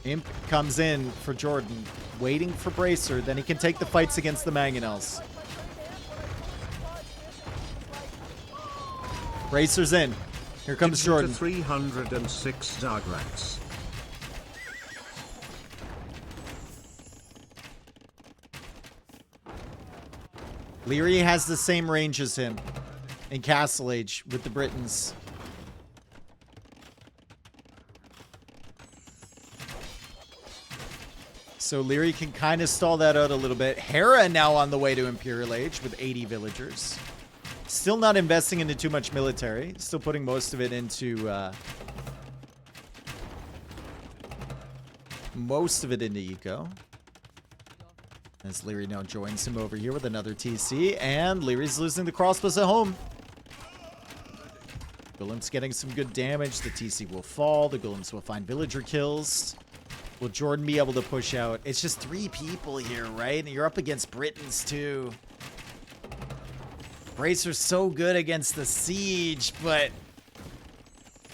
Imp comes in for Jordan, waiting for Bracer. Then he can take the fights against the Mangonels. Bracer's in. Here comes Jordan. 306 Zagrats. Leary has the same range as him in Castle Age with the Britons. So Leary can kind of stall that out a little bit. Hera now on the way to Imperial Age with 80 villagers. Still not investing into too much military. Still putting most of it into... eco. As Leary now joins him over here with another TC. And Leary's losing the crossbows at home. Golem's getting some good damage. The TC will fall. The Golems will find villager kills. Will Jordan be able to push out? It's just 3 people here, right? And you're up against Britons, too. Bracer's so good against the siege, but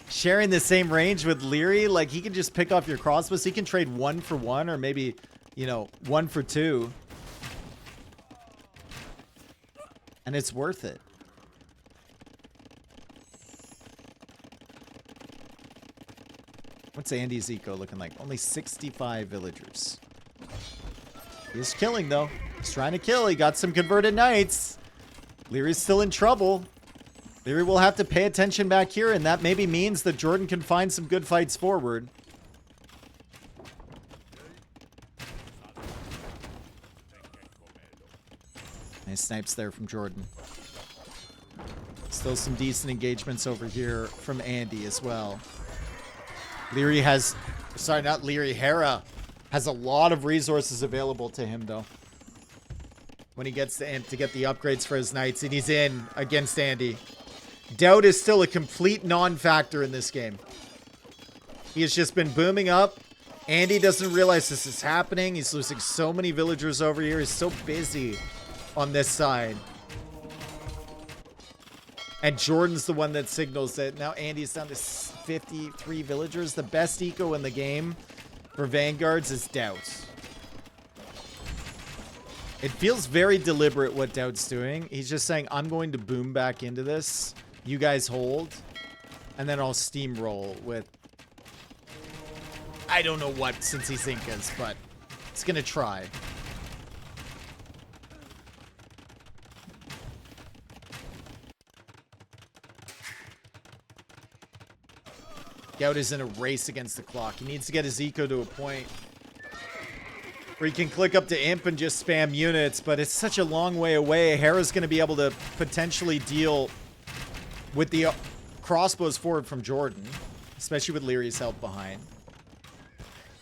sharing the same range with Leary, like, he can just pick off your crossbows. He can trade 1 for 1 or maybe, you know, 1 for 2. And it's worth it. What's Andy's eco looking like? Only 65 villagers. He's killing, though. He's trying to kill. He got some converted knights. Leary's still in trouble. Leary will have to pay attention back here, and that maybe means that Jordan can find some good fights forward. Nice snipes there from Jordan. Still some decent engagements over here from Andy as well. Leary has... Sorry, not Leary. Hera has a lot of resources available to him, though. When he gets to Imp to get the upgrades for his knights, and he's in against Andy. Doubt is still a complete non-factor in this game. He has just been booming up. Andy doesn't realize this is happening. He's losing so many villagers over here. He's so busy on this side. And Jordan's the one that signals it. Now Andy's down to 53 villagers. The best eco in the game for Vanguards is Doubt. It feels very deliberate what Doubt's doing. He's just saying, I'm going to boom back into this. You guys hold. And then I'll steamroll with... I don't know what, since he's Incas, but it's going to try. Gout is in a race against the clock. He needs to get his eco to a point where he can click up to Imp and just spam units, but it's such a long way away. Hera's going to be able to potentially deal with the crossbows forward from Jordan, especially with Leary's help behind.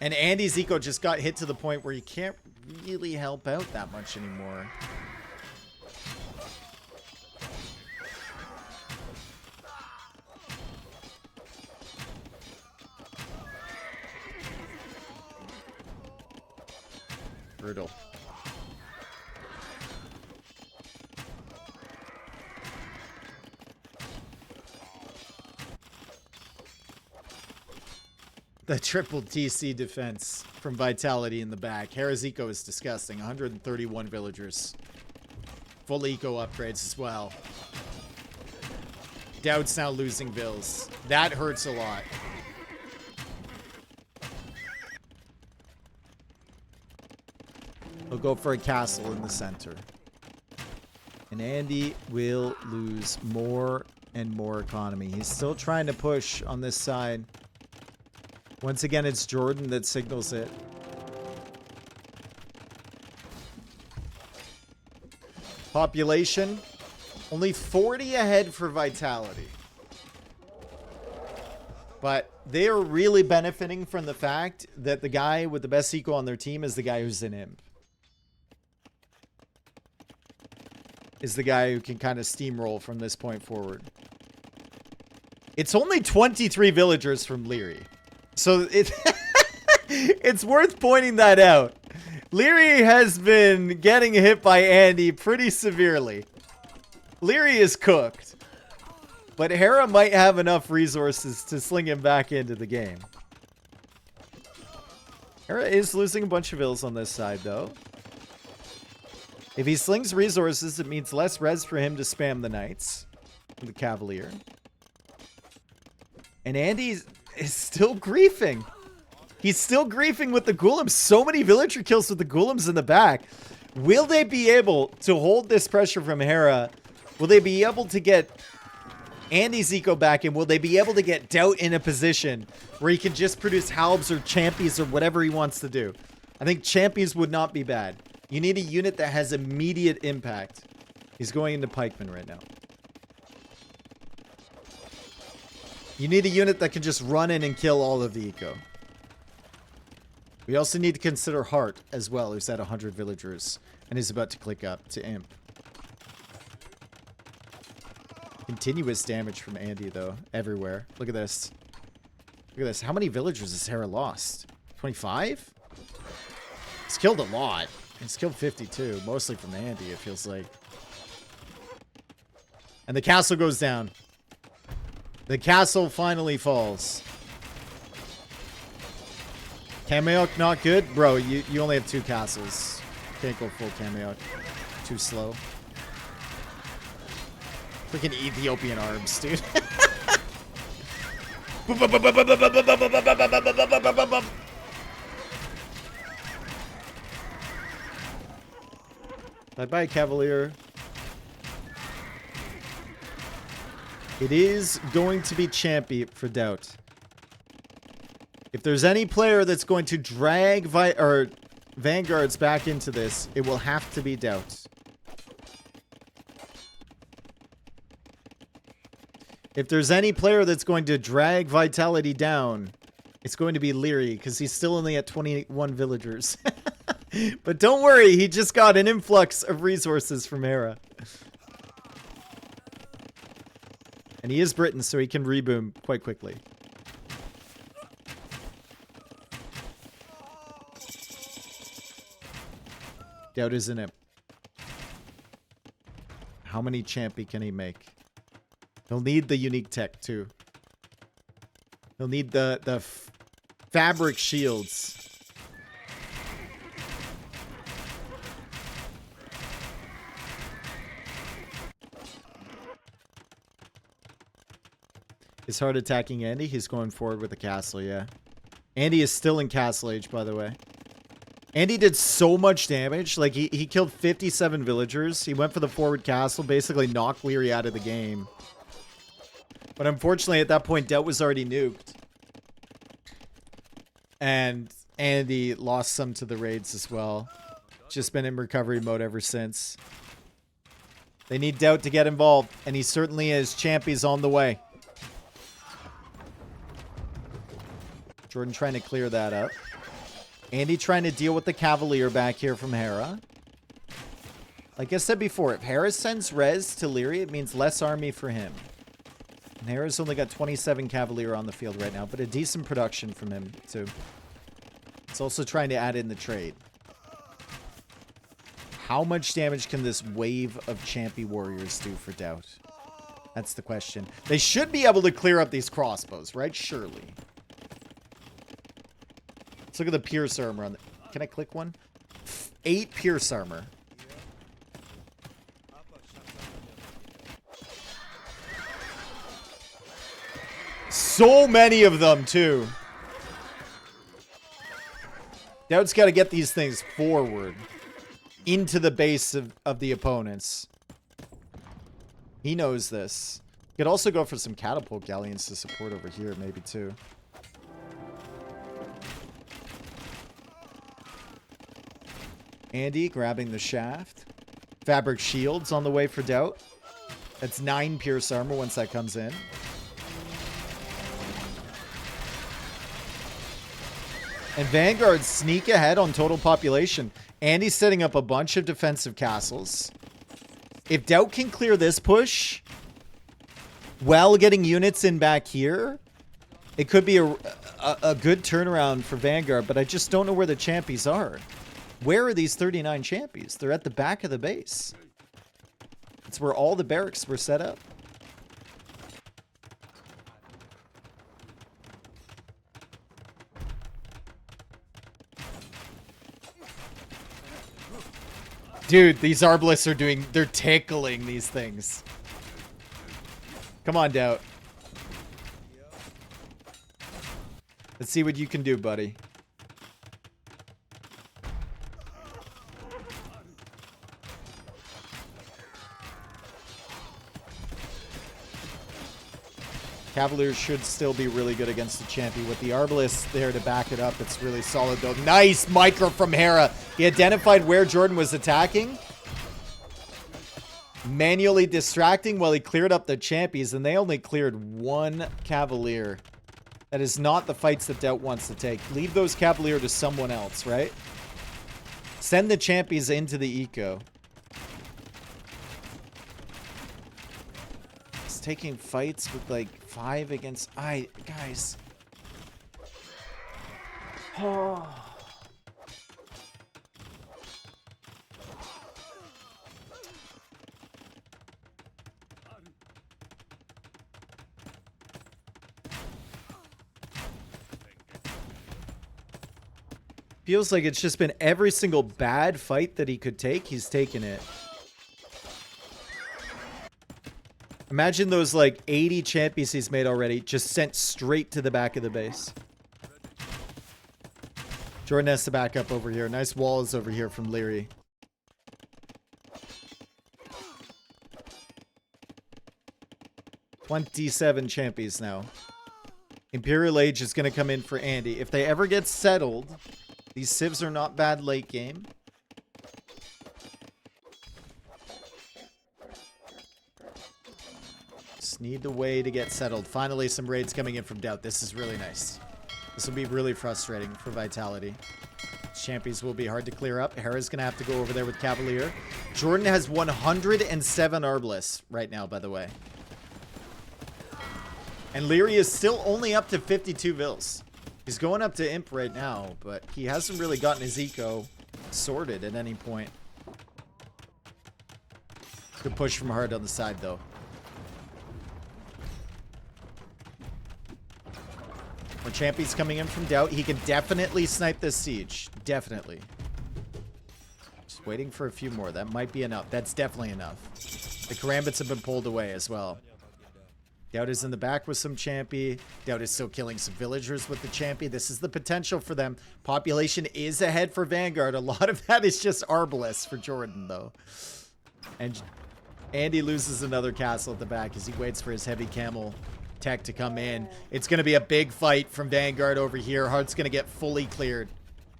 And Andy's eco just got hit to the point where you can't really help out that much anymore. Brutal. The triple TC defense from Vitality in the back. Hera's eco is disgusting. 131 villagers. Full eco upgrades as well. Doubt's now losing vills. That hurts a lot. He'll go for a castle in the center. And Andy will lose more and more economy. He's still trying to push on this side. Once again, it's Jordan that signals it. Population, only 40 ahead for Vitality. But they are really benefiting from the fact that the guy with the best eco on their team is the guy who's in Imp. Is the guy who can kind of steamroll from this point forward. It's only 23 villagers from Leary. So it's worth pointing that out. Leary has been getting hit by Andy pretty severely. Leary is cooked. But Hera might have enough resources to sling him back into the game. Hera is losing a bunch of ills on this side, though. If he slings resources, it means less res for him to spam the knights. The Cavalier. And Andy is still griefing. He's still griefing with the Ghoulems. So many villager kills with the Ghoulems in the back. Will they be able to hold this pressure from Hera? Will they be able to get Andy's eco back? And will they be able to get Doubt in a position where he can just produce Halbs or Champions or whatever he wants to do? I think Champions would not be bad. You need a unit that has immediate impact. He's going into Pikeman right now. You need a unit that can just run in and kill all of the eco. We also need to consider Hart as well, who's at 100 villagers and is about to click up to Imp. Continuous damage from Andy, though, everywhere. Look at this. Look at this. How many villagers has Hera lost? 25? He's killed a lot. He's killed 52, mostly from Andy, it feels like. And the castle goes down. The castle finally falls. Kameok not good? Bro, you only have 2 castles. Can't go full Kameok. Too slow. Freaking Ethiopian arms, dude. Bye-bye, Cavalier. It is going to be Champy for Doubt. If there's any player that's going to drag Vanguards back into this, it will have to be Doubt. If there's any player that's going to drag Vitality down, It's going to be Leary, because he's still only at 21 villagers. But don't worry, he just got an influx of resources from Hera. And he is Britain, so he can reboom quite quickly. Doubt isn't it. How many champy can he make? He'll need the unique tech, too. He'll need the fabric shields. Is hard attacking Andy? He's going forward with the castle, yeah. Andy is still in castle age, by the way. Andy did so much damage. Like, he killed 57 villagers. He went for the forward castle, basically knocked Leary out of the game. But unfortunately, at that point, Doubt was already nuked. And Andy lost some to the raids as well. Just been in recovery mode ever since. They need Doubt to get involved, and he certainly is. Champy's on the way. Jordan trying to clear that up. Andy trying to deal with the Cavalier back here from Hera. Like I said before, if Hera sends res to Leary, it means less army for him. And Hera's only got 27 Cavalier on the field right now, but a decent production from him, too. It's also trying to add in the trade. How much damage can this wave of Champy warriors do for Doubt? That's the question. They should be able to clear up these crossbows, right? Surely. Let's look at the Pierce armor on the... Can I click one? 8 Pierce armor. So many of them, too. Doubt's got to get these things forward. Into the base of the opponents. He knows this. Could also go for some catapult galleons to support over here, maybe, too. Andy grabbing the shaft. Fabric shields on the way for Doubt. That's 9 Pierce armor once that comes in. And Vanguard sneak ahead on total population. Andy's setting up a bunch of defensive castles. If Doubt can clear this push while getting units in back here, it could be a good turnaround for Vanguard, but I just don't know where the champies are. Where are these 39 champions? They're at the back of the base. It's where all the barracks were set up. Dude, these Arbalists are doing... They're tickling these things. Come on, Doubt. Let's see what you can do, buddy. Cavaliers should still be really good against the Champy. With the Arbalists there to back it up, it's really solid, though. Nice micro from Hera. He identified where Jordan was attacking. Manually distracting while he cleared up the Champies, and they only cleared 1 Cavalier. That is not the fights that Doubt wants to take. Leave those Cavalier to someone else, right? Send the Champies into the eco. He's taking fights with like 5 against... guys. Oh. Feels like it's just been every single bad fight that he could take, he's taken it. Imagine those like 80 champions he's made already just sent straight to the back of the base. Jordan has to back up over here. Nice walls over here from Leary. $27 champions now. Imperial Age is going to come in for Andy. If they ever get settled... These civs are not bad late game. Just need the way to get settled. Finally, some raids coming in from Doubt. This is really nice. This will be really frustrating for Vitality. Champions will be hard to clear up. Hera's going to have to go over there with Cavalier. Jordan has 107 Arbalest right now, by the way. And Leary is still only up to 52 Vils. He's going up to Imp right now, but he hasn't really gotten his eco sorted at any point. Good push from Hard on the side, though. More champions coming in from Doubt. He can definitely snipe this siege. Definitely. Just waiting for a few more. That might be enough. That's definitely enough. The Karambits have been pulled away as well. Doubt is in the back with some champy. Doubt is still killing some villagers with the champy. This is the potential for them. Population is ahead for Vanguard. A lot of that is just Arbalest for Jordan, though. And Andy loses another castle at the back as he waits for his heavy camel tech to come in. It's going to be a big fight from Vanguard over here. Heart's going to get fully cleared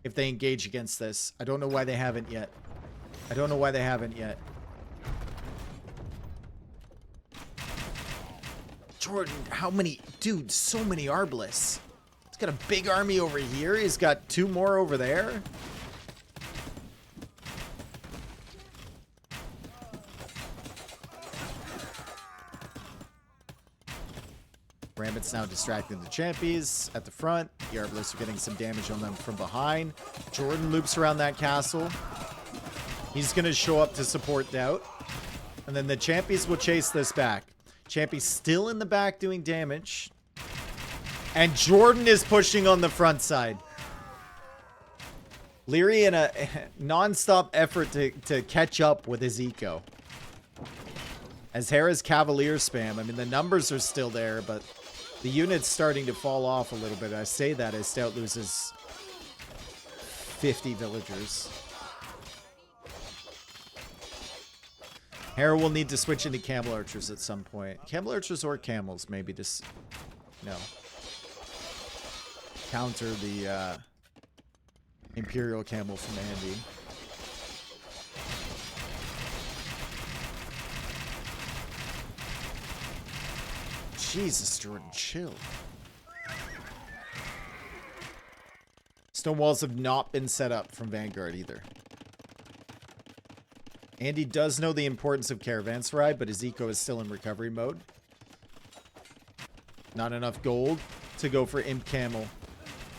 if they engage against this. I don't know why they haven't yet. I don't know why they haven't yet. Jordan, how many? Dude, so many Arbalists. He's got a big army over here. He's got 2 more over there. Rambit's now distracting the champions at the front. The Arbalists are getting some damage on them from behind. Jordan loops around that castle. He's going to show up to support Doubt. And then the champions will chase this back. Champy's still in the back doing damage. And Jordan is pushing on the front side. Leary in a non-stop effort to catch up with his eco. As Hera's Cavalier spam, I mean, the numbers are still there, but the unit's starting to fall off a little bit. I say that as Stout loses 50 villagers. Hera will need to switch into Camel Archers at some point. Camel Archers or Camels, maybe just... No. Counter the Imperial Camel from Andy. Jesus, Jordan, chill. Stone walls have not been set up from Vanguard either. Andy does know the importance of Caravanserai, but his eco is still in recovery mode. Not enough gold to go for Imp Camel.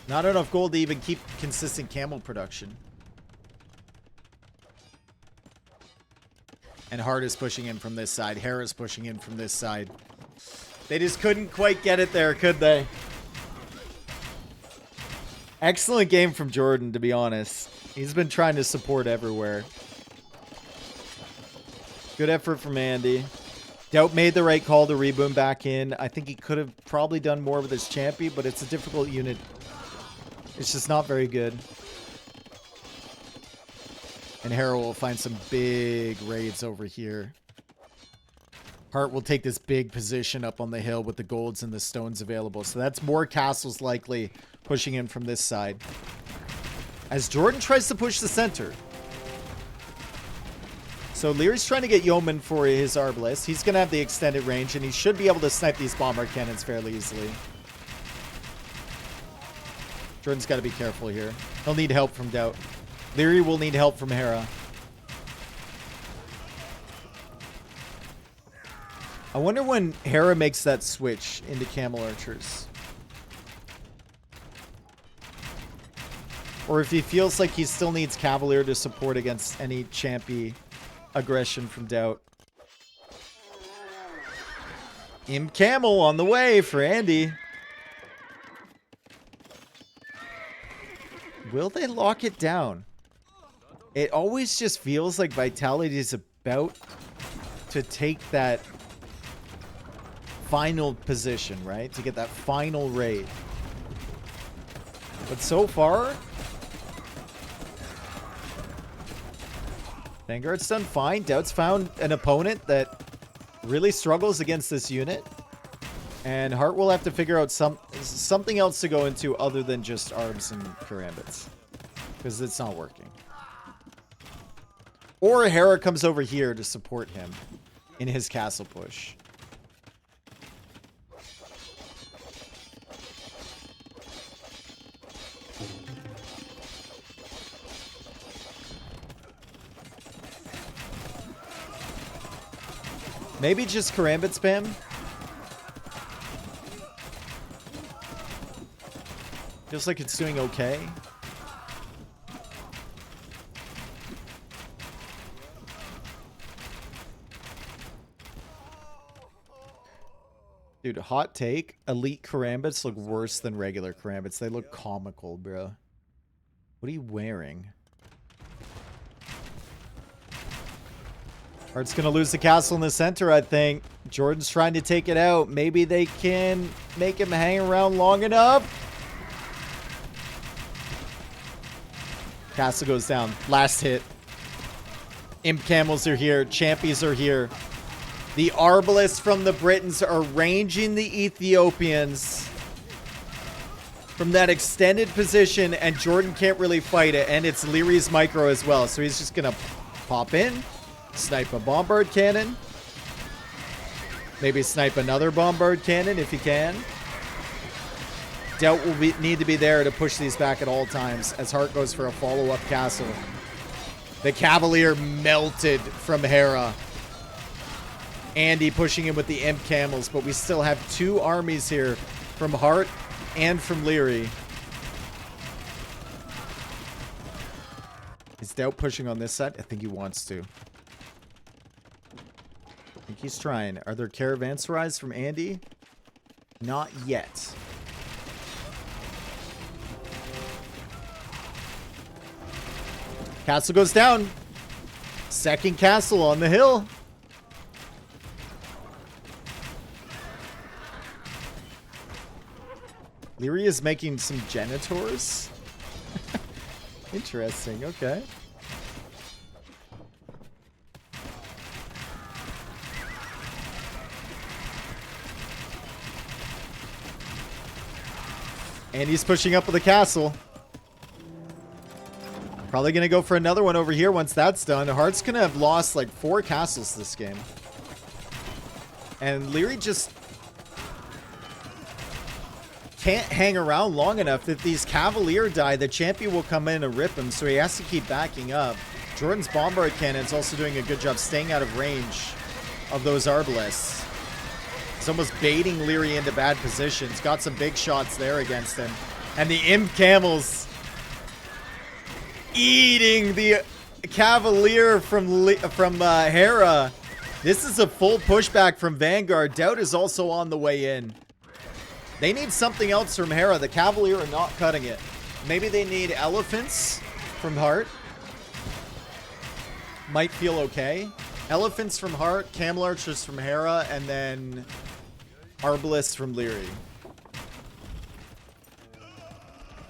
Not enough gold to even keep consistent camel production. And Hard is pushing in from this side. Hera's pushing in from this side. They just couldn't quite get it there, could they? Excellent game from Jordan, to be honest. He's been trying to support everywhere. Good effort from Andy. Doubt made the right call to reboom back in. I think he could have probably done more with his champion, but it's a difficult unit. It's just not very good. And Hera will find some big raids over here. Hart will take this big position up on the hill with the golds and the stones available. So that's more castles likely pushing in from this side. As Jordan tries to push the center. So Leary's trying to get Yeoman for his Arbalest. He's going to have the extended range, and he should be able to snipe these bomber cannons fairly easily. Jordan's got to be careful here. He'll need help from Doubt. Leary will need help from Hera. I wonder when Hera makes that switch into Camel Archers. Or if he feels like he still needs Cavalier to support against any champy aggression from Doubt. Imp Camel on the way for Andy. Will they lock it down? It always just feels like Vitality is about to take that final position, right? To get that final raid. But so far, Vanguard's done fine. Doubt's found an opponent that really struggles against this unit. And Hart will have to figure out something else to go into other than just Arbs and Karambits. Because it's not working. Or Hera comes over here to support him in his castle push. Maybe just Karambit spam. Feels like it's doing okay. Dude, hot take. Elite Karambits look worse than regular Karambits. They look comical, bro. What are you wearing? Heart's gonna lose the castle in the center, I think. Jordan's trying to take it out. Maybe they can make him hang around long enough. Castle goes down. Last hit. Imp Camels are here. Champions are here. The Arbalists from the Britons are ranging the Ethiopians from that extended position, and Jordan can't really fight it. And it's Leary's micro as well, so he's just going to pop in, snipe a bombard cannon. Maybe snipe another bombard cannon if he can. Doubt will need to be there to push these back at all times as Hart goes for a follow-up castle. The Cavalier melted from Hera. Andy pushing him with the Imp Camels, but we still have two armies here from Hart and from Leary. Is Doubt pushing on this side? I think he wants to. I think he's trying. Are there caravanserais from Andy? Not yet. Castle goes down. Second castle on the hill. Leary is making some Genitors. Interesting. Okay. And he's pushing up with the castle. Probably going to go for another one over here once that's done. Hart's going to have lost like 4 castles this game. And Leary just can't hang around long enough. If these Cavalier die, the champion will come in and rip him, so he has to keep backing up. Jordan's Bombard Cannon's also doing a good job staying out of range of those Arbalists. He's almost baiting Leary into bad positions. Got some big shots there against him. And the Imp Camels eating the Cavalier from Hera. This is a full pushback from Vanguard. Doubt is also on the way in. They need something else from Hera. The Cavalier are not cutting it. Maybe they need elephants from Hart. Might feel okay. Elephants from Hart, Camel Archers from Hera, and then Arbalists from Leary.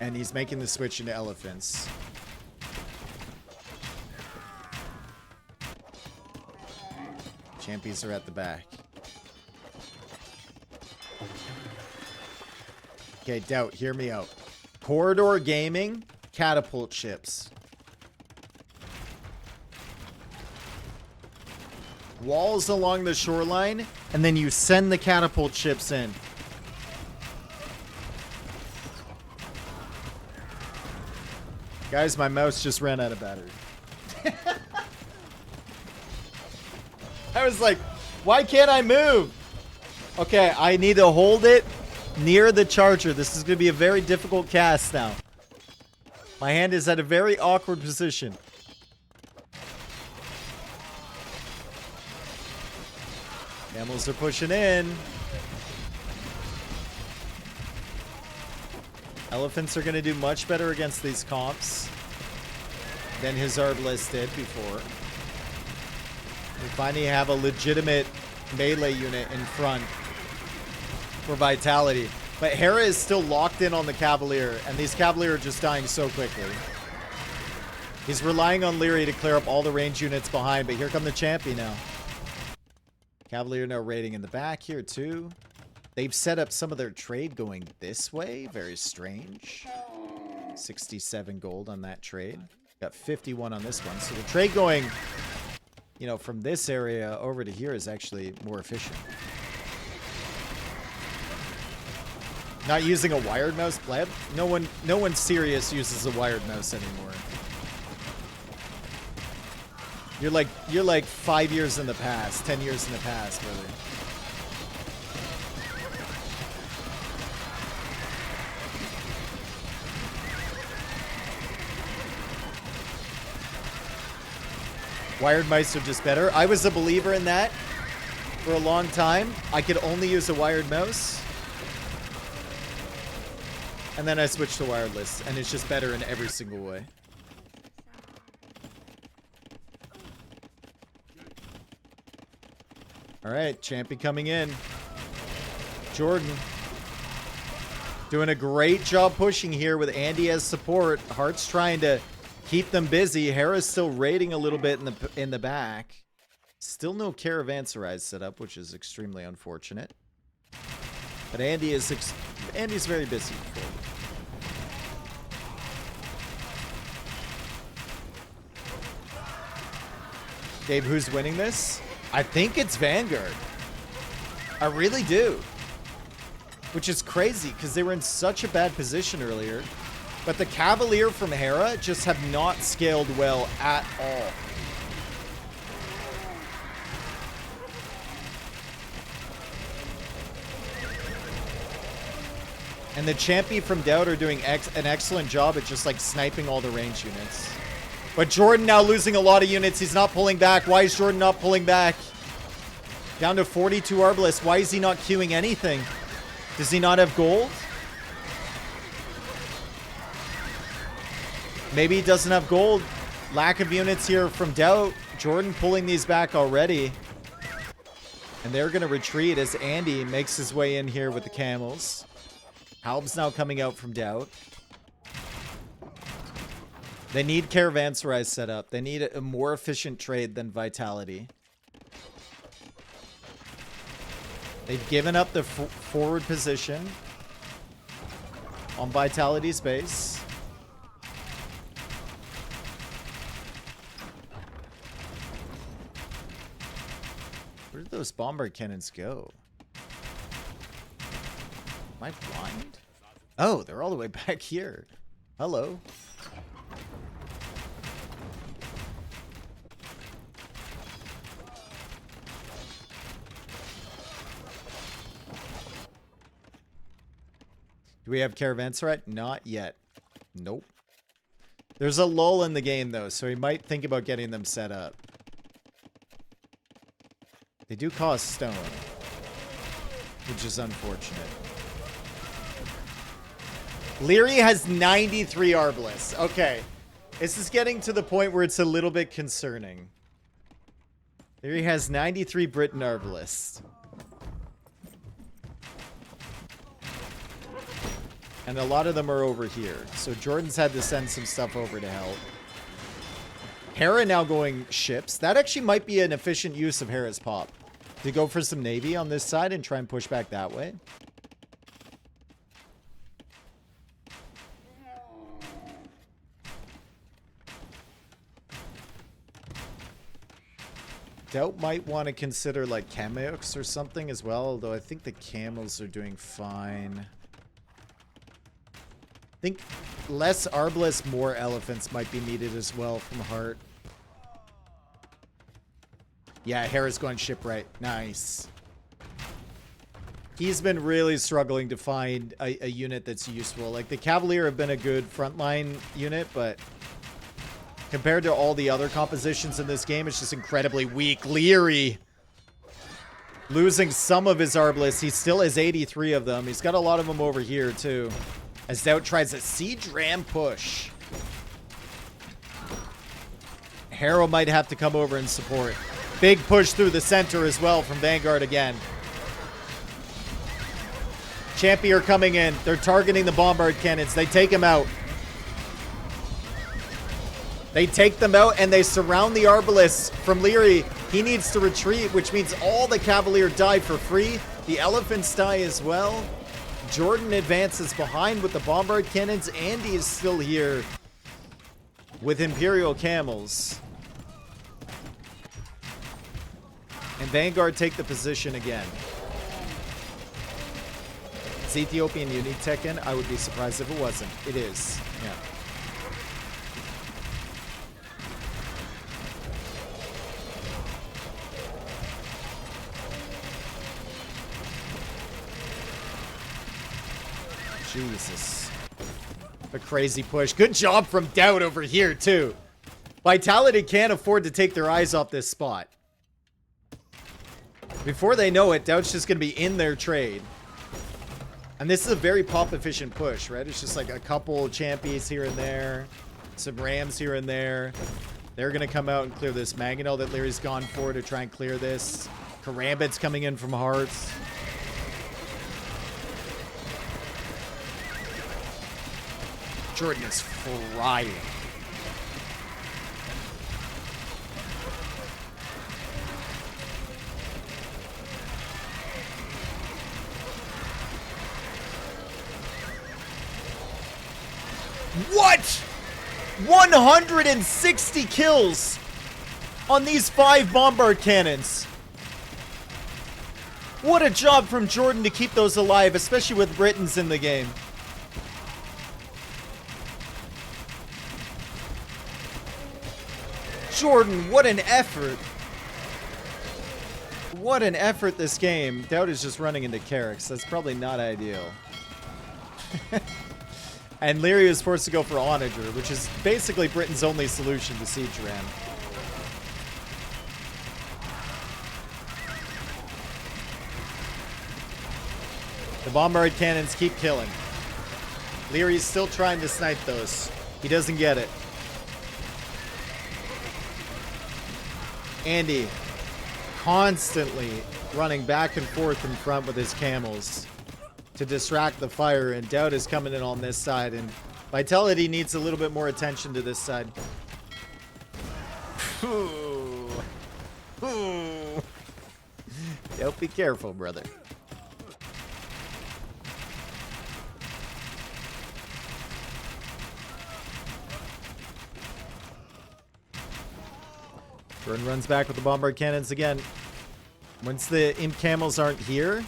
And he's making the switch into elephants. Champions are at the back. Okay, Doubt, hear me out. Corridor Gaming, catapult ships. Walls along the shoreline, and then you send the catapult ships in. Guys, my mouse just ran out of battery. I was like, why can't I move? Okay, I need to hold it near the charger. This is going to be a very difficult cast now. My hand is at a very awkward position. Camels are pushing in. Elephants are going to do much better against these comps than his Arbalist did before. We finally have a legitimate melee unit in front for Vitality. But Hera is still locked in on the Cavalier, and these Cavalier are just dying so quickly. He's relying on Leary to clear up all the range units behind, but here come the champion now. Cavalier now raiding in the back here too. They've set up some of their trade going this way. Very strange. 67 gold on that trade. Got 51 on this one. So the trade going, you know, from this area over to here is actually more efficient. Not using a wired mouse, pleb? No one serious uses a wired mouse anymore. You're like 5 years in the past, 10 years in the past, really. Wired mice are just better. I was a believer in that for a long time. I could only use a wired mouse. And then I switched to wireless, and it's just better in every single way. All right, Champy coming in. Jordan doing a great job pushing here with Andy as support. Hart's trying to keep them busy. Hera's still raiding a little bit in the back. Still no caravanserai set up, which is extremely unfortunate. But Andy's very busy. Dave, who's winning this? I think it's Vanguard. I really do. Which is crazy because they were in such a bad position earlier. But the Cavalier from Hera just have not scaled well at all. And the Champy from Doubt are doing an excellent job at just like sniping all the range units. But Jordan now losing a lot of units. He's not pulling back. Why is Jordan not pulling back? Down to 42 Arbalists. Why is he not queuing anything? Does he not have gold? Maybe he doesn't have gold. Lack of units here from Doubt. Jordan pulling these back already. And they're going to retreat as Andy makes his way in here with the camels. Halb's now coming out from Doubt. They need caravanserai set up. They need a more efficient trade than Vitality. They've given up the forward position on Vitality's base. Where did those bombard cannons go? Am I blind? Oh, they're all the way back here. Hello. Do we have caravanserai? Not yet. Nope. There's a lull in the game, though, so he might think about getting them set up. They do cost stone, which is unfortunate. Leary has 93 Arbalists. Okay. This is getting to the point where it's a little bit concerning. Leary has 93 Britain Arbalists. And a lot of them are over here. So Jordan's had to send some stuff over to help. Hera now going ships. That actually might be an efficient use of Hera's pop. To go for some navy on this side and try and push back that way. Doubt might want to consider like Kameyuks or something as well. Although I think the camels are doing fine. I think less Arbalists, more elephants might be needed as well from Hart. Yeah, Hera's going shipwright. Nice. He's been really struggling to find a unit that's useful. Like, the Cavalier have been a good frontline unit, but compared to all the other compositions in this game, it's just incredibly weak. Leary losing some of his Arbalists. He still has 83 of them. He's got a lot of them over here, too. As Doubt tries a siege ram push. Hera might have to come over and support. Big push through the center as well from Vanguard again. Champy are coming in. They're targeting the bombard cannons. They take him out. They take them out and they surround the Arbalists from Leary. He needs to retreat, which means all the Cavalier die for free. The elephants die as well. Jordan advances behind with the bombard cannons. Andy is still here with Imperial camels. And Vanguard take the position again. Is Ethiopian unique Tekken? I would be surprised if it wasn't. It is. Yeah. Jesus. A crazy push. Good job from Doubt over here, too. Vitality can't afford to take their eyes off this spot. Before they know it, Doubt's just going to be in their trade. And this is a very pop-efficient push, right? It's just like a couple champions here and there. Some Rams here and there. They're going to come out and clear this. Mangonel that Larry's gone for to try and clear this. Karambit's coming in from Hearts. Jordan is frying. What? 160 kills on these 5 bombard cannons. What a job from Jordan to keep those alive, especially with Britons in the game. Jordan, what an effort. What an effort this game. Doubt is just running into Carricks. That's probably not ideal. And Leary is forced to go for Onager, which is basically Britain's only solution to Siege Ram. The bombard cannons keep killing. Leary's still trying to snipe those. He doesn't get it. Andy constantly running back and forth in front with his camels to distract the fire, and Doubt is coming in on this side, and Vitality needs a little bit more attention to this side. Doubt, be careful, brother. Jordan runs back with the bombard cannons again. Once the imp camels aren't here,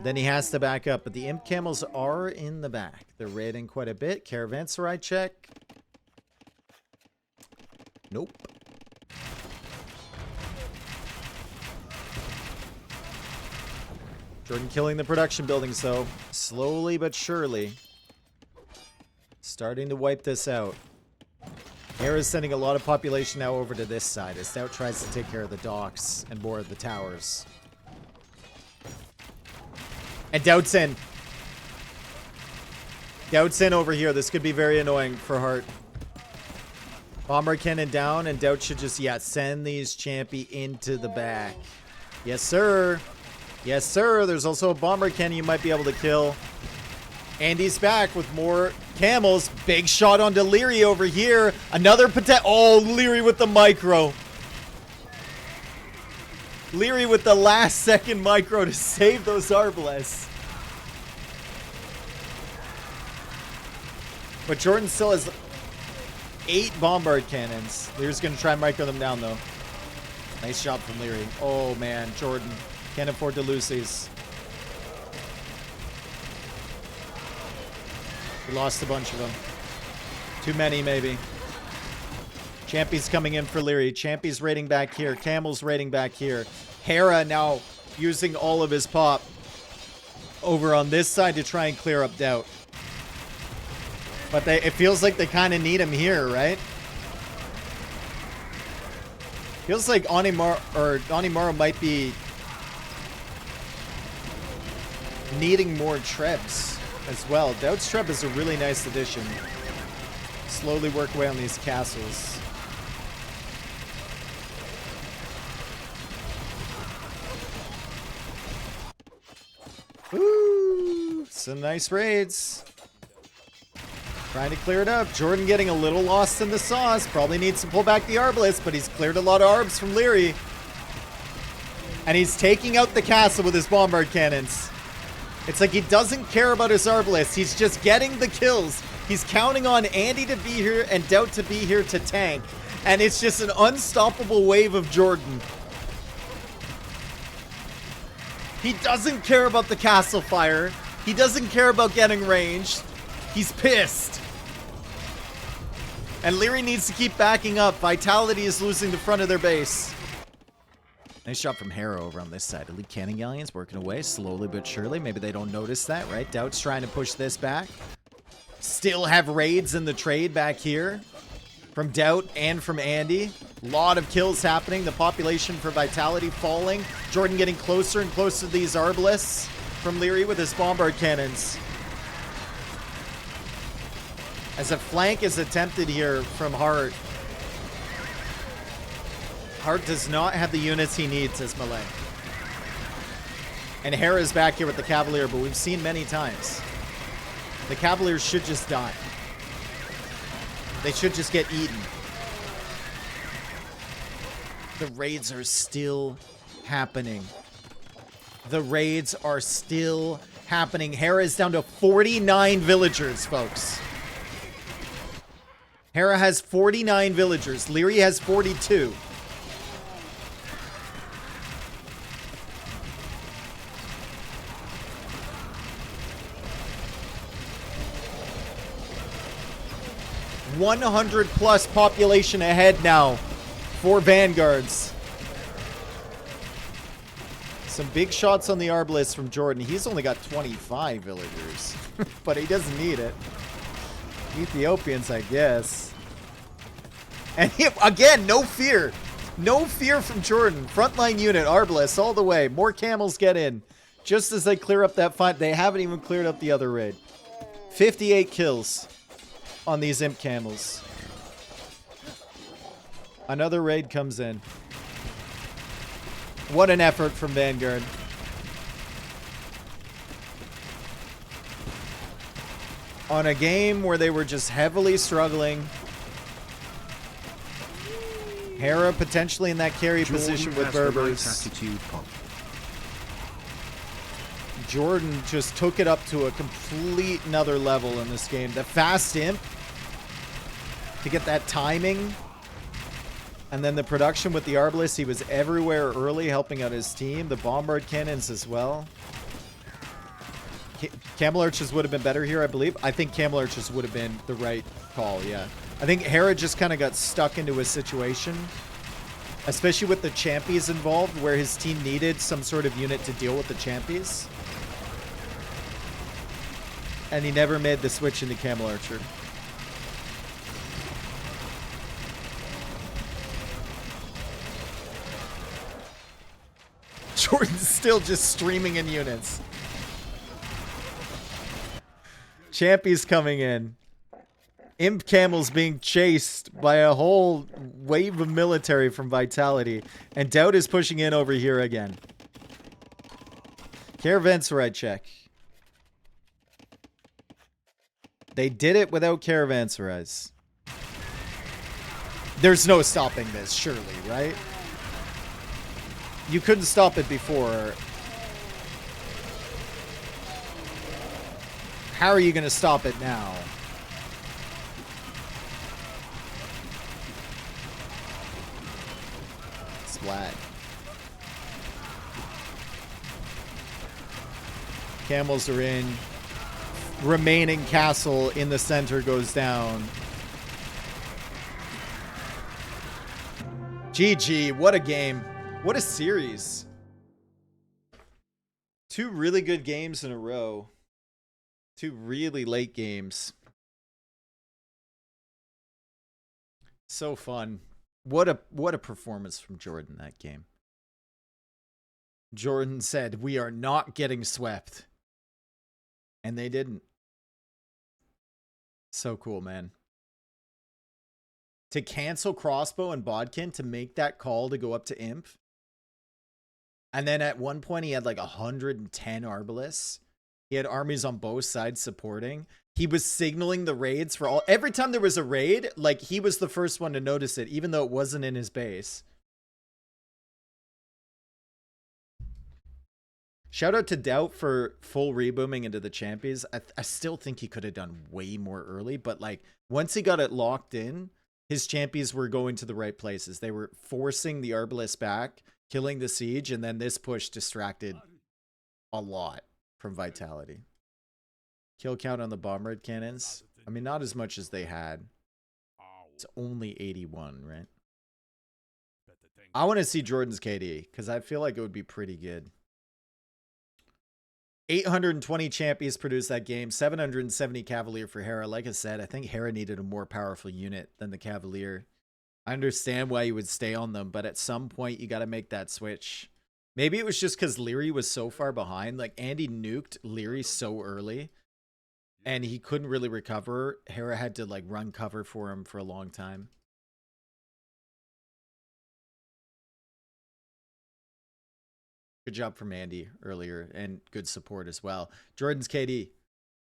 then he has to back up. But the imp camels are in the back. They're raiding quite a bit. Caravanserai check. Nope. Jordan killing the production buildings, though. Slowly but surely. Starting to wipe this out. Hera's sending a lot of population now over to this side as Doubt tries to take care of the docks and more of the towers. And Doubt's in. Doubt's in over here. This could be very annoying for Hart. Bomber cannon down, and Doubt should just, yeah, send these Champy into the back. Yes, sir. Yes, sir. There's also a bomber cannon you might be able to kill. Andy's back with more camels. Big shot onto Leary over here. Another potential. Oh, Leary with the micro. Leary with the last second micro to save those Arbalests. But Jordan still has 8 bombard cannons. Leary's going to try and micro them down, though. Nice job from Leary. Oh, man. Jordan can't afford to lose these. We lost a bunch of them. Too many, maybe. Champy's coming in for Leary. Champy's raiding back here. Camel's raiding back here. Hera now using all of his pop over on this side to try and clear up Doubt. But it feels like they kind of need him here, right? Feels like Onimaru might be needing more trebs as well. Doubt's Treb is a really nice addition. Slowly work away on these castles. Ooh, some nice raids. Trying to clear it up. Jordan getting a little lost in the sauce. Probably needs to pull back the Arbalest, but he's cleared a lot of Arbs from Leary. And he's taking out the castle with his bombard cannons. It's like he doesn't care about his Arbalest. He's just getting the kills. He's counting on Andy to be here and Doubt to be here to tank. And it's just an unstoppable wave of Jordan. He doesn't care about the castle fire. He doesn't care about getting ranged. He's pissed. And Leary needs to keep backing up. Vitality is losing the front of their base. Nice shot from Harrow over on this side. Elite Cannon Galleons working away slowly but surely. Maybe they don't notice that, right? Doubt's trying to push this back. Still have raids in the trade back here from Doubt and from Andy. A lot of kills happening. The population for Vitality falling. Jordan getting closer and closer to these Arbalists from Leary with his Bombard Cannons. As a flank is attempted here from Hart. Hart does not have the units he needs as melee. And Hera's back here with the Cavalier, but we've seen many times. The Cavaliers should just die. They should just get eaten. The raids are still happening. The raids are still happening. Hera is down to 49 villagers, folks. Hera has 49 villagers. Leary has 42. +100 population ahead now for Vanguards. Some big shots on the Arbalest from Jordan. He's only got 25 villagers, but he doesn't need it. Ethiopians, I guess. And he, again, no fear. No fear from Jordan. Frontline unit, Arbalest all the way. More camels get in. Just as they clear up that fight, they haven't even cleared up the other raid. 58 kills on these imp camels. Another raid comes in. What an effort from Vanguard. On a game where they were just heavily struggling. Hera potentially in that carry position with Berbers. Jordan just took it up to a complete another level in this game. The fast imp to get that timing. And then the production with the Arbalest. He was everywhere early helping out his team. The Bombard Cannons as well. Camel Archers would have been better here, I believe. I think Camel Archers would have been the right call, yeah. I think Hera just kind of got stuck into a situation. Especially with the Champions involved, where his team needed some sort of unit to deal with the Champions. And he never made the switch into Camel Archer. Jordan's still just streaming in units. Champions coming in. Imp Camels being chased by a whole wave of military from Vitality. And Doubt is pushing in over here again. Caravanserai check. They did it without Caravanserais. There's no stopping this, surely, right? You couldn't stop it before. How are you going to stop it now? Splat. Camels are in. Remaining castle in the center goes down. GG, what a game. What a series. 2 really good games in a row. 2 really late games. So fun. What a performance from Jordan that game. Jordan said, "We are not getting swept." And they didn't. So cool, man. To cancel Crossbow and Bodkin to make that call to go up to Imp. And then at one point he had like 110 Arbalists. He had armies on both sides supporting. He was signaling the raids for all. Every time there was a raid, like he was the first one to notice it, even though it wasn't in his base. Shout out to Doubt for full rebooming into the Champions. I still think he could have done way more early, but like once he got it locked in, his Champions were going to the right places. They were forcing the Arbalest back, killing the siege, and then this push distracted a lot from Vitality. Kill count on the bomb red cannons. I mean, not as much as they had. It's only 81, right? I want to see Jordan's KD because I feel like it would be pretty good. 820 champions produced that game. 770 Cavalier for Hera. Like I said, I think Hera needed a more powerful unit than the Cavalier. I understand why you would stay on them, but at some point you got to make that switch. Maybe it was just because Leary was so far behind. Like, Andy nuked Leary so early, and he couldn't really recover. Hera had to, like, run cover for him for a long time. Good job from Andy earlier, and good support as well. Jordan's KD.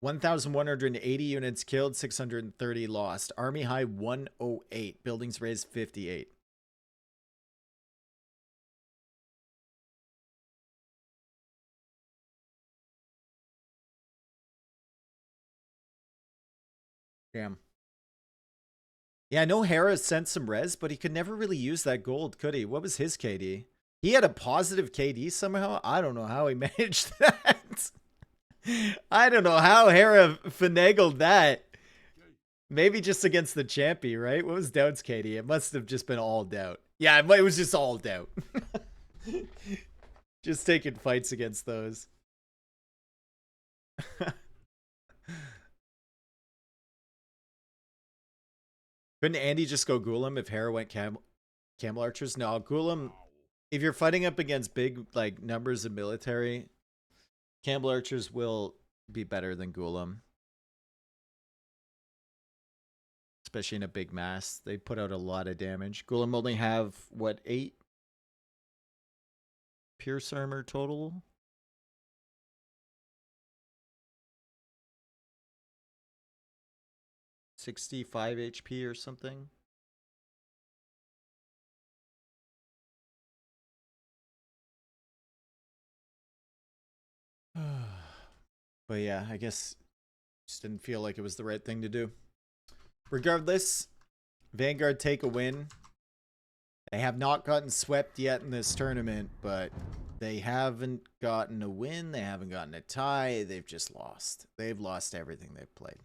1,180 units killed, 630 lost. Army high 108. Buildings raised 58. Damn. Yeah, I know Hera sent some res, but he could never really use that gold, could he? What was his KD? He had a positive KD somehow? I don't know how he managed that. I don't know how Hera finagled that. Maybe just against the Champy, right? What was Doubt's KD? It must have just been all Doubt. Yeah, it was just all Doubt. Just taking fights against those. Couldn't Andy just go Ghoulam if Hera went Camel Archers? No, Ghoulam, if you're fighting up against big like numbers of military, Camel Archers will be better than Ghoulam. Especially in a big mass. They put out a lot of damage. Ghoulam only have, what, 8? Pierce armor total? $65 HP or something. But yeah, I guess just didn't feel like it was the right thing to do. Regardless, Vanguard take a win. They have not gotten swept yet in this tournament, but they haven't gotten a win. They haven't gotten a tie. They've just lost. They've lost everything they've played.